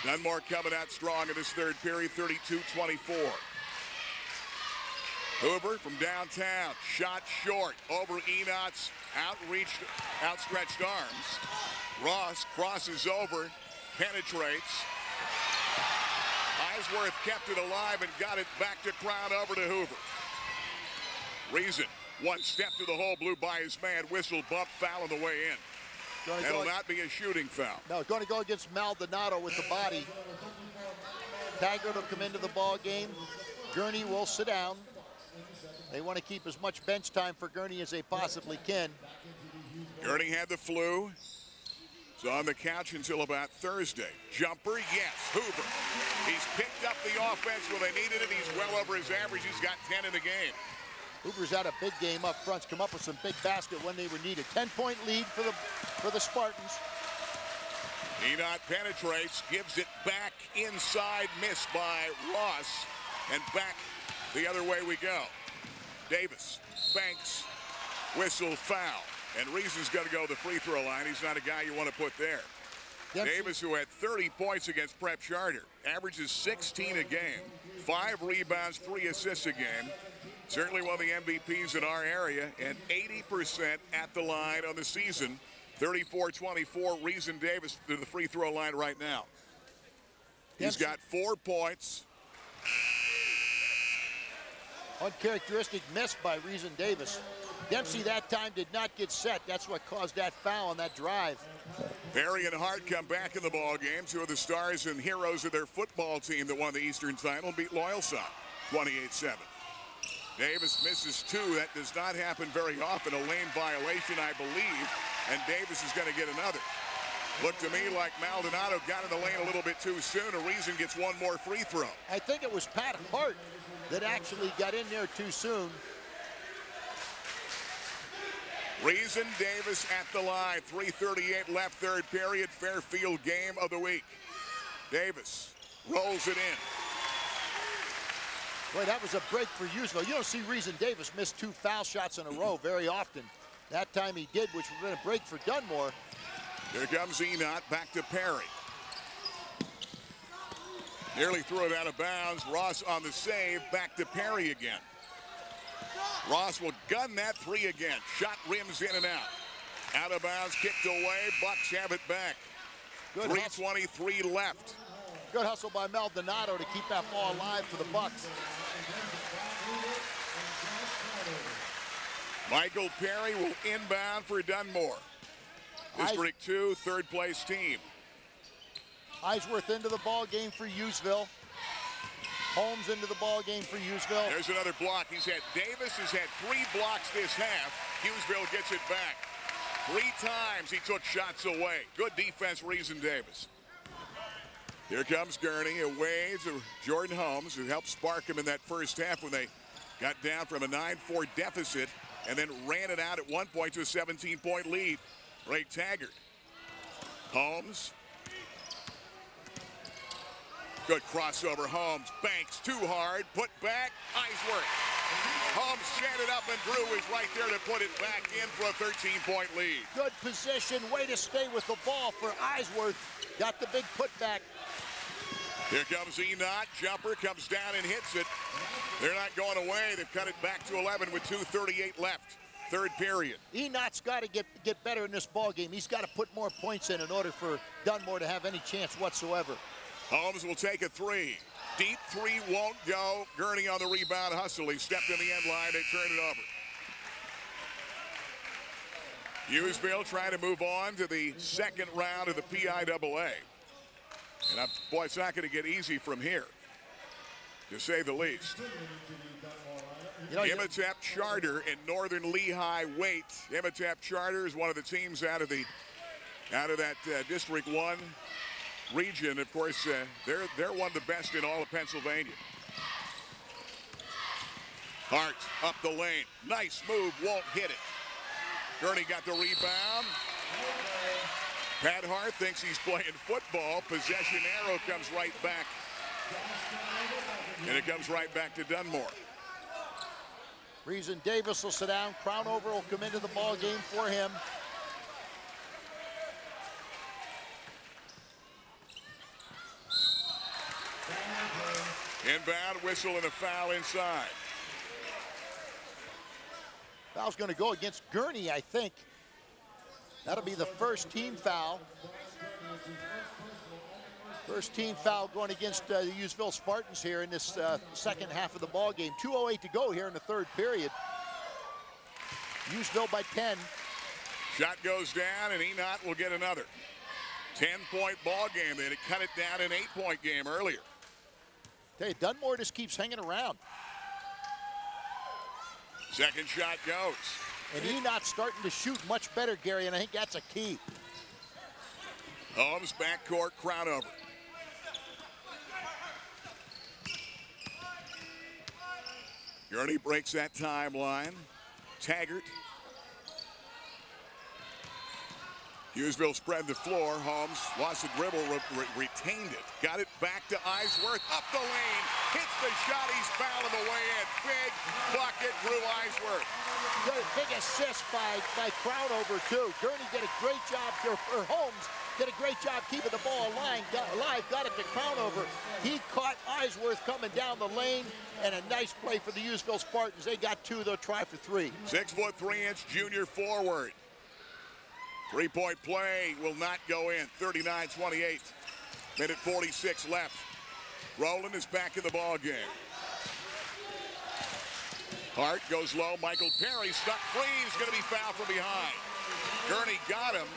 Dunmore coming out strong in this third period, 32-24. Hoover from downtown, shot short over Enot's outstretched arms. Ross crosses over, penetrates. Eisworth kept it alive and got it back to Crown over to Hoover. Reason, one step to the hole, blew by his man, whistle, bump, foul on the way in. That'll not be a shooting foul. No, going to go against Maldonado with the body. Taggart will come into the ball game. Gurney will sit down. They want to keep as much bench time for Gurney as they possibly can. Gurney had the flu. He's on the couch until about Thursday. Jumper, yes. Hoover. He's picked up the offense when they needed it. He's well over his average. He's got 10 in the game. Hoover's had a big game up front. Come up with some big basket when they were needed. 10-point lead for the Spartans. Enot penetrates, gives it back inside, missed by Ross, and back the other way we go. Davis, Banks, whistle, foul. And Reason's going to go to the free throw line. He's not a guy you want to put there. Dempsey. Davis, who had 30 points against Prep Charter, averages 16 a game, 5 rebounds, 3 assists a game. Certainly one of the MVPs in our area, and 80% at the line on the season. 34-24, Reason Davis to the free throw line right now. He's got 4 points. Uncharacteristic miss by Reason Davis. Dempsey that time did not get set. That's what caused that foul on that drive. Perry and Hart come back in the ball game. 2 of the stars and heroes of their football team that won the Eastern title beat Loyalsock 28-7. Davis misses 2. That does not happen very often. A lane violation, I believe, and Davis is going to get another. Looked to me like Maldonado got in the lane a little bit too soon. A Reason gets 1 more free throw. I think it was Pat Hart that actually got in there too soon. Reason Davis at the line. 3:38 left, third period. Fairfield game of the week. Davis rolls it in. Boy, that was a break for Hughesville. You don't see Reason Davis miss 2 foul shots in a row very often. That time he did, which would have been a break for Dunmore. Here comes Enot, back to Perry. Nearly threw it out of bounds. Ross on the save, back to Perry again. Ross will gun that 3 again. Shot rims in and out. Out of bounds, kicked away. Bucks have it back. 3:23 left. Good hustle by Maldonado to keep that ball alive for the Bucks. Michael Perry will inbound for Dunmore. District 2, third place team. Eisworth into the ball game for Hughesville. Holmes into the ball game for Hughesville. There's another block. Davis has had 3 blocks this half. Hughesville gets it back. 3 times he took shots away. Good defense, Reason Davis. Here comes Gurney away to Jordan Holmes, who helped spark him in that first half when they got down from a 9-4 deficit and then ran it out at one point to a 17-point lead. Ray Taggart. Holmes. Good crossover, Holmes. Banks too hard. Put back. Eisworth. Holmes shat it up and Drew is right there to put it back in for a 13-point lead. Good position. Way to stay with the ball for Eisworth. Got the big putback. Here comes Enot. Jumper comes down and hits it. They're not going away. They've cut it back to 11 with 2:38 left. third period. Enot's got to get better in this ball game. He's got to put more points in order for Dunmore to have any chance whatsoever. Holmes will take a three. Deep three won't go. Gurney on the rebound hustle. He stepped in the end line. They turn it over. Hughesville trying to move on to the second round of the PIAA. And boy, it's not going to get easy from here, to say the least. Imhotep Charter and Northern Lehigh wait. Imhotep Charter is one of the teams out of that District 1 region. Of course, they're one of the best in all of Pennsylvania. Hart up the lane. Nice move, won't hit it. Gurney got the rebound. Pat Hart thinks he's playing football. Possession arrow comes right back. And it comes right back to Dunmore. Reason Davis will sit down. Crownover will come into the ball game for him. Inbound whistle and a foul inside. Foul's going to go against Gurney, I think. That'll be the first team foul. First team foul going against the Hughesville Spartans here in this second half of the ball game. 2:08 to go here in the third period. Hughesville by 10. Shot goes down, and Enot will get another. 10-point ball game. They had cut it down an 8-point game earlier. Hey, Dunmore just keeps hanging around. Second shot goes. And Enot's starting to shoot much better, Gary, and I think that's a key. Holmes backcourt, Crownover. Gurney breaks that timeline. Taggart. Hughesville spread the floor. Holmes lost the dribble, retained it. Got it back to Eisworth. Up the lane. Hits the shot. He's fouling the way in. Big bucket, Drew Eisworth. Big assist by Crownover, too. Gurney did a great job, or Holmes did a great job keeping the ball alive, got it to Crownover. He caught Eisworth coming down the lane, and a nice play for the Hughesville Spartans. They got two, they'll try for three. 6 foot 3 inch junior forward. 3-point play will not go in. 39-28. Minute 46 left. Rowland is back in the ball game. Hart goes low. Michael Perry stuck free. He's going to be fouled from behind. Gurney got him.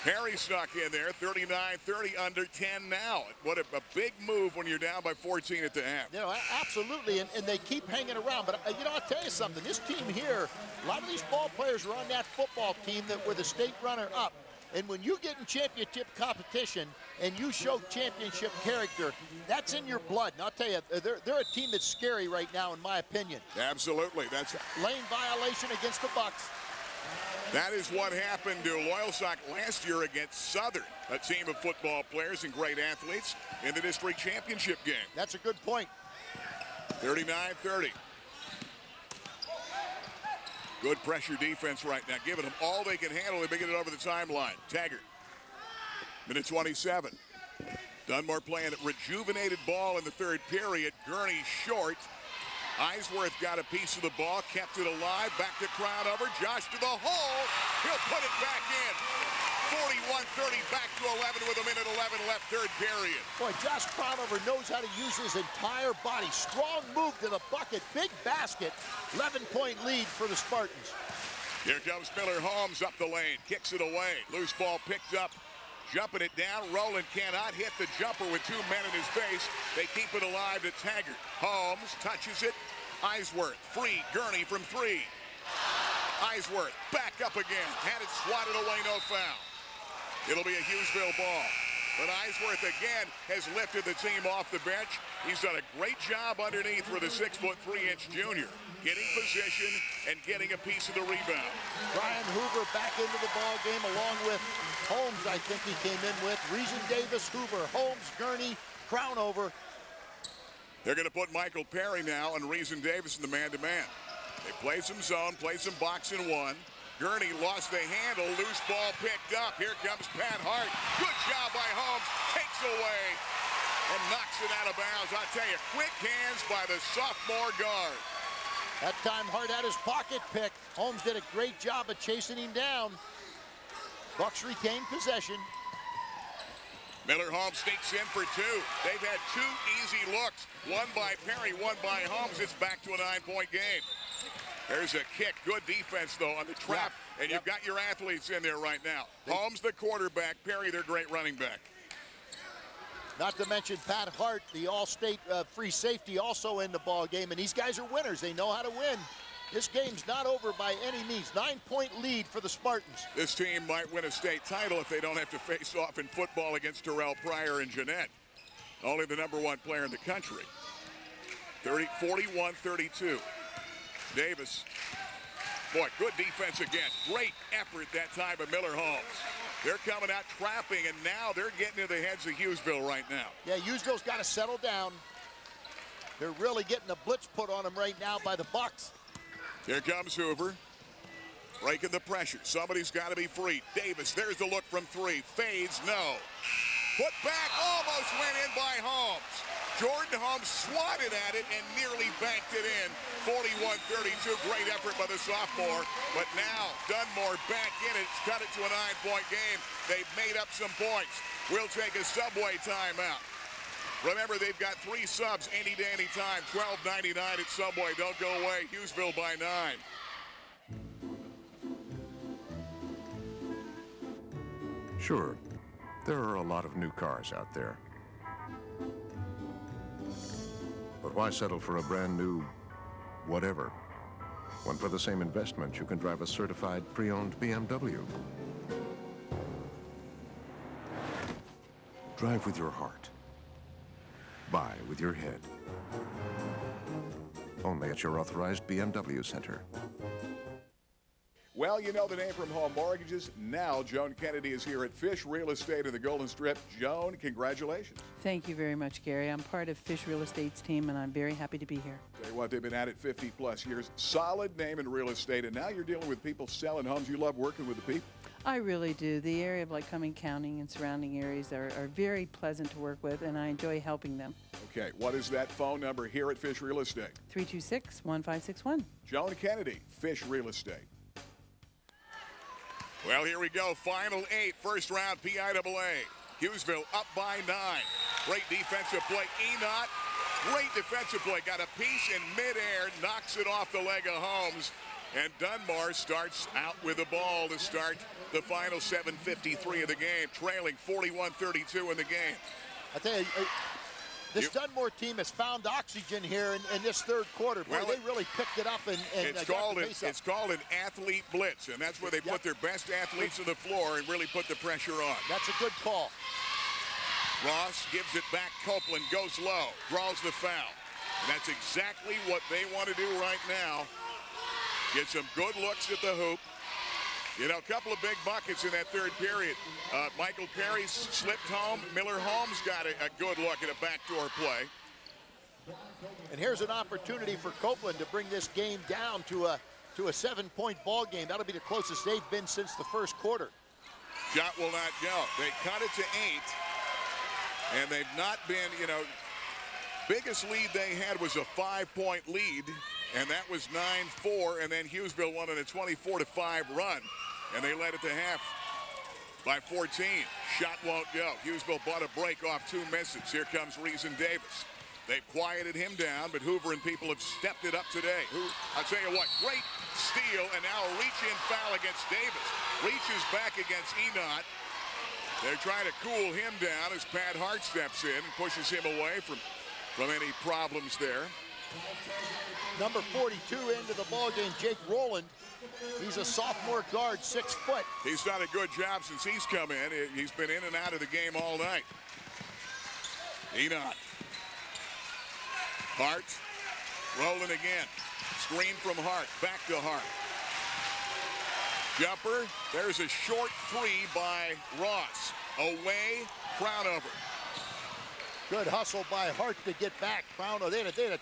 Perry snuck in there. 39-30, under 10 now. What a big move when you're down by 14 at the half. You know, absolutely, and they keep hanging around. But, you know, I'll tell you something. This team here, a lot of these ball players are on that football team that were the state runner-up. And when you get in championship competition and you show championship character, that's in your blood. And I'll tell you, they're a team that's scary right now, in my opinion. Absolutely. That's lane violation against the Bucks. That is what happened to Loyalsock last year against Southern, a team of football players and great athletes in the district championship game. That's a good point. 39-30. Good pressure defense right now, giving them all they can handle. They're getting it over the timeline. Taggart. Minute 27. Dunmore playing rejuvenated ball in the third period. Gurney short. Eisworth got a piece of the ball, kept it alive. Back to Crownover. Josh to the hole. He'll put it back in. 41-30, back to 11 with a minute 11 left, third period. Boy, Josh Crownover knows how to use his entire body. Strong move to the bucket. Big basket. 11-point lead for the Spartans. Here comes Miller Holmes up the lane. Kicks it away. Loose ball picked up. Jumping it down. Rowland cannot hit the jumper with 2 men in his face. They keep it alive to Taggart. Holmes touches it. Eisworth free. Gurney from 3. Eisworth back up again. Had it swatted away, no foul. It'll be a Hughesville ball. But Eisworth again has lifted the team off the bench. He's done a great job underneath for the 6 foot 3 inch junior. Getting position and getting a piece of the rebound. Brian Hoover back into the ball game along with Holmes, I think he came in with. Reason Davis, Hoover, Holmes, Gurney, Crownover. They're going to put Michael Perry now and Reason Davis in the man-to-man. They play some zone, play some box and one. Gurney lost the handle, loose ball picked up. Here comes Pat Hart. Good job by Holmes, takes away and knocks it out of bounds. I tell you, quick hands by the sophomore guard. That time Hart had his pocket pick. Holmes did a great job of chasing him down. Bucks retain possession. Miller Holmes sneaks in for two. They've had two easy looks. One by Perry, one by Holmes. It's back to a 9-point game. There's a kick. Good defense, though, on the trap. Yeah. And you've got your athletes in there right now. Holmes, the quarterback. Perry, their great running back. Not to mention Pat Hart, the all-state free safety, also in the ball game. And these guys are winners. They know how to win. This game's not over by any means. 9-point lead for the Spartans. This team might win a state title if they don't have to face off in football against Terrell Pryor and Jeanette. Only the #1 player in the country. 41-32. Davis. Boy, good defense again. Great effort that time by Miller Holmes. They're coming out trapping, and now they're getting into the heads of Hughesville right now. Yeah, Hughesville's got to settle down. They're really getting a blitz put on them right now by the Bucks. Here comes Hoover. Breaking the pressure. Somebody's got to be free. Davis, there's the look from three. Fades, no. Put back, almost went in by Holmes. Jordan Holmes swatted at it and nearly banked it in. 41-32, great effort by the sophomore. But now Dunmore back in it. It's cut it to a 9-point game. They've made up some points. We'll take a Subway timeout. Remember, they've got 3 subs any day, any time. $12.99 at Subway. Don't go away. Hughesville by 9. Sure, there are a lot of new cars out there. But why settle for a brand new whatever, when for the same investment you can drive a certified pre-owned BMW? Drive with your heart. Buy with your head. Only at your authorized BMW center. Well, you know the name from Home Mortgages. Now Joan Kennedy is here at Fish Real Estate in the Golden Strip. Joan, congratulations. Thank you very much, Gary. I'm part of Fish Real Estate's team, and I'm very happy to be here. Tell you what, they've been at it 50-plus years. Solid name in real estate, and now you're dealing with people selling homes. You love working with the people. I really do. The area of Lycoming County and surrounding areas are very pleasant to work with, and I enjoy helping them. Okay, what is that phone number here at Fish Real Estate? 326-1561. Joan Kennedy, Fish Real Estate. Well, here we go. Final 8, first round PIAA. Hughesville up by 9. Great defensive play. Enot, great defensive play. Got a piece in midair, knocks it off the leg of Holmes. And Dunmore starts out with the ball to start the final 7:53 of the game, trailing 41-32 in the game. I tell you, this Dunmore team has found oxygen here in this third quarter. Boy, they really picked it up and it's called an athlete blitz, and that's where they put their best athletes on the floor and really put the pressure on. That's a good call. Ross gives it back. Copeland goes low, draws the foul. And that's exactly what they want to do right now. Get some good looks at the hoop. You know, a couple of big buckets in that third period. Michael Perry slipped home. Miller Holmes got a good look at a backdoor play. And here's an opportunity for Copeland to bring this game down to a 7-point ball game. That'll be the closest they've been since the first quarter. Shot will not go. They cut it to 8. And they've not been, you know, biggest lead they had was a 5-point lead. And that was 9-4, and then Hughesville won on a 24-5 run. And they led it to half by 14. Shot won't go. Hughesville bought a break off 2 misses. Here comes Reason Davis. They've quieted him down, but Hoover and people have stepped it up today. I'll tell you what, great steal, and now a reach-in foul against Davis. Reaches back against Enot. They're trying to cool him down as Pat Hart steps in and pushes him away from any problems there. Number 42 into the ballgame, Jake Rowland. He's a sophomore guard, 6 foot. He's done a good job since he's come in. He's been in and out of the game all night. Enot. Hart. Rolling again. Screen from Hart. Back to Hart. Jumper. There's a short 3 by Ross. Away. Crownover. Good hustle by Hart to get back. Crownover. They had a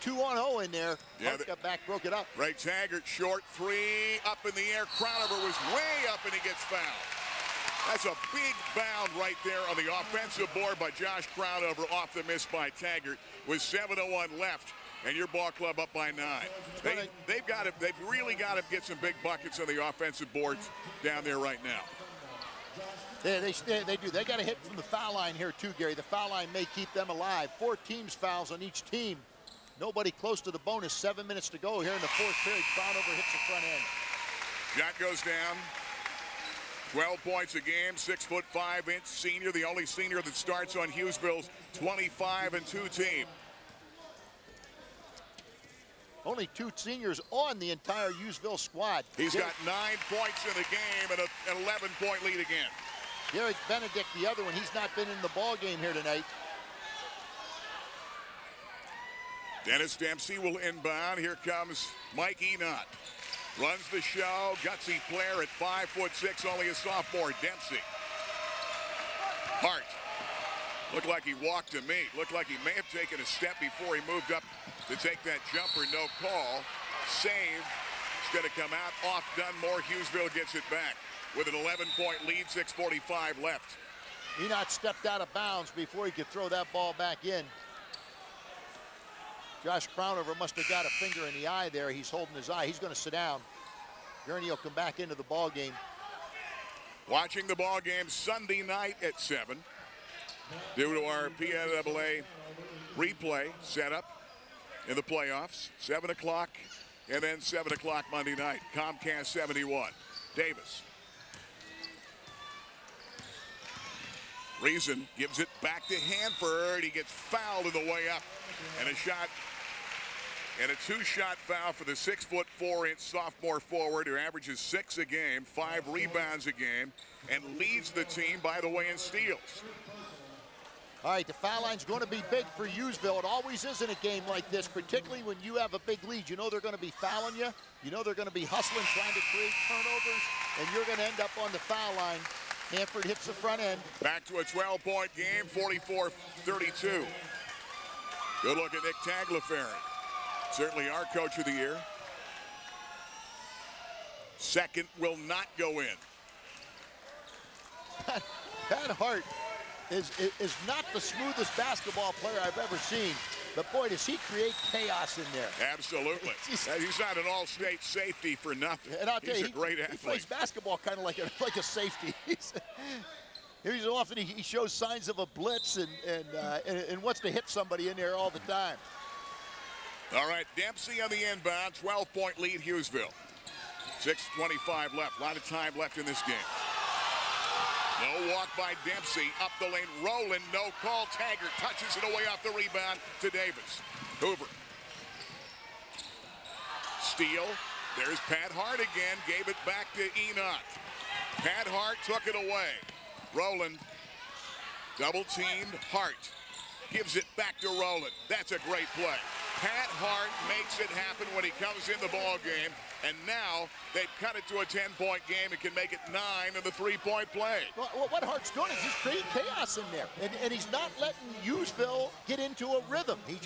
2-on-0 in there. Hart got back, broke it up. Ray Taggart, short 3, up in the air. Crownover was way up, and he gets fouled. That's a big bound right there on the offensive board by Josh Crownover off the miss by Taggart with 7:01 left and your ball club up by 9. They've really got to get some big buckets on the offensive boards down there right now. They do. They got to hit from the foul line here too, Gary. The foul line may keep them alive. 4 teams fouls on each team. Nobody close to the bonus. 7 minutes to go here in the fourth period. Crownover hits the front end. Shot goes down. 12 points a game, 6'5" senior, the only senior that starts on Hughesville's 25-2 team. Only 2 seniors on the entire Hughesville squad. He's got 9 points in the game and an 11-point lead again. Derek Benedict, the other one, he's not been in the ball game here tonight. Dennis Dempsey will inbound. Here comes Mike Enoch. Runs the show, gutsy player at 5'6", only a sophomore, Dempsey. Hart. Looked like he walked to meet. Looked like he may have taken a step before he moved up to take that jumper. No call. Save. It's going to come out off Dunmore. Hughesville gets it back with an 11-point lead, 6:45 left. Enoch stepped out of bounds before he could throw that ball back in. Josh Crownover must have got a finger in the eye there. He's holding his eye. He's going to sit down. Gurney will come back into the ball game. Watching the ball game Sunday night at 7. Due to our PNAA replay setup in the playoffs. 7 o'clock and then 7 o'clock Monday night. Comcast 71. Davis. Reason gives it back to Hanford. He gets fouled on the way up. And a shot. And a 2-shot foul for the 6'4" sophomore forward who averages 6 a game, 5 rebounds a game, and leads the team, by the way, in steals. All right, the foul line's going to be big for Hughesville. It always is in a game like this, particularly when you have a big lead. You know they're going to be fouling you. You know they're going to be hustling, trying to create turnovers, and you're going to end up on the foul line. Hanford hits the front end. Back to a 12-point game, 44-32. Good look at Nick Tagliaferri. Certainly our coach of the year. Second will not go in. Pat Hart is not the smoothest basketball player I've ever seen. But boy, does he create chaos in there. Absolutely. He's not an all-state safety for nothing. And I'll tell you, he's a great athlete. He plays basketball kind of like a safety. He's often he shows signs of a blitz and wants to hit somebody in there all the time. All right, Dempsey on the inbound, 12-point lead, Hughesville. 6:25 left, a lot of time left in this game. No walk by Dempsey, up the lane, Rowland, no call, Taggart touches it away off the rebound to Davis. Hoover. Steal, there's Pat Hart again, gave it back to Enoch. Pat Hart took it away. Rowland, double-teamed, Hart. Gives it back to Rowland. That's a great play. Pat Hart makes it happen when he comes in the ball game, and now they've cut it to a 10-point game and can make it 9 in the three-point play. Well, what Hart's doing is just creating chaos in there, and he's not letting Hughesville get into a rhythm. He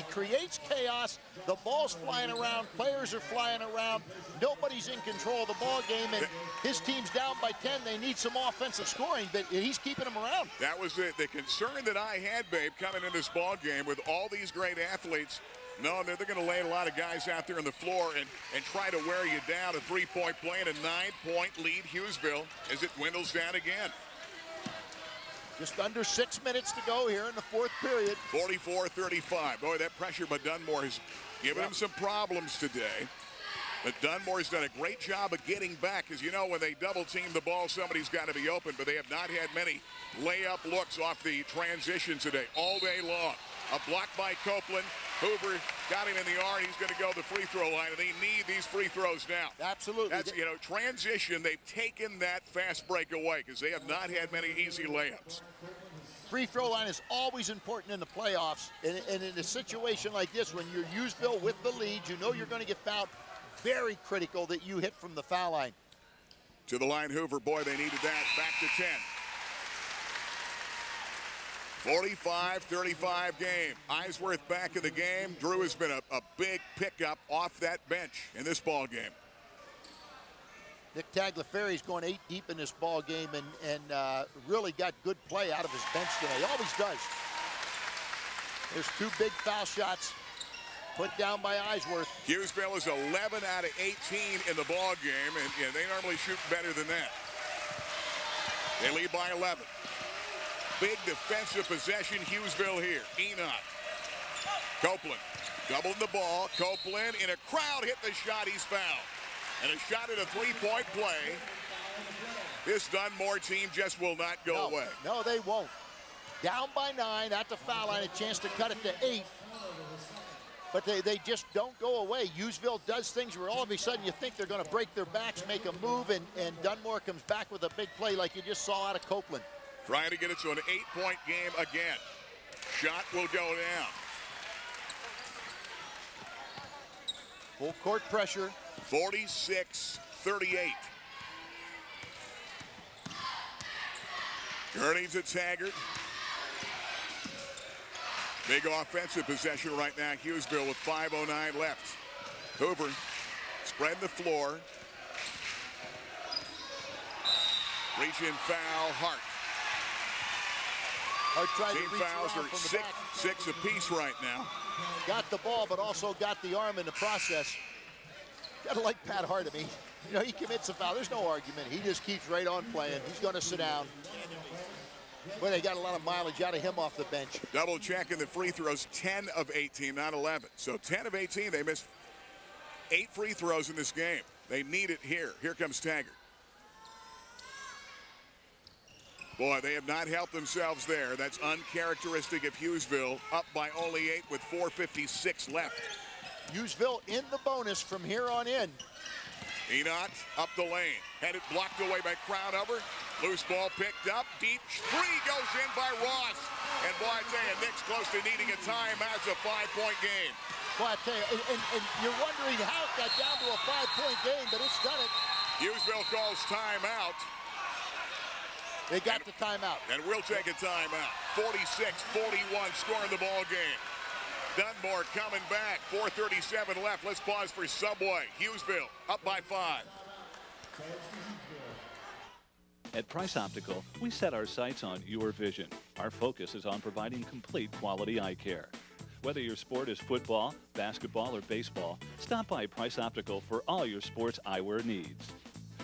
creates chaos. The ball's flying around, players are flying around. Nobody's in control of the ball game, and his team's down by 10. They need some offensive scoring, but he's keeping them around. That was the concern that I had, Babe, coming in this ball game with all these great athletes. No, they're going to lay a lot of guys out there on the floor and try to wear you down. A three-point play and a 9-point lead, Hughesville, as it dwindles down again. Just under 6 minutes to go here in the fourth period. 44-35. Boy, that pressure by Dunmore has given him some problems today. But Dunmore's done a great job of getting back. As you know, when they double-team the ball, somebody's got to be open. But they have not had many layup looks off the transition today, all day long. A block by Copeland. Hoover got him in the arm. He's going to go to the free throw line, and they need these free throws now. Absolutely. That's, transition, they've taken that fast break away because they have not had many easy layups. Free throw line is always important in the playoffs, and in a situation like this, when you're Hughesville with the lead, you know you're going to get fouled. Very critical that you hit from the foul line. To the line, Hoover. Boy, they needed that. Back to 10. 45-35 game. Eisworth back in the game. Drew has been a big pickup off that bench in this ball game. Nick Tagliaferri's going 8 deep in this ball game and really got good play out of his bench today. He always does. There's 2 big foul shots Put down by Eisworth. Hughesville is 11 out of 18 in the ball game, and they normally shoot better than that. They lead by 11. Big defensive possession, Hughesville here. Enoch. Copeland doubling the ball. Copeland in a crowd hit the shot. He's fouled. And a shot at a three-point play. This Dunmore team just will not go away. No, they won't. Down by 9 at the foul line, a chance to cut it to 8. But they just don't go away. Hughesville does things where all of a sudden you think they're going to break their backs, make a move, and Dunmore comes back with a big play like you just saw out of Copeland. Trying to get it to an 8-point game again. Shot will go down. Full court pressure. 46-38. Gurney's at Taggart. Big offensive possession right now. Hughesville with 5:09 left. Hoover spreading the floor. Reach in foul, Hart. Hart tried Team to reach fouls around are from the six apiece right now. Got the ball, but also got the arm in the process. Gotta like Pat Hart. I mean, you know, he commits a foul. There's no argument. He just keeps right on playing. He's going to sit down. But they got a lot of mileage out of him off the bench. Double checking the free throws, 10 of 18, not 11. So 10 of 18, they missed 8 free throws in this game. They need it here. Here comes Taggart. Boy, they have not helped themselves there. That's uncharacteristic of Hughesville. Up by only 8 with 4:56 left. Hughesville in the bonus from here on in. Enoch up the lane. Had it blocked away by Crownover. Loose ball picked up. Deep three goes in by Ross. And boy, I tell you, Nick's close to needing a timeout. It's a 5-point game. Boy, I tell you, and you're wondering how it got down to a 5-point game, but it's done it. Hughesville calls timeout. They got the timeout. And we'll take a timeout. 46-41 scoring the ball game. Dunmore coming back. 4:37 left. Let's pause for Subway. Hughesville up by 5. At Price Optical, we set our sights on your vision. Our focus is on providing complete quality eye care. Whether your sport is football, basketball, or baseball, stop by Price Optical for all your sports eyewear needs.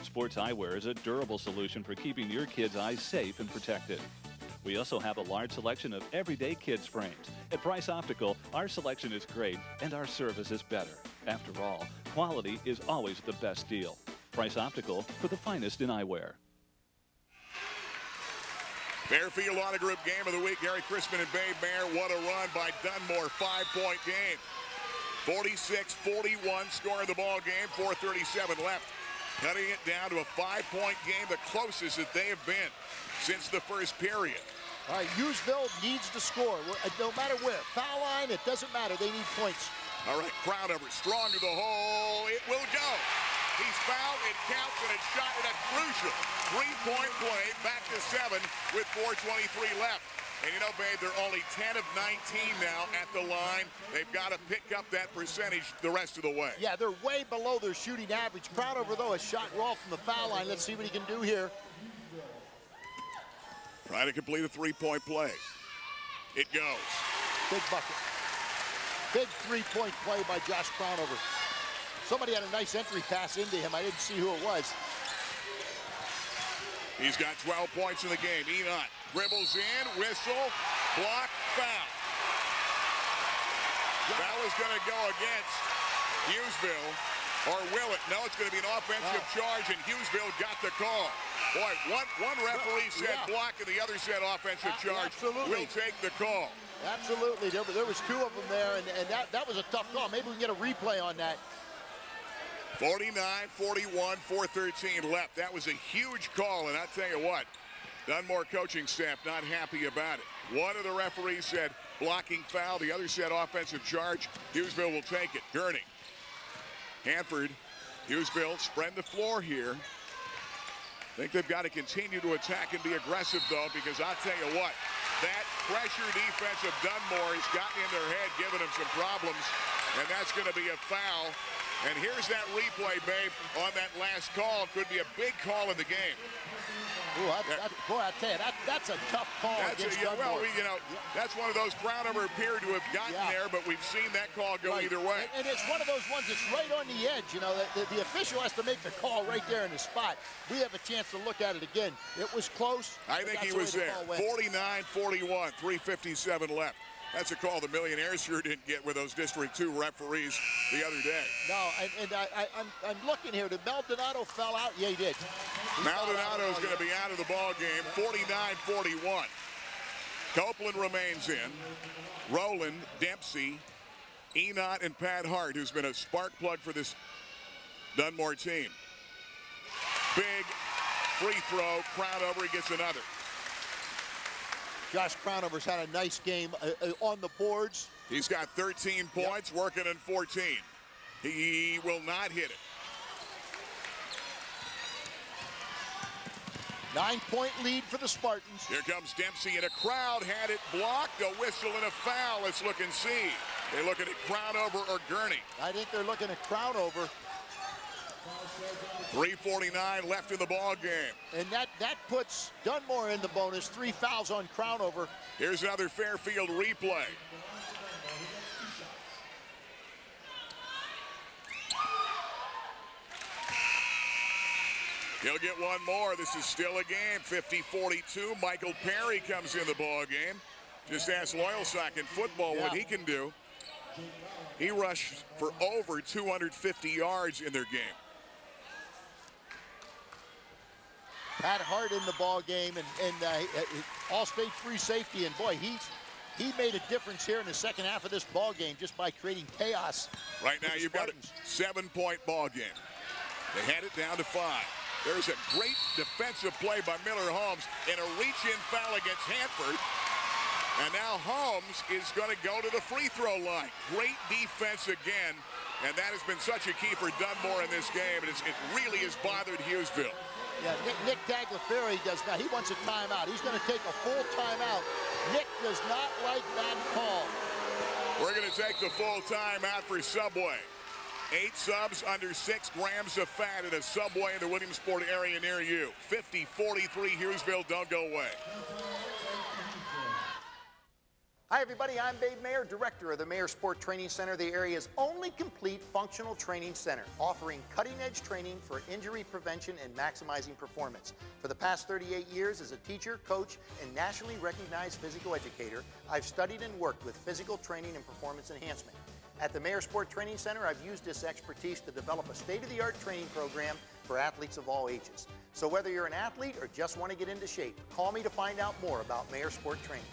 Sports eyewear is a durable solution for keeping your kids' eyes safe and protected. We also have a large selection of everyday kids' frames. At Price Optical, our selection is great and our service is better. After all, quality is always the best deal. Price Optical for the finest in eyewear. Fairfield Auto Group game of the week. Gary Crispin and Babe Mayer. What a run by Dunmore. 5-point game. 46-41 scoring the ball game. 4:37 left. Cutting it down to a 5-point game, the closest that they have been since the first period. All right, Hughesville needs to score, no matter where. Foul line, it doesn't matter. They need points. All right, Crownover strong to the hole. It will go. He's fouled, it counts, and it's shot at a crucial 3-point play. Back to 7 with 4:23 left. And you know, babe, they're only 10 of 19 now at the line. They've got to pick up that percentage the rest of the way. Yeah, they're way below their shooting average. Crownover, though, has shot raw from the foul line. Let's see what he can do here. Trying to complete a 3-point play. It goes. Big bucket. Big 3-point play by Josh Crownover. Somebody had a nice entry pass into him. I didn't see who it was. He's got 12 points in the game. Enoch dribbles in, whistle, block, foul. Foul is going to go against Hughesville, or will it? No, it's going to be an offensive charge, and Hughesville got the call. Boy, one referee said block, and the other said offensive charge. Absolutely. We'll take the call. Absolutely. There was 2 of them there, and that was a tough call. Maybe we can get a replay on that. 49-41, 4:13 left. That was a huge call, and I tell you what, Dunmore coaching staff not happy about it. One of the referees said blocking foul. The other said offensive charge. Hughesville will take it. Gurney. Hanford. Hughesville spread the floor here. I think they've got to continue to attack and be aggressive, though, because I'll tell you what, that pressure defense of Dunmore has gotten in their head, giving them some problems, and that's going to be a foul. And here's that replay, babe, on that last call. Could be a big call in the game. Ooh, boy, I tell you, that's a tough call against Dunmore. Well, that's one of those crowd over appeared to have gotten there, but we've seen that call go either way. And it's one of those ones that's right on the edge. The official has to make the call right there in the spot. We have a chance to look at it again. It was close. I think he was there. 49-41, 3:57 left. That's a call the Millionaires sure didn't get with those District 2 referees the other day. No, I'm looking here. Did Maldonado fell out? Yeah, he did. Maldonado's going to be out of the ball game, 49-41. Copeland remains in. Rowland, Dempsey, Enot, and Pat Hart, who's been a spark plug for this Dunmore team. Big free throw, Crownover, he gets another. Josh Crownover's had a nice game on the boards. He's got 13 points, working in 14. He will not hit it. 9-point lead for the Spartans. Here comes Dempsey, and a crowd had it blocked. A whistle and a foul. Let's look and see. They're looking at Crownover or Gurney. I think they're looking at Crownover. 3:49 left in the ball game. And that puts Dunmore in the bonus. 3 fouls on Crownover. Here's another Fairfield replay. He'll get one more. This is still a game. 50-42. Michael Perry comes in the ball game. Just ask Loyalsock in football what he can do. He rushed for over 250 yards in their game. Pat Hart in the ball game, and All-State free safety, and boy, he made a difference here in the second half of this ball game just by creating chaos. Right now, you've got a 7-point ball game. They had it down to 5. There's a great defensive play by Miller Holmes and a reach-in foul against Hanford. And now Holmes is going to go to the free throw line. Great defense again, and that has been such a key for Dunmore in this game, and it really has bothered Hughesville. Yeah, Nick Tagliaferri does not. He wants a timeout. He's going to take a full timeout. Nick does not like that call. We're going to take the full timeout for Subway. 8 subs under 6 grams of fat at a Subway in the Williamsport area near you. 50-43 Hughesville, don't go away. Hi everybody, I'm Dave Mayer, director of the Mayer Sport Training Center, the area's only complete functional training center, offering cutting-edge training for injury prevention and maximizing performance. For the past 38 years as a teacher, coach, and nationally recognized physical educator, I've studied and worked with physical training and performance enhancement. At the Mayer Sport Training Center, I've used this expertise to develop a state-of-the-art training program for athletes of all ages. So whether you're an athlete or just want to get into shape, call me to find out more about Mayer Sport Training.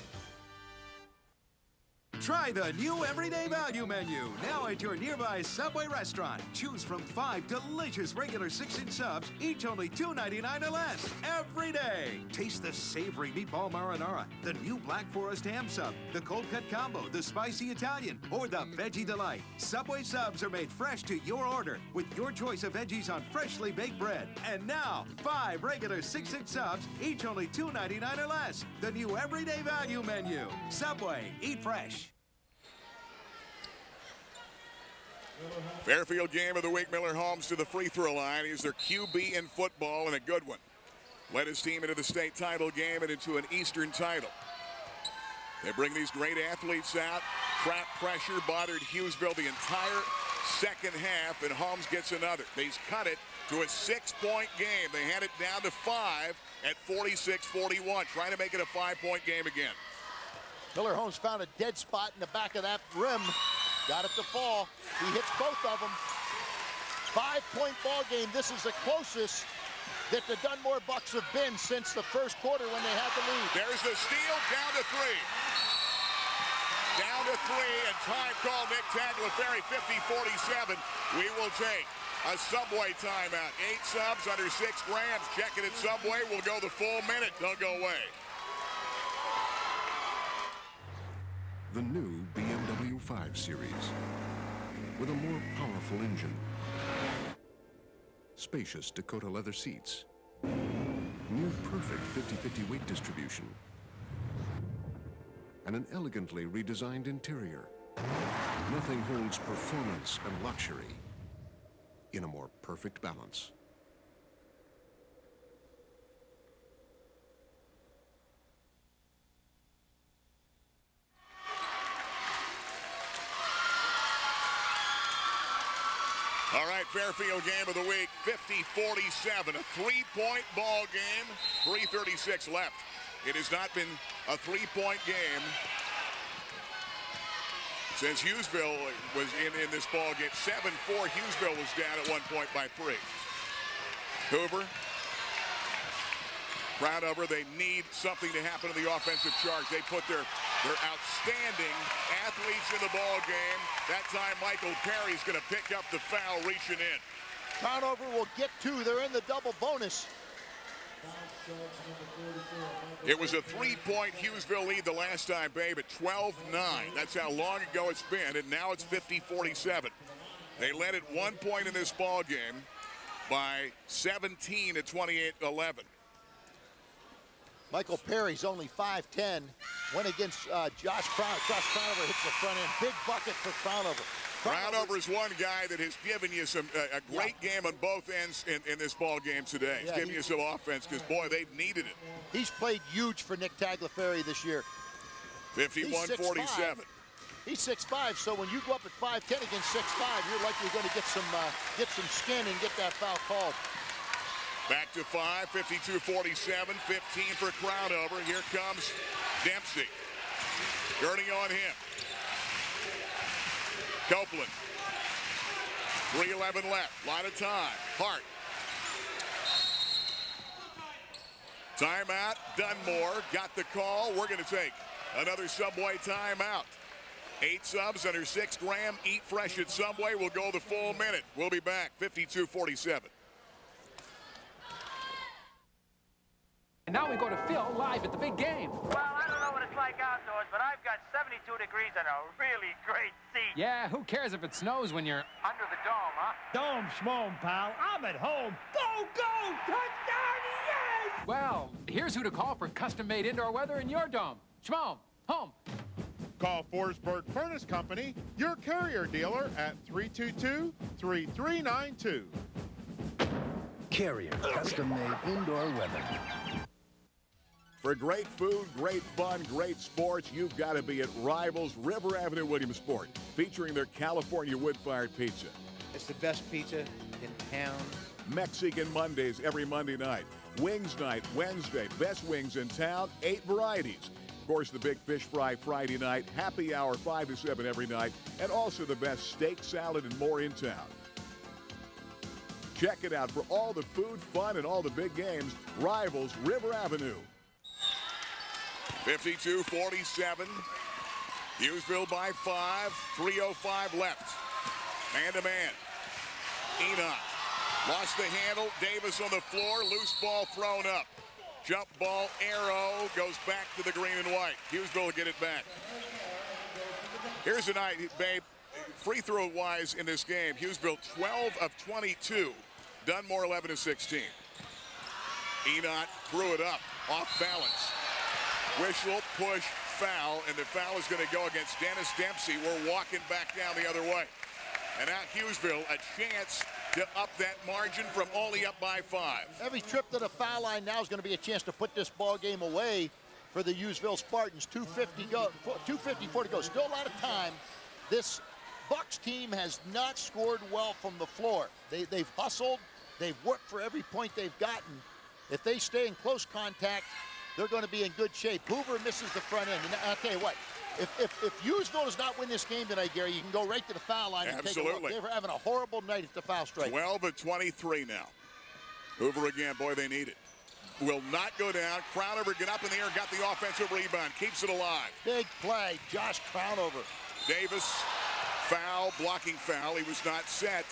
Try the new Everyday Value menu, now at your nearby Subway restaurant. Choose from 5 delicious regular 6-inch subs, each only $2.99 or less, every day. Taste the savory meatball marinara, the new Black Forest ham sub, the cold cut combo, the spicy Italian, or the Veggie Delight. Subway subs are made fresh to your order, with your choice of veggies on freshly baked bread. And now, 5 regular 6-inch subs, each only $2.99 or less. The new Everyday Value menu. Subway, eat fresh. Fairfield game of the week, Miller Holmes to the free throw line. He's their QB in football and a good one. Led his team into the state title game and into an Eastern title. They bring these great athletes out. Trap pressure bothered Hughesville the entire second half, and Holmes gets another. They've cut it to a 6-point game. They had it down to 5 at 46-41, trying to make it a 5-point game again. Miller Holmes found a dead spot in the back of that rim. Got it to fall. He hits both of them. 5-point ball game. This is the closest that the Dunmore Bucks have been since the first quarter when they had the lead. There's the steal, down to 3. Down to 3, and time call Nick Tagliaferri, 50-47. We will take a Subway timeout. 8 subs under 6 grams. Check it at Subway. We'll go the full minute. Don't go away. The new BMW 5 Series, with a more powerful engine, spacious Dakota leather seats, near perfect 50-50 weight distribution, and an elegantly redesigned interior. Nothing holds performance and luxury in a more perfect balance. All right, Fairfield game of the week, 50-47, a three-point ball game, 3:36 left. It has not been a three-point game since Hughesville was in this ball game. 7-4, Hughesville was down at one point by 3. Hoover, Crownover, they need something to happen to the offensive charge. They put their outstanding athletes in the ball game. That time, Michael Perry's going to pick up the foul, reaching in. Crownover will get 2. They're in the double bonus. It was a three-point Hughesville lead the last time, babe, at 12-9. That's how long ago it's been, and now it's 50-47. They led at 1 point in this ball game by 17 at 28-11. Michael Perry's only 5'10", went against Josh Crownover. Josh Crownover hits the front end. Big bucket for Crownover. Crownover is one guy that has given you a great game on both ends in this ball game today. He's given you some offense because, boy, they've needed it. He's played huge for Nick Tagliaferri this year. 51-47. He's 6'5", so when you go up at 5'10" against 6'5", you're likely going to get some skin and get that foul called. Back to 5, 52-47, 15 for Crownover. Here comes Dempsey. Girding on him. Copeland. 3:11 left. Lot of time. Hart. Timeout. Dunmore got the call. We're going to take another Subway timeout. 8 subs under 6 gram. Eat fresh at Subway. We'll go the full minute. We'll be back. 52-47. And now we go to Phil live at the big game. Well, I don't know what it's like outdoors, but I've got 72 degrees and a really great seat. Yeah, who cares if it snows when you're under the dome, huh? Dome schmome, pal. I'm at home. Go, go! Touchdown, yes! Well, here's who to call for custom-made indoor weather in your dome. Schmome, home. Call Forsberg Furnace Company, your Carrier dealer, at 322-3392. Carrier, custom-made indoor weather. For great food, great fun, great sports, you've got to be at Rivals River Avenue Williamsport, featuring their California wood-fired pizza. It's the best pizza in town. Mexican Mondays every Monday night. Wings night Wednesday. Best wings in town, 8 varieties. Of course, the big fish fry Friday night. Happy hour 5 to 7 every night. And also the best steak, salad, and more in town. Check it out for all the food, fun, and all the big games. Rivals River Avenue. 52-47. Hughesville by 5. 3:05 left. Man-to-man. Enoch. Lost the handle. Davis on the floor. Loose ball thrown up. Jump ball, arrow, goes back to the green and white. Hughesville will get it back. Here's the night, babe. Free throw wise in this game, Hughesville 12 of 22. Dunmore 11 of 16. Enoch threw it up, off balance. Whistle, push, foul, and the foul is going to go against Dennis Dempsey. We're walking back down the other way. And now Hughesville, a chance to up that margin from only up by 5. Every trip to the foul line now is going to be a chance to put this ball game away for the Hughesville Spartans. 2:54 to go. Still a lot of time. This Bucks team has not scored well from the floor. They've hustled. They've worked for every point they've gotten. If they stay in close contact, they're going to be in good shape. Hoover misses the front end. And I'll tell you what, if Hughesville does not win this game tonight, Gary, you can go right to the foul line and Absolutely. take a look. They're having a horrible night at the foul strike. 12 of 23 now. Hoover again, boy, they need it. Will not go down. Crownover get up in the air, got the offensive rebound, keeps it alive. Big play, Josh Crownover. Davis, foul, blocking foul. He was not set.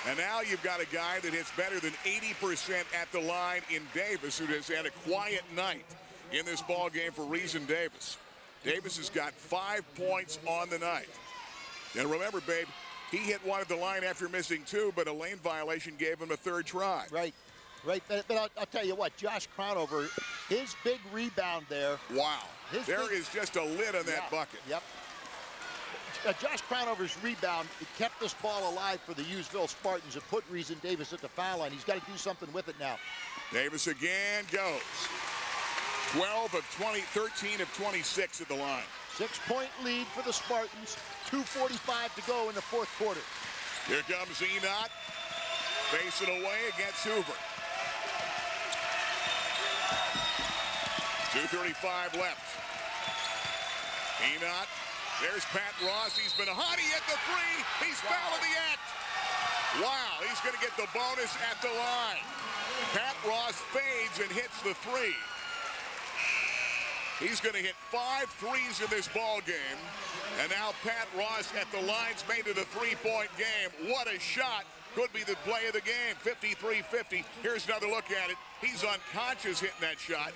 And now you've got a guy that hits better than 80% at the line in Davis, who has had a quiet night in this ball game for Reason Davis. Davis has got 5 points on the night. And remember, babe, he hit one at the line after missing 2, but a lane violation gave him a 3rd try. Right. But I'll tell you what, Josh Crownover, his big rebound there. Wow. There is just a lid on that bucket. Yep. Josh Crownover's rebound, it kept this ball alive for the Hughesville Spartans and put Reason Davis at the foul line. He's got to do something with it now. Davis again goes. 12 of 20, 13 of 26 at the line. 6-point lead for the Spartans. 2:45 to go in the 4th quarter. Here comes Enot, facing away against Hoover. 2:35 left. Enot, there's Pat Ross. He's been hot. He hit the three. He's fouling the act. Wow, he's going to get the bonus at the line. Pat Ross fades and hits the three. He's going to hit 5 threes in this ball game. And now Pat Ross at the line's made it a three-point game. What a shot. Could be the play of the game. 53-50. Here's another look at it. He's unconscious hitting that shot.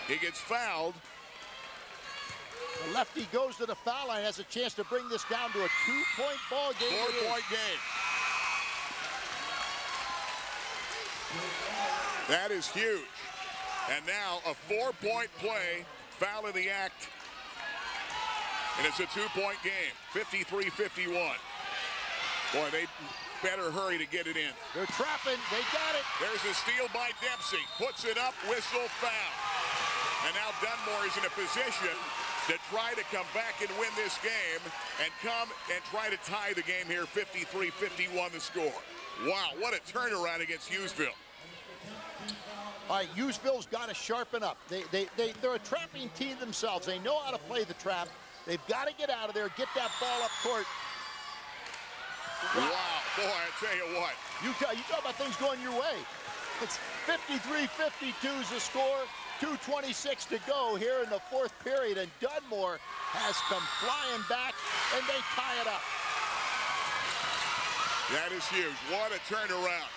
He gets fouled. The lefty goes to the foul line, has a chance to bring this down to a 2-point ball game. 4-point game. That is huge. And now a 4-point play, foul in the act. And it's a 2-point game, 53-51. Boy, they better hurry to get it in. They're trapping, they got it. There's a steal by Dempsey, puts it up, whistle, foul. And now Dunmore is in a position to try to come back and win this game and come and try to tie the game here, 53-51 the score. Wow, what a turnaround against Hughesville. All right, Hughesville's got to sharpen up. They're a trapping team themselves. They know how to play the trap. They've got to get out of there, get that ball up court. Wow, boy, I tell you what. You talk about things going your way. It's 53-52 is the score. 2:26 to go here in the fourth period, and Dunmore has come flying back, and they tie it up. That is huge. What a turnaround.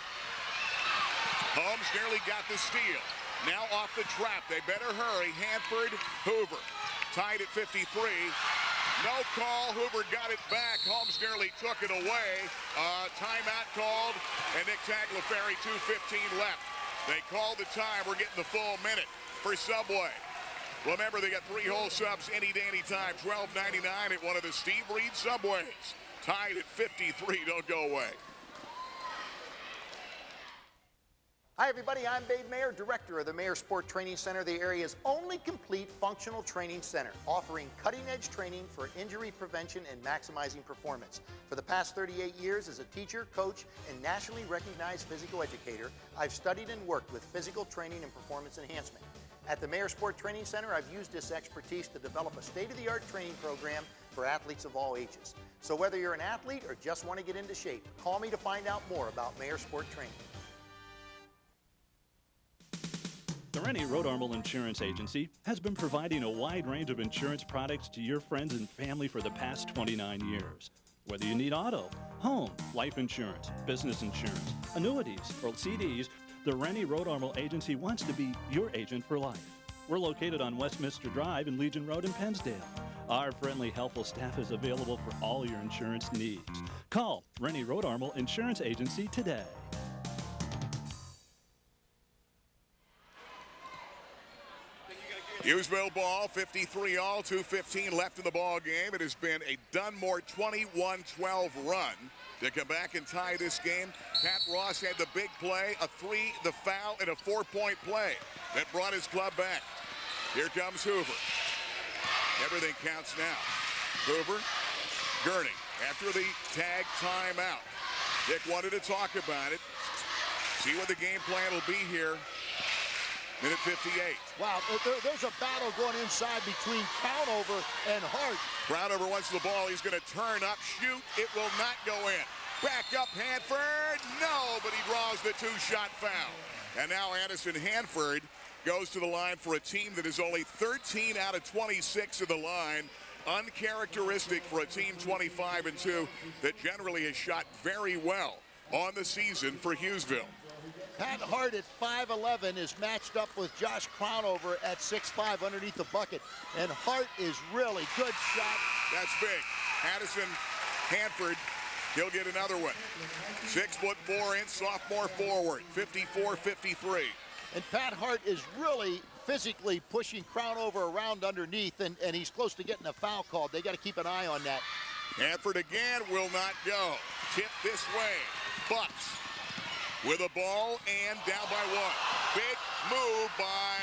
Holmes nearly got the steal. Now off the trap. They better hurry. Hanford, Hoover. Tied at 53. No call. Hoover got it back. Holmes nearly took it away. Timeout called, and Nick Tagliaferri, 2:15 left. They called the time. We're getting the full minute for Subway. Remember, they got 3 whole subs any day, anytime. $12.99 at one of the Steve Reed Subways. Tied at 53. Don't go away. Hi, everybody. I'm Babe Mayer, director of the Mayer Sport Training Center, the area's only complete functional training center, offering cutting-edge training for injury prevention and maximizing performance. For the past 38 years as a teacher, coach, and nationally recognized physical educator, I've studied and worked with physical training and performance enhancement. At the Mayer Sport Training Center, I've used this expertise to develop a state-of-the-art training program for athletes of all ages. So whether you're an athlete or just want to get into shape, call me to find out more about Mayer Sport Training. The Rennie Rodarmel Insurance Agency has been providing a wide range of insurance products to your friends and family for the past 29 years. Whether you need auto, home, life insurance, business insurance, annuities, or CDs, the Rennie Rodarmel Agency wants to be your agent for life. We're located on Westminster Drive and Legion Road in Pennsdale. Our friendly, helpful staff is available for all your insurance needs. Call Rennie Rodarmel Insurance Agency today. Hughesville ball, 53 all, 2:15 left in the ball game. It has been a Dunmore 21-12 run to come back and tie this game. Pat Ross had the big play, a 3, the foul, and a 4-point play that brought his club back. Here comes Hoover. Everything counts now. Hoover, Gurney, after the tag timeout. Dick wanted to talk about it. See what the game plan will be here. Minute 58. Wow, there's a battle going inside between Crownover and Hart. Crownover wants the ball. He's going to turn up, shoot. It will not go in. Back up, Hanford. No, but he draws the 2-shot foul. And now Addison Hanford goes to the line for a team that is only 13 out of 26 of the line. Uncharacteristic for a team 25-2 that generally has shot very well on the season for Hughesville. Pat Hart at 5'11" is matched up with Josh Crownover at 6'5" underneath the bucket. And Hart is really good shot. That's big. Addison Hanford, he'll get another one. 6'4" sophomore forward, 54-53. And Pat Hart is really physically pushing Crownover around underneath, and he's close to getting a foul called. They got to keep an eye on that. Hanford again will not go. Tip this way. Bucks with a ball and down by 1. Big move by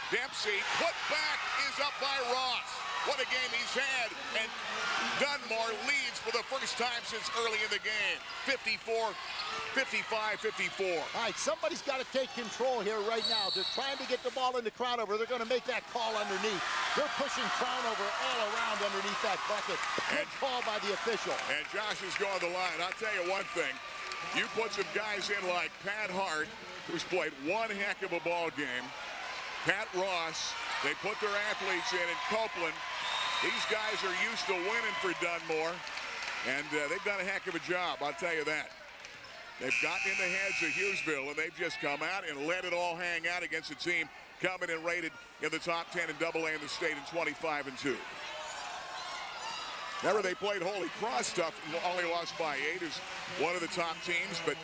Dempsey. Put back is up by Ross. What a game he's had. And Dunmore leads for the first time since early in the game. 55-54. All right, somebody's got to take control here right now. They're trying to get the ball into Crownover. They're going to make that call underneath. They're pushing Crownover all around underneath that bucket. Good call by the official. And Josh is going the line. I'll tell you one thing. You put some guys in like Pat Hart, who's played one heck of a ball game. Pat Ross, they put their athletes in Copeland. These guys are used to winning for Dunmore, and they've done a heck of a job, I'll tell you that. They've gotten in the heads of Hughesville, and they've just come out and let it all hang out against a team coming and rated in the top 10 in AA in the state in 25-2. Remember, they played Holy Cross tough and only lost by 8 as one of the top teams, but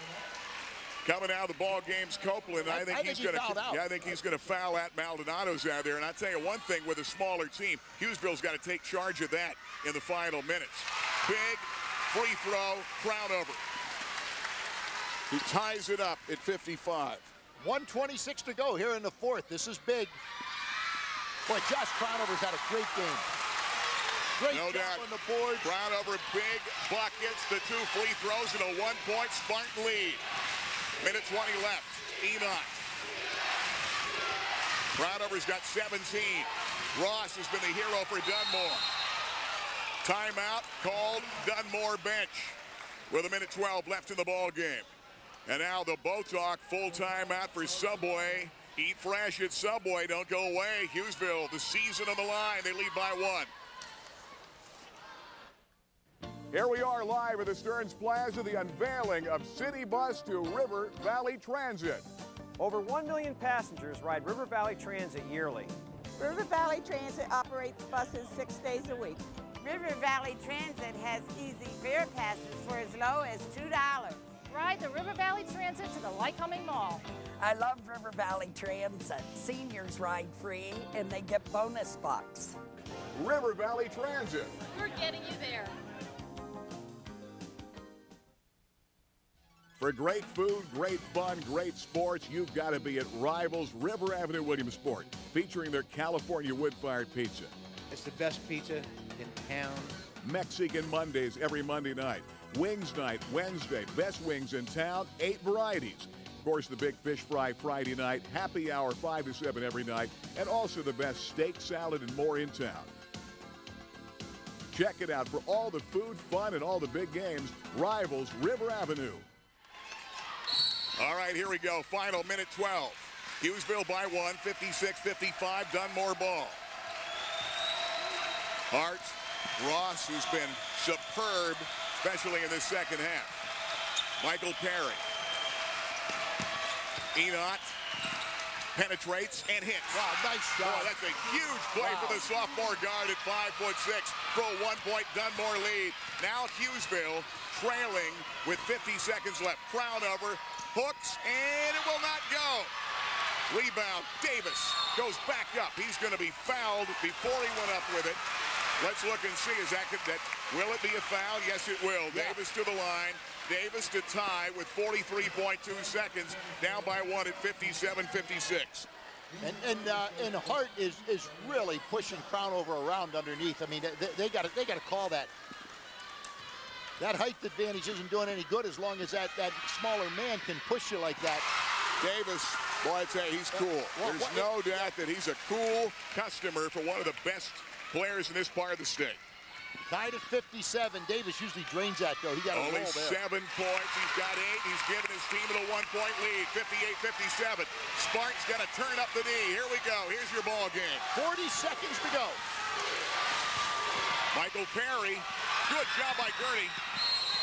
coming out of the ball game's Copeland, I think he's going to foul at Maldonado's out there. And I tell you one thing, with a smaller team, Hughesville's got to take charge of that in the final minutes. Big free throw, Crownover. He ties it up at 55. 1:26 to go here in the fourth. This is big. Boy, Josh Crownover's had a great game. Great no job doubt on the board. Crownover, big buckets, the 2 free throws, and a 1-point Spartan lead. Minute 20 left. Enoch. Crownover's got 17. Ross has been the hero for Dunmore. Timeout called. Dunmore bench with a minute 12 left in the ball game. And now the Botalk full timeout for Subway. Eat fresh at Subway. Don't go away. Hughesville, the season on the line. They lead by 1. Here we are live at the Stearns Plaza, the unveiling of City Bus to River Valley Transit. Over 1 million passengers ride River Valley Transit yearly. River Valley Transit operates buses 6 days a week. River Valley Transit has easy fare passes for as low as $2. Ride the River Valley Transit to the Lycoming Mall. I love River Valley Transit. Seniors ride free and they get bonus bucks. River Valley Transit. We're getting you there. For great food, great fun, great sports, you've got to be at Rivals River Avenue Williamsport, featuring their California wood-fired pizza. It's the best pizza in town. Mexican Mondays every Monday night. Wings night Wednesday. Best wings in town, 8 varieties. Of course, the big fish fry Friday night. Happy hour 5 to 7 every night. And also the best steak, salad, and more in town. Check it out for all the food, fun, and all the big games. Rivals River Avenue. All right, here we go. Final minute 12. Hughesville by 1, 56-55, Dunmore ball. Hart, Ross, who's been superb, especially in the second half. Michael Perry. Enoch penetrates and hits. Wow, nice shot. Oh, that's a huge play for the sophomore guard at 5'6" for a 1-point Dunmore lead. Now Hughesville trailing with 50 seconds left. Crownover hooks, and it will not go. Rebound, Davis goes back up. He's going to be fouled before he went up with it. Let's look and see, will it be a foul? Yes, it will. Yeah. Davis to the line. Davis to tie with 43.2 seconds, down by 1 at 57-56. And Hart is really pushing Crownover around underneath. I mean, they got to call that. That height advantage isn't doing any good as long as that smaller man can push you like that. Davis, boy, I'd say he's cool. There's no doubt that he's a cool customer for one of the best players in this part of the state. Tied at 57. Davis usually drains that, though. He got only 7 points. He's got 8. He's given his team a 1-point lead, 58-57. Sparks got to turn up the D. Here we go. Here's your ball game. 40 seconds to go. Michael Perry. Good job by Gurney.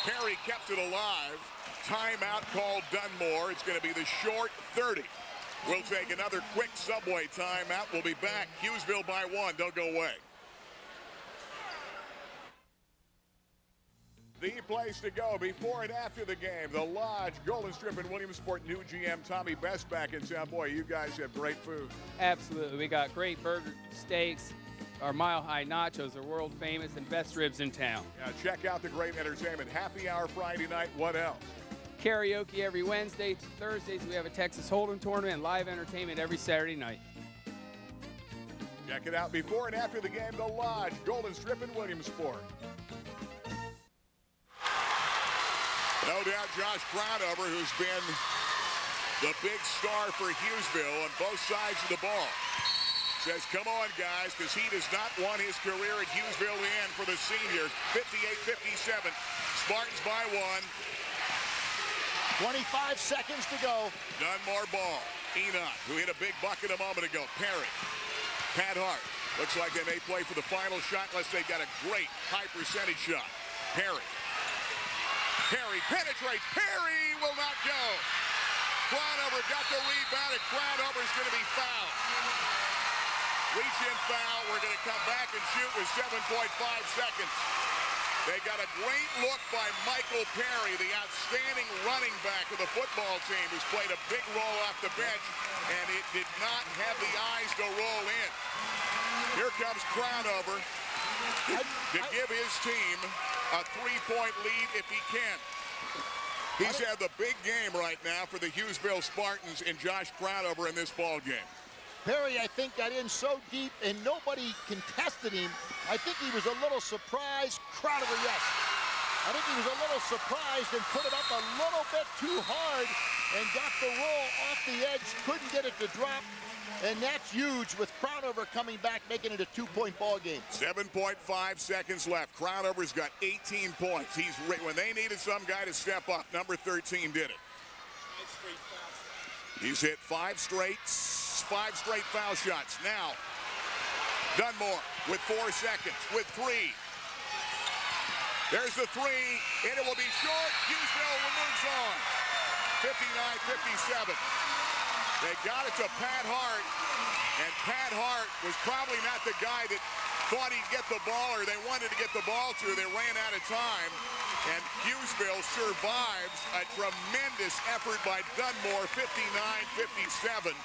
Perry kept it alive. Timeout called Dunmore. It's going to be the short 30. We'll take another quick Subway timeout. We'll be back. Hughesville by 1. Don't go away. The place to go before and after the game. The Lodge, Golden Strip, and Williamsport. New GM Tommy Best back in town. Boy, you guys have great food. Absolutely. We got great burger, steaks. Our mile-high nachos are world famous and best ribs in town. Check out the great entertainment. Happy hour Friday night. What else? Karaoke every Wednesday. Thursdays we have a Texas Hold'em tournament and live entertainment every Saturday night. Check it out before and after the game, the Lodge, Golden Strip in Williamsport. No doubt Josh Crownover, who's been the big star for Hughesville on both sides of the ball, says, come on, guys, because he does not want his career at Hughesville to end for the seniors. 58-57. Spartans by one. 25 seconds to go. Dunmore ball. Enoch, who hit a big bucket a moment ago. Perry. Pat Hart. Looks like they may play for the final shot unless they've got a great high percentage shot. Perry. Perry penetrates. Perry will not go. Crownover got the rebound, and Crownover's going to be fouled. Reach-in foul. We're going to come back and shoot with 7.5 seconds. They got a great look by Michael Perry, the outstanding running back of the football team, who's played a big role off the bench, and it did not have the eyes to roll in. Here comes Crownover to give his team a three-point lead if he can. He's had the big game right now for the Hughesville Spartans and Josh Crownover in this ball game. Perry, I think, got in so deep and nobody contested him. I think he was a little surprised. Crownover, yes. I think he was a little surprised and put it up a little bit too hard and got the roll off the edge. Couldn't get it to drop. And that's huge with Crownover coming back, making it a two-point ball game. 7.5 seconds left. Crownover's got 18 points. When they needed some guy to step up, number 13 did it. He's hit five straight foul shots. Now, Dunmore with 4 seconds, with 3. There's the 3, and it will be short. Hughesville moves on. 59-57. They got it to Pat Hart, and Pat Hart was probably not the guy that thought he'd get the ball or they wanted to get the ball to. They ran out of time, and Hughesville survives a tremendous effort by Dunmore, 59-57.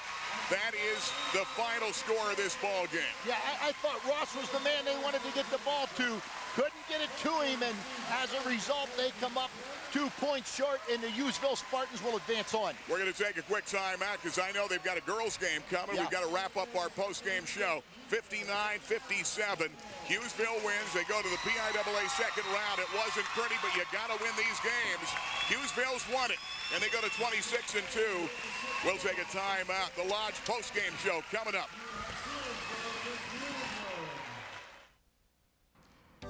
That is the final score of this ball game. Yeah, I thought Ross was the man they wanted to get the ball to. Couldn't get it to him, and as a result, they come up 2 points short, and the Hughesville Spartans will advance on. We're going to take a quick timeout because I know they've got a girls' game coming. Yeah. We've got to wrap up our post-game show. 59-57. Hughesville wins. They go to the PIAA second round. It wasn't pretty, but you got to win these games. Hughesville's won it, and they go to 26-2. We'll take a timeout. The Lodge post-game show coming up.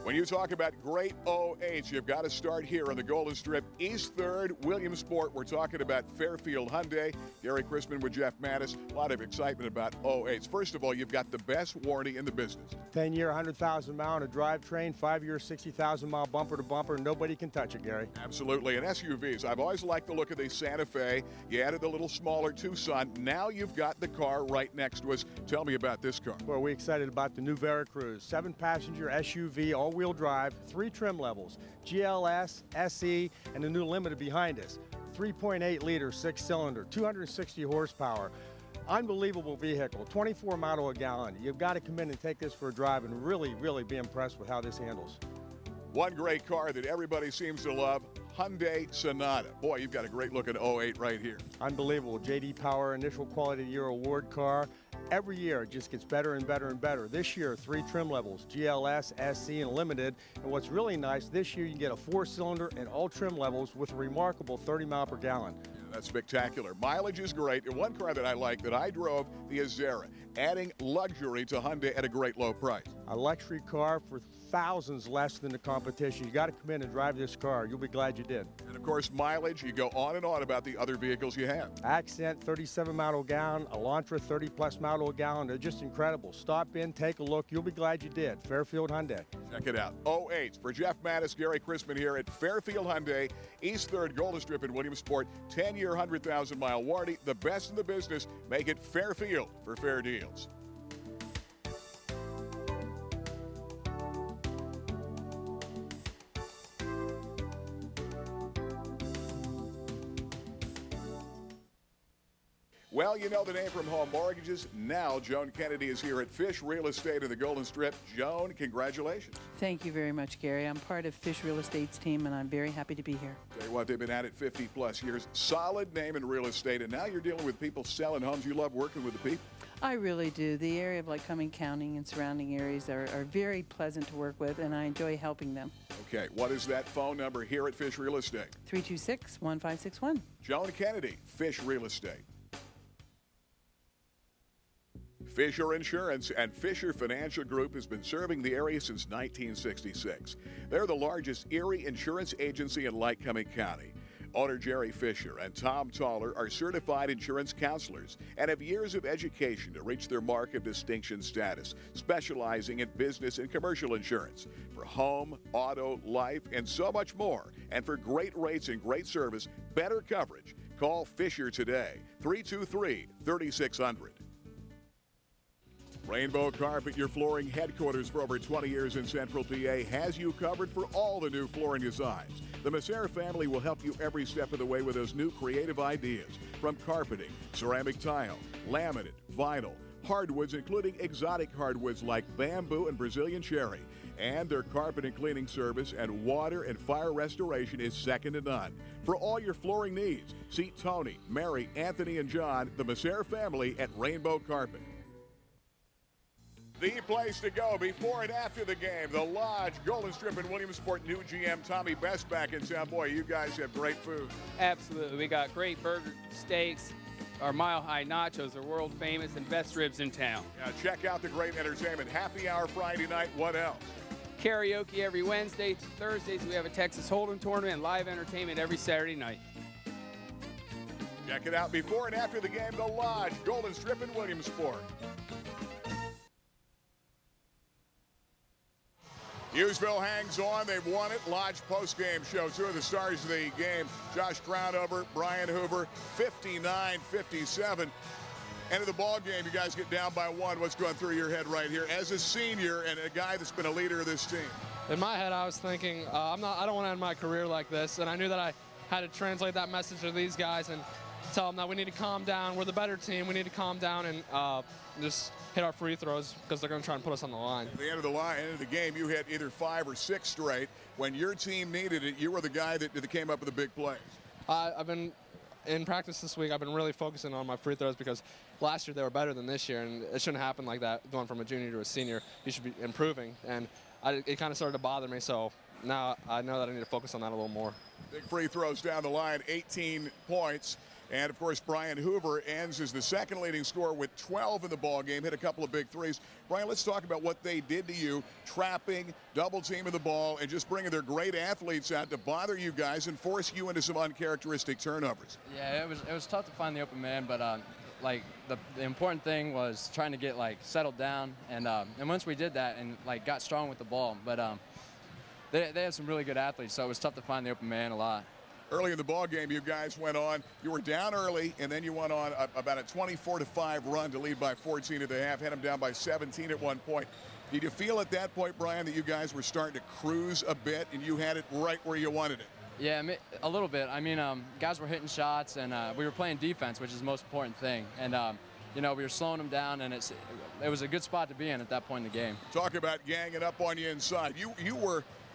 When you talk about great OH, you've got to start here on the Golden Strip, East 3rd, Williamsport. We're talking about Fairfield Hyundai. Gary Chrisman with Jeff Mattis. A lot of excitement about OH. First of all, you've got the best warranty in the business. 10-year, 100,000-mile on a drivetrain, 5-year, 60,000-mile bumper-to-bumper. Nobody can touch it, Gary. Absolutely. And SUVs, I've always liked the look of the Santa Fe. You added the little smaller Tucson. Now you've got the car right next to us. Tell me about this car. Well, we're excited about the new Veracruz. 7-passenger SUV, all-wheel drive, 3 trim levels, GLS, SE, and the new Limited behind us. 3.8-liter, 6-cylinder, 260 horsepower. Unbelievable vehicle, 24 mile a gallon. You've got to come in and take this for a drive and really, really be impressed with how this handles. One great car that everybody seems to love, Hyundai Sonata. Boy, you've got a great looking 08 right here. Unbelievable. J.D. Power Initial Quality of the Year award car. Every year it just gets better and better and better. This year, 3 trim levels, GLS, SC, and Limited. And what's really nice, this year you get a 4-cylinder and all trim levels with a remarkable 30 mile per gallon. That's spectacular. Mileage is great. And one car that I like that I drove, the Azera, adding luxury to Hyundai at a great low price. A luxury car for thousands less than the competition. You got to come in and drive this car. You'll be glad you did. And of course, mileage, you go on and on about the other vehicles you have. Accent, 37 mile a gallon. Elantra, 30 plus mile a gallon. They're just incredible. Stop in, take a look. You'll be glad you did. Fairfield Hyundai. Check it out. 08. For Jeff Mattis, Gary Chrisman here at Fairfield Hyundai, East 3rd, Golden Strip in Williamsport. 10-year, 100,000-mile warranty. The best in the business. Make it Fairfield for fair deals. Well, you know the name from Home Mortgages. Now, Joan Kennedy is here at Fish Real Estate in the Golden Strip. Joan, congratulations. Thank you very much, Gary. I'm part of Fish Real Estate's team, and I'm very happy to be here. Tell you what, they've been at it 50-plus years. Solid name in real estate, and now you're dealing with people selling homes. You love working with the people. I really do. The area of Lycoming County and surrounding areas are very pleasant to work with, and I enjoy helping them. Okay, what is that phone number here at Fish Real Estate? 326-1561. Joan Kennedy, Fish Real Estate. Fisher Insurance and Fisher Financial Group has been serving the area since 1966. They're the largest Erie insurance agency in Lycoming County. Owner Jerry Fisher and Tom Toller are certified insurance counselors and have years of education to reach their mark of distinction status, specializing in business and commercial insurance for home, auto, life, and so much more. And for great rates and great service, better coverage, call Fisher today, 323-3600. Rainbow Carpet, your flooring headquarters for over 20 years in Central PA, has you covered for all the new flooring designs. The Masser family will help you every step of the way with those new creative ideas, from carpeting, ceramic tile, laminate, vinyl, hardwoods, including exotic hardwoods like bamboo and Brazilian cherry. And their carpet and cleaning service and water and fire restoration is second to none. For all your flooring needs, see Tony, Mary, Anthony, and John, the Masser family at Rainbow Carpet. The place to go before and after the game, the Lodge, Golden Strip, and Williamsport. New GM Tommy Best back in town. Boy, you guys have great food. Absolutely. We got great burger steaks. Our mile-high nachos are world famous, and best ribs in town. Yeah, check out the great entertainment. Happy hour Friday night. What else? Karaoke every Wednesday. Thursdays we have a Texas Hold'em tournament and live entertainment every Saturday night. Check it out before and after the game, the Lodge, Golden Strip, and Williamsport. Hughesville hangs on. They've won it. Lodge postgame show. Two of the stars of the game, Josh Crownover, Brian Hoover, 59-57. End of the ball game, you guys get down by one. What's going through your head right here as a senior and a guy that's been a leader of this team? In my head, I was thinking, I don't want to end my career like this, and I knew that I had to translate that message to these guys and tell them that we need to calm down. We're the better team. We need to calm down and just hit our free throws because they're going to try and put us on the line. At the end of the game, you hit either 5 or 6 straight. When your team needed it, you were the guy that came up with the big plays. I've been in practice this week. I've been really focusing on my free throws because last year they were better than this year, and it shouldn't happen like that. Going from a junior to a senior, you should be improving, and it kind of started to bother me. So now I know that I need to focus on that a little more. Big free throws down the line, 18 points. And, of course, Brian Hoover ends as the second leading scorer with 12 in the ball game, hit a couple of big threes. Brian, let's talk about what they did to you, trapping, double-teaming the ball, and just bringing their great athletes out to bother you guys and force you into some uncharacteristic turnovers. Yeah, it was tough to find the open man, but, the important thing was trying to get, settled down. And once we did that and, got strong with the ball. But they had some really good athletes, so it was tough to find the open man a lot. Early in the ball game, you guys went on. You were down early, and then you went on about a 24-5 run to lead by 14 at the half. Had them down by 17 at one point. Did you feel at that point, Brian, that you guys were starting to cruise a bit and you had it right where you wanted it? Yeah, a little bit. I mean, guys were hitting shots, and we were playing defense, which is the most important thing. And we were slowing them down, and it was a good spot to be in at that point in the game. Talk about ganging up on you inside.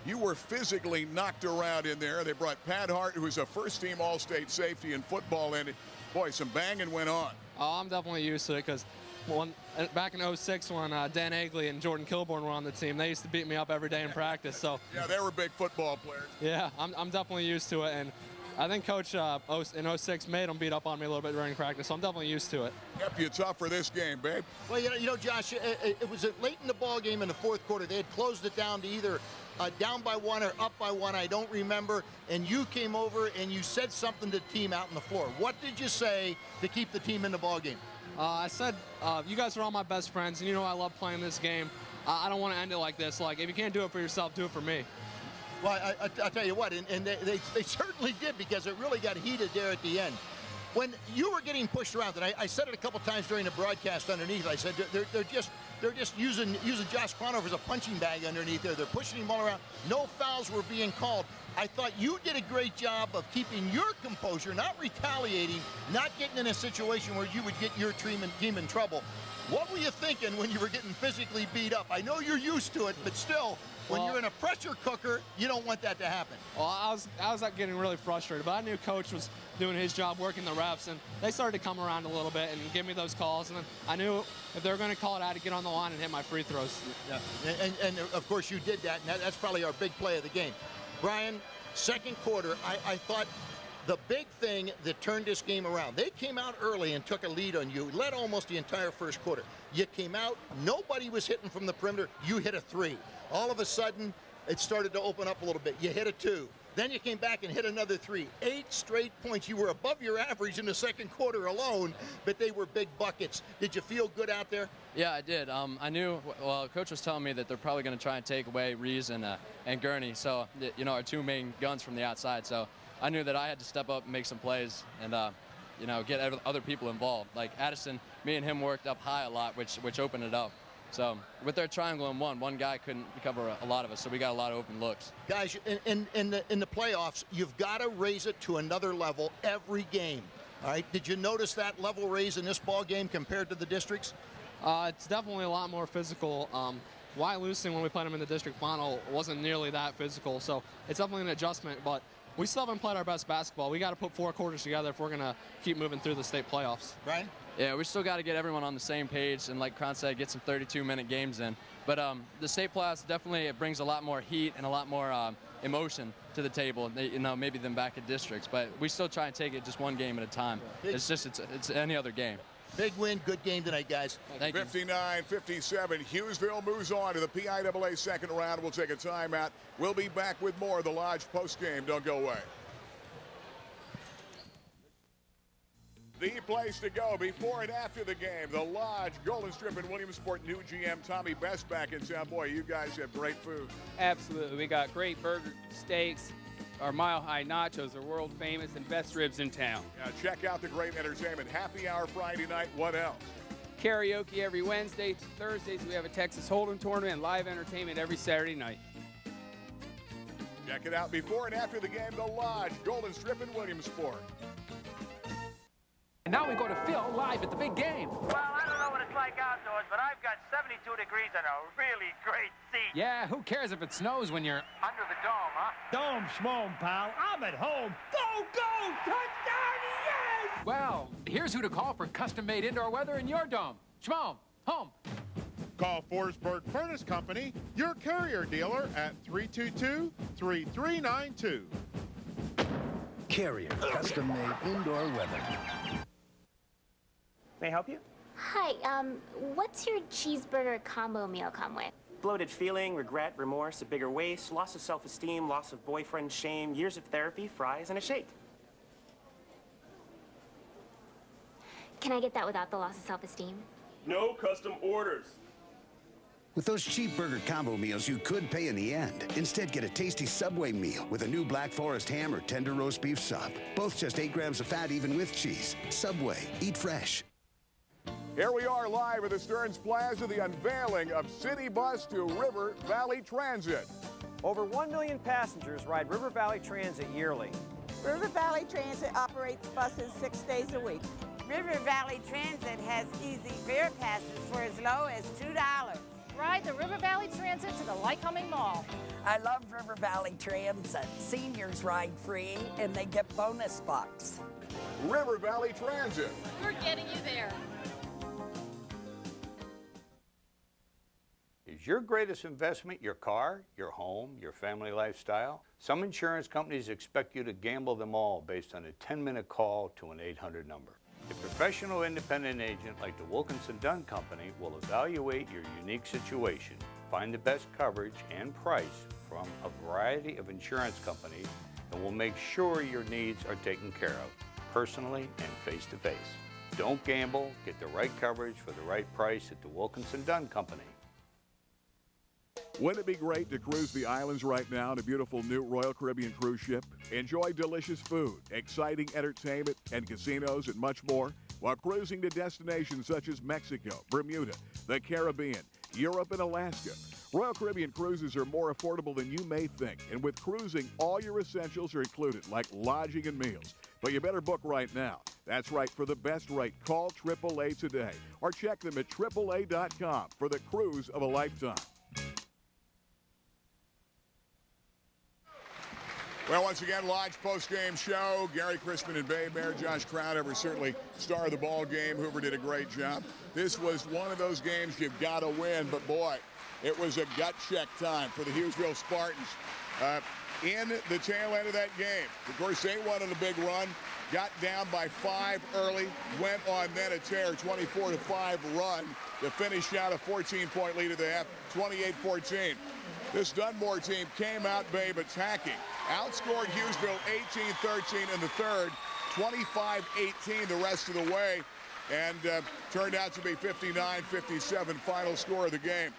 You were physically knocked around in there. They brought Pat Hart, who was a first-team All-State safety in football, and boy, some banging went on. Oh, I'm definitely used to it because back in 06 when Dan Agley and Jordan Kilborn were on the team, they used to beat me up every day in practice. So yeah, they were big football players. Yeah, I'm definitely used to it, and I think Coach in 06 made them beat up on me a little bit during practice, so I'm definitely used to it. Kept you tough for this game, babe. Well, Josh, it was late in the ball game in the fourth quarter. They had closed it down to either down by one or up by one, I don't remember, and you came over and you said something to the team out on the floor. What did you say to keep the team in the ball game? I said, you guys are all my best friends, and you know I love playing this game. I don't want to end it like this. If you can't do it for yourself, do it for me. Well, I'll tell you what, and they certainly did, because it really got heated there at the end. When you were getting pushed around, and I said it a couple times during the broadcast underneath, I said they're just using Josh Crownover as a punching bag underneath there. They're pushing him all around. No fouls were being called. I thought you did a great job of keeping your composure, not retaliating, not getting in a situation where you would get your team in trouble. What were you thinking when you were getting physically beat up? I know you're used to it, but still, When you're in a pressure cooker, you don't want that to happen. Well, I was getting really frustrated, but I knew Coach was doing his job working the refs, and they started to come around a little bit and give me those calls, and then I knew if they were going to call it, I had to get on the line and hit my free throws. Yeah. And of course you did that, and that's probably our big play of the game. Brian, second quarter, I thought the big thing that turned this game around, they came out early and took a lead on you, led almost the entire first quarter. You came out, nobody was hitting from the perimeter, you hit a three. All of a sudden, it started to open up a little bit. You hit a two. Then you came back and hit another three. 8 straight points. You were above your average in the second quarter alone, but they were big buckets. Did you feel good out there? Yeah, I did. I knew, well, Coach was telling me that they're probably going to try and take away Rees and Gurney, so, you know, our two main guns from the outside. So I knew that I had to step up and make some plays and, you know, get other people involved. Like Addison, me and him worked up high a lot, which opened it up. So with their triangle in one guy couldn't cover a lot of us, so we got a lot of open looks. Guys, in the playoffs, you've got to raise it to another level every game. All right, did you notice that level raise in this ball game compared to the districts? It's definitely a lot more physical. Wyalusing, when we played them in the district final, wasn't nearly that physical, so it's definitely an adjustment, but we still haven't played our best basketball. We got to put 4 quarters together if we're going to keep moving through the state playoffs. Right? Yeah, we still got to get everyone on the same page and, like Kron said, get some 32-minute games in. But the state playoffs definitely, it brings a lot more heat and a lot more emotion to the table, you know, maybe than back at districts. But we still try and take it just one game at a time. It's any other game. Big win, good game tonight, guys. Thank you. 59-57, Hughesville moves on to the PIAA second round. We'll take a timeout. We'll be back with more of the Lodge postgame. Don't go away. The place to go before and after the game. The Lodge, Golden Strip, and Williamsport new GM Tommy Best back in town. Boy, you guys have great food. Absolutely. We got great burger steaks. Our mile-high nachos are world famous and best ribs in town. Yeah, check out the great entertainment. Happy hour Friday night. What else? Karaoke every Wednesday. Thursdays we have a Texas Hold'em tournament and live entertainment every Saturday night. Check it out before and after the game. The Lodge, Golden Strip, and Williamsport. And now we go to Phil live at the big game. Well, I don't know what it's like outdoors, but I've got 72 degrees and a really great seat. Yeah, who cares if it snows when you're Under the dome, huh? Dome schmome, pal. I'm at home. Go, go! Touchdown, yes! Well, here's who to call for custom-made indoor weather in your dome. Schmome, home. Call Forsberg Furnace Company, your carrier dealer, at 322-3392. Carrier, custom-made indoor weather. May I help you? Hi, what's your cheeseburger combo meal come with? Bloated feeling, regret, remorse, a bigger waist, loss of self-esteem, loss of boyfriend, shame, years of therapy, fries, and a shake. Can I get that without the loss of self-esteem? No custom orders. With those cheap burger combo meals, you could pay in the end. Instead, get a tasty Subway meal with a new Black Forest ham or tender roast beef sub. Both just 8 grams of fat, even with cheese. Subway, eat fresh. Here we are live at the Stearns Plaza, the unveiling of City Bus to River Valley Transit. Over 1 million passengers ride River Valley Transit yearly. River Valley Transit operates buses 6 days a week. River Valley Transit has easy fare passes for as low as $2. Ride the River Valley Transit to the Lycoming Mall. I love River Valley Transit. Seniors ride free and they get bonus bucks. River Valley Transit. We're getting you there. Is your greatest investment your car, your home, your family lifestyle? Some insurance companies expect you to gamble them all based on a 10-minute call to an 800 number. A professional independent agent like the Wilkinson Dunn Company will evaluate your unique situation, find the best coverage and price from a variety of insurance companies, and will make sure your needs are taken care of, personally and face-to-face. Don't gamble, get the right coverage for the right price at the Wilkinson Dunn Company. Wouldn't it be great to cruise the islands right now in a beautiful new Royal Caribbean cruise ship? Enjoy delicious food, exciting entertainment, and casinos and much more while cruising to destinations such as Mexico, Bermuda, the Caribbean, Europe, and Alaska. Royal Caribbean cruises are more affordable than you may think, and with cruising, all your essentials are included, like lodging and meals. But you better book right now. That's right, for the best rate, call AAA today or check them at AAA.com for the cruise of a lifetime. Well, once again, Lodge post-game show. Gary Crispin and Bay Bear. Josh Crowdover certainly star of the ball game. Hoover did a great job. This was one of those games you've got to win, but boy, it was a gut check time for the Hughesville Spartans. In the tail end of that game, of course, they won on a big run. Got down by 5 early, went on then a tear, 24-5 run to finish out a 14-point lead at the half, 28-14. This Dunmore team came out, babe, attacking. Outscored Hughesville 18-13 in the third, 25-18 the rest of the way, and turned out to be 59-57 final score of the game.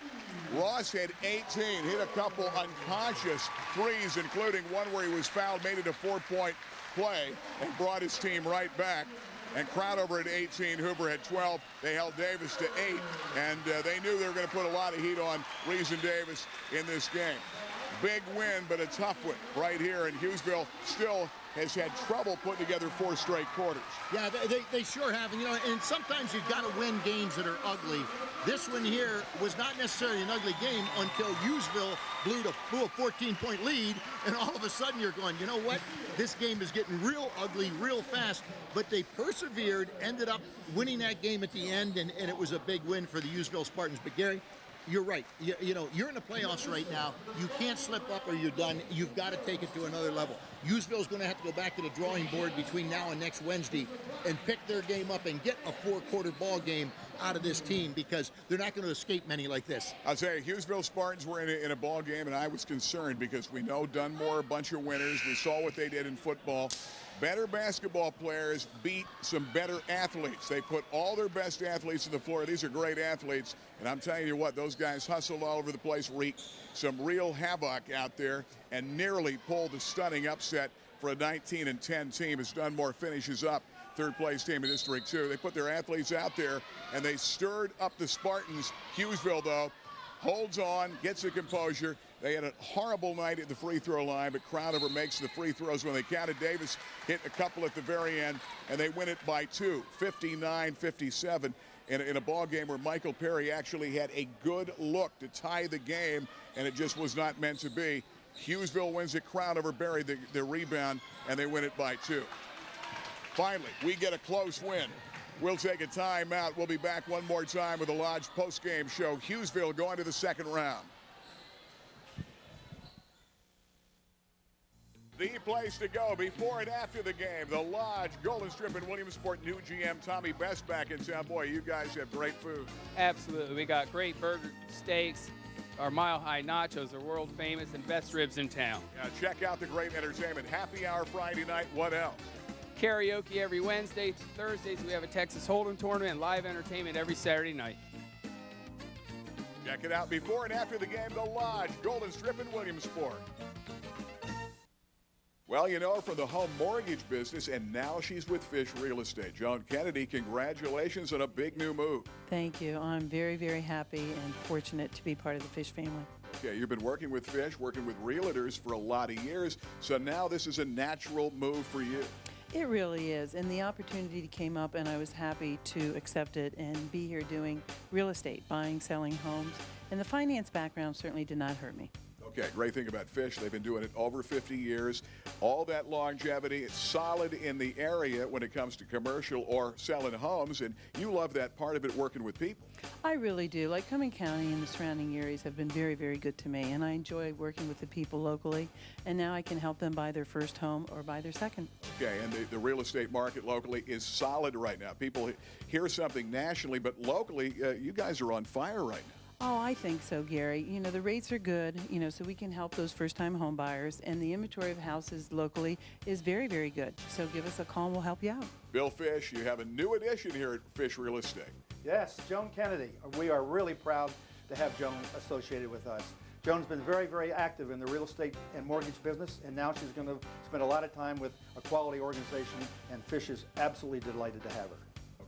Ross had 18, hit a couple unconscious threes, including one where he was fouled, made it a 4-point play, and brought his team right back. And Crowdover at 18, Hoover had 12. They held Davis to 8, and they knew they were going to put a lot of heat on Reason Davis in this game. Big win, but a tough one right here, and Hughesville still has had trouble putting together 4 straight quarters. Yeah, they sure have, and and sometimes you've got to win games that are ugly. This one here was not necessarily an ugly game until Hughesville blew a 14-point lead, and all of a sudden you're going, you know what? This game is getting real ugly real fast, but they persevered, ended up winning that game at the end, and it was a big win for the Hughesville Spartans. But Gary, you're right. You're in the playoffs right now. You can't slip up or you're done. You've got to take it to another level. Hughesville's going to have to go back to the drawing board between now and next Wednesday and pick their game up and get a 4-quarter ball game out of this team, because they're not going to escape many like this. I'll tell you, Hughesville Spartans were in a ball game, and I was concerned because we know Dunmore, a bunch of winners. We saw what they did in football. Better basketball players beat some better athletes. They put all their best athletes on the floor. These are great athletes, and I'm telling you what, those guys hustled all over the place, wreaked some real havoc out there, and nearly pulled a stunning upset for a 19-10 team as Dunmore finishes up third-place team in District 2. They put their athletes out there, and they stirred up the Spartans. Hughesville, though, holds on, gets the composure. They had a horrible night at the free throw line, but Crowdover makes the free throws when they counted. Davis hit a couple at the very end, and they win it by 2, 59-57, in a ball game where Michael Perry actually had a good look to tie the game, and it just was not meant to be. Hughesville wins it. Crowdover buried the rebound, and they win it by 2. Finally, we get a close win. We'll take a timeout. We'll be back one more time with the Lodge post-game show. Hughesville going to the second round. The place to go before and after the game. The Lodge, Golden Strip, and Williamsport. New GM Tommy Best back in town. Boy, you guys have great food. Absolutely. We got great burger, steaks. Our mile-high nachos are world famous, and best ribs in town. Yeah, check out the great entertainment. Happy hour Friday night. What else? Karaoke every Wednesday. Thursdays we have a Texas Hold'em tournament, and live entertainment every Saturday night. Check it out before and after the game. The Lodge, Golden Strip, and Williamsport. Well, you know, from the home mortgage business, and now she's with Fish Real Estate. Joan Kennedy, congratulations on a big new move. Thank you. I'm very, very happy and fortunate to be part of the Fish family. Okay, you've been working with Fish, working with realtors for a lot of years, so now this is a natural move for you. It really is, and the opportunity came up, and I was happy to accept it and be here doing real estate, buying, selling homes, and the finance background certainly did not hurt me. Okay, great thing about Fish, they've been doing it over 50 years. All that longevity, it's solid in the area when it comes to commercial or selling homes, and you love that part of it, working with people. I really do. Like Cumming County and the surrounding areas have been very, very good to me, and I enjoy working with the people locally, and now I can help them buy their first home or buy their second. Okay, and the real estate market locally is solid right now. People hear something nationally, but locally, you guys are on fire right now. Oh, I think so, Gary. You know, the rates are good, so we can help those first-time home buyers, and the inventory of houses locally is very, very good. So give us a call and we'll help you out. Bill Fish, you have a new addition here at Fish Real Estate. Yes, Joan Kennedy. We are really proud to have Joan associated with us. Joan's been very, very active in the real estate and mortgage business, and now she's going to spend a lot of time with a quality organization, and Fish is absolutely delighted to have her.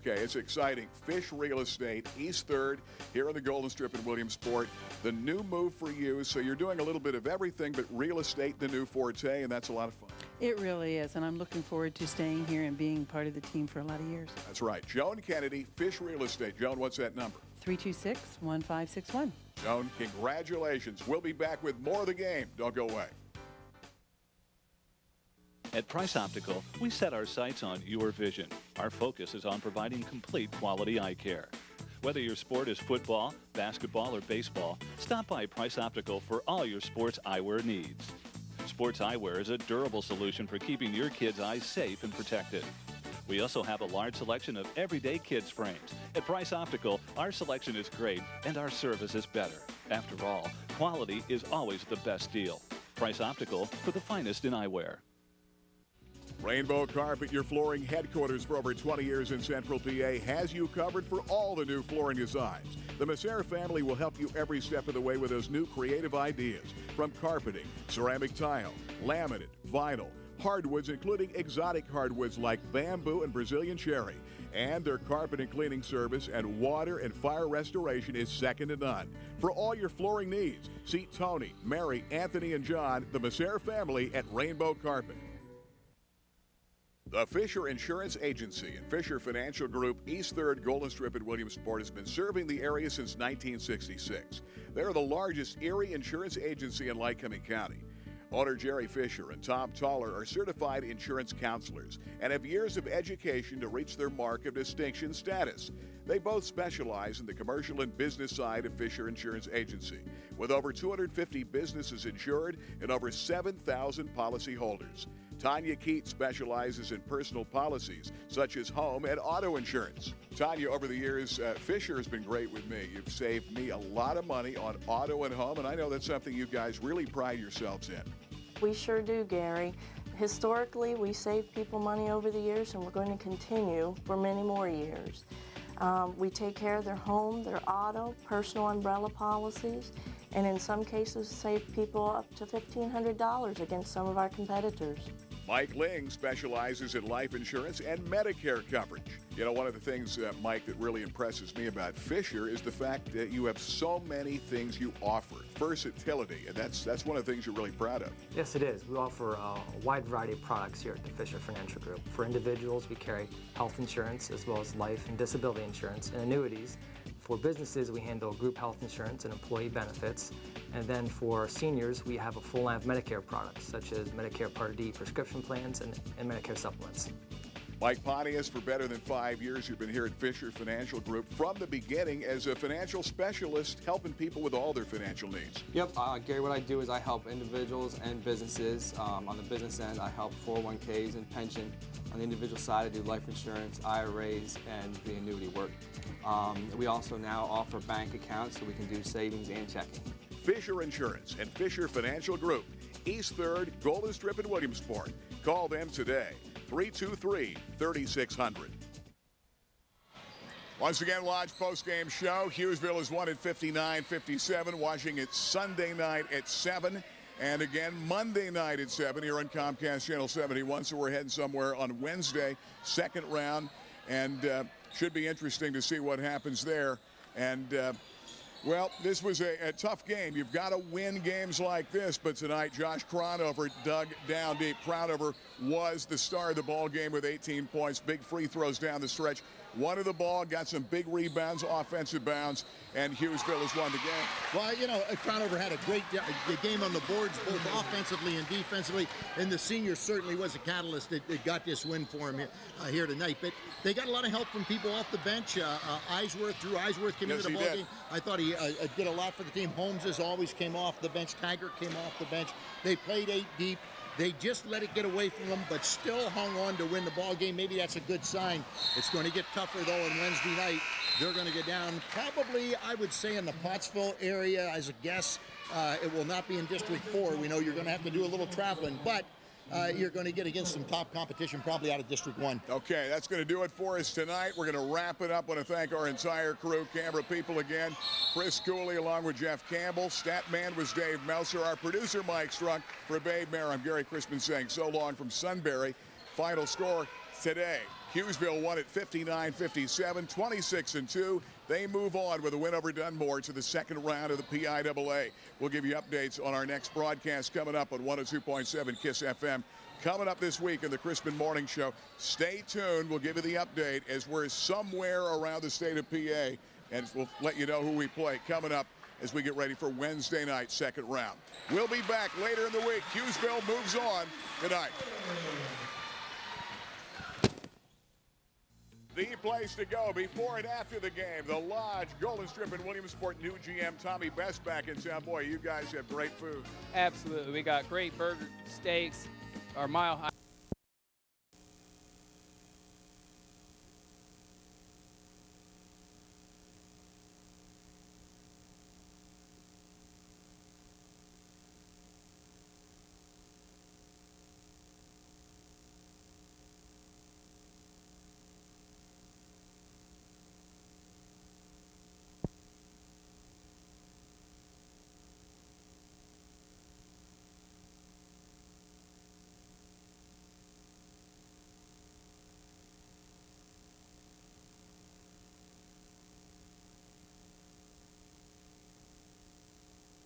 Okay, it's exciting. Fish Real Estate, East 3rd, here on the Golden Strip in Williamsport. The new move for you, so you're doing a little bit of everything, but real estate, the new forte, and that's a lot of fun. It really is, and I'm looking forward to staying here and being part of the team for a lot of years. That's right. Joan Kennedy, Fish Real Estate. Joan, what's that number? 326-1561. Joan, congratulations. We'll be back with more of the game. Don't go away. At Price Optical, we set our sights on your vision. Our focus is on providing complete quality eye care. Whether your sport is football, basketball, or baseball, stop by Price Optical for all your sports eyewear needs. Sports eyewear is a durable solution for keeping your kids' eyes safe and protected. We also have a large selection of everyday kids' frames. At Price Optical, our selection is great and our service is better. After all, quality is always the best deal. Price Optical for the finest in eyewear. Rainbow Carpet, your flooring headquarters for over 20 years in Central PA, has you covered for all the new flooring designs. The Messer family will help you every step of the way with those new creative ideas. From carpeting, ceramic tile, laminate, vinyl, hardwoods, including exotic hardwoods like bamboo and Brazilian cherry. And their carpet and cleaning service and water and fire restoration is second to none. For all your flooring needs, see Tony, Mary, Anthony, and John, the Messer family at Rainbow Carpet. The Fisher Insurance Agency and Fisher Financial Group, East 3rd Golden Strip at Williamsport, has been serving the area since 1966. They're the largest Erie insurance agency in Lycoming County. Owner Jerry Fisher and Tom Toller are certified insurance counselors and have years of education to reach their mark of distinction status. They both specialize in the commercial and business side of Fisher Insurance Agency, with over 250 businesses insured and over 7,000 policyholders. Tanya Keat specializes in personal policies, such as home and auto insurance. Tanya, over the years, Fisher has been great with me. You've saved me a lot of money on auto and home, and I know that's something you guys really pride yourselves in. We sure do, Gary. Historically, we saved people money over the years, and we're going to continue for many more years. We take care of their home, their auto, personal umbrella policies, and in some cases save people up to $1,500 against some of our competitors. Mike Ling specializes in life insurance and Medicare coverage. You know, one of the things, Mike, that really impresses me about Fisher is the fact that you have so many things you offer. Versatility, and that's one of the things you're really proud of. Yes, it is. We offer a wide variety of products here at the Fisher Financial Group. For individuals, we carry health insurance as well as life and disability insurance and annuities. For businesses, we handle group health insurance and employee benefits. And then for seniors, we have a full line of Medicare products, such as Medicare Part D prescription plans and Medicare supplements. Mike Pontius, for better than 5 years, you've been here at Fisher Financial Group from the beginning as a financial specialist, helping people with all their financial needs. Yep, Gary, what I do is I help individuals and businesses. On the business end, I help 401ks and pension. On the individual side, I do life insurance, IRAs, and the annuity work. We also now offer bank accounts so we can do savings and checking. Fisher Insurance and Fisher Financial Group, East 3rd, Golden Strip in Williamsport. Call them today, 323-3600. Once again, Lodge postgame show. Hughesville has won at 59-57, watching it Sunday night at 7. And again, Monday night at 7 here on Comcast Channel 71. So we're heading somewhere on Wednesday, second round. And should be interesting to see what happens there. And, well, this was a tough game. You've got to win games like this. But tonight, Josh Cronover dug down deep. Cronover was the star of the ball game with 18 points. Big free throws down the stretch. Wanted the ball, got some big rebounds, offensive bounds, and Hughesville has won the game. Well, you know, Cronover had a great game on the boards, both offensively and defensively, and the senior certainly was a catalyst that got this win for him here tonight. But they got a lot of help from people off the bench. Drew Eisworth came into the ball game. I thought he did a lot for the team. Holmes, as always, came off the bench. Taggart came off the bench. They played 8 deep. They just let it get away from them, but still hung on to win the ball game. Maybe that's a good sign. It's going to get tougher, though, on Wednesday night. They're going to get down probably, I would say, in the Pottsville area as a guess. It will not be in District 4. We know you're going to have to do a little traveling, but you're going to get against some top competition, probably out of District 1. Okay, that's going to do it for us tonight. We're going to wrap it up. I want to thank our entire crew, camera people again. Chris Cooley along with Jeff Campbell. Statman was Dave Melser. Our producer, Mike Strunk. For Babe Mayer, I'm Gary Crispin saying so long from Sunbury. Final score today. Hughesville won at 59-57, 26-2. They move on with a win over Dunmore to the second round of the PIAA. We'll give you updates on our next broadcast coming up on 102.7 KISS FM. Coming up this week in the Crispin Morning Show. Stay tuned. We'll give you the update as we're somewhere around the state of PA, and we'll let you know who we play coming up as we get ready for Wednesday night second round. We'll be back later in the week. Hughesville moves on tonight. The place to go before and after the game. The Lodge, Golden Strip, and Williamsport. New GM Tommy Best back in town. Boy, you guys have great food. Absolutely. We got great burger, steaks, our Mile High.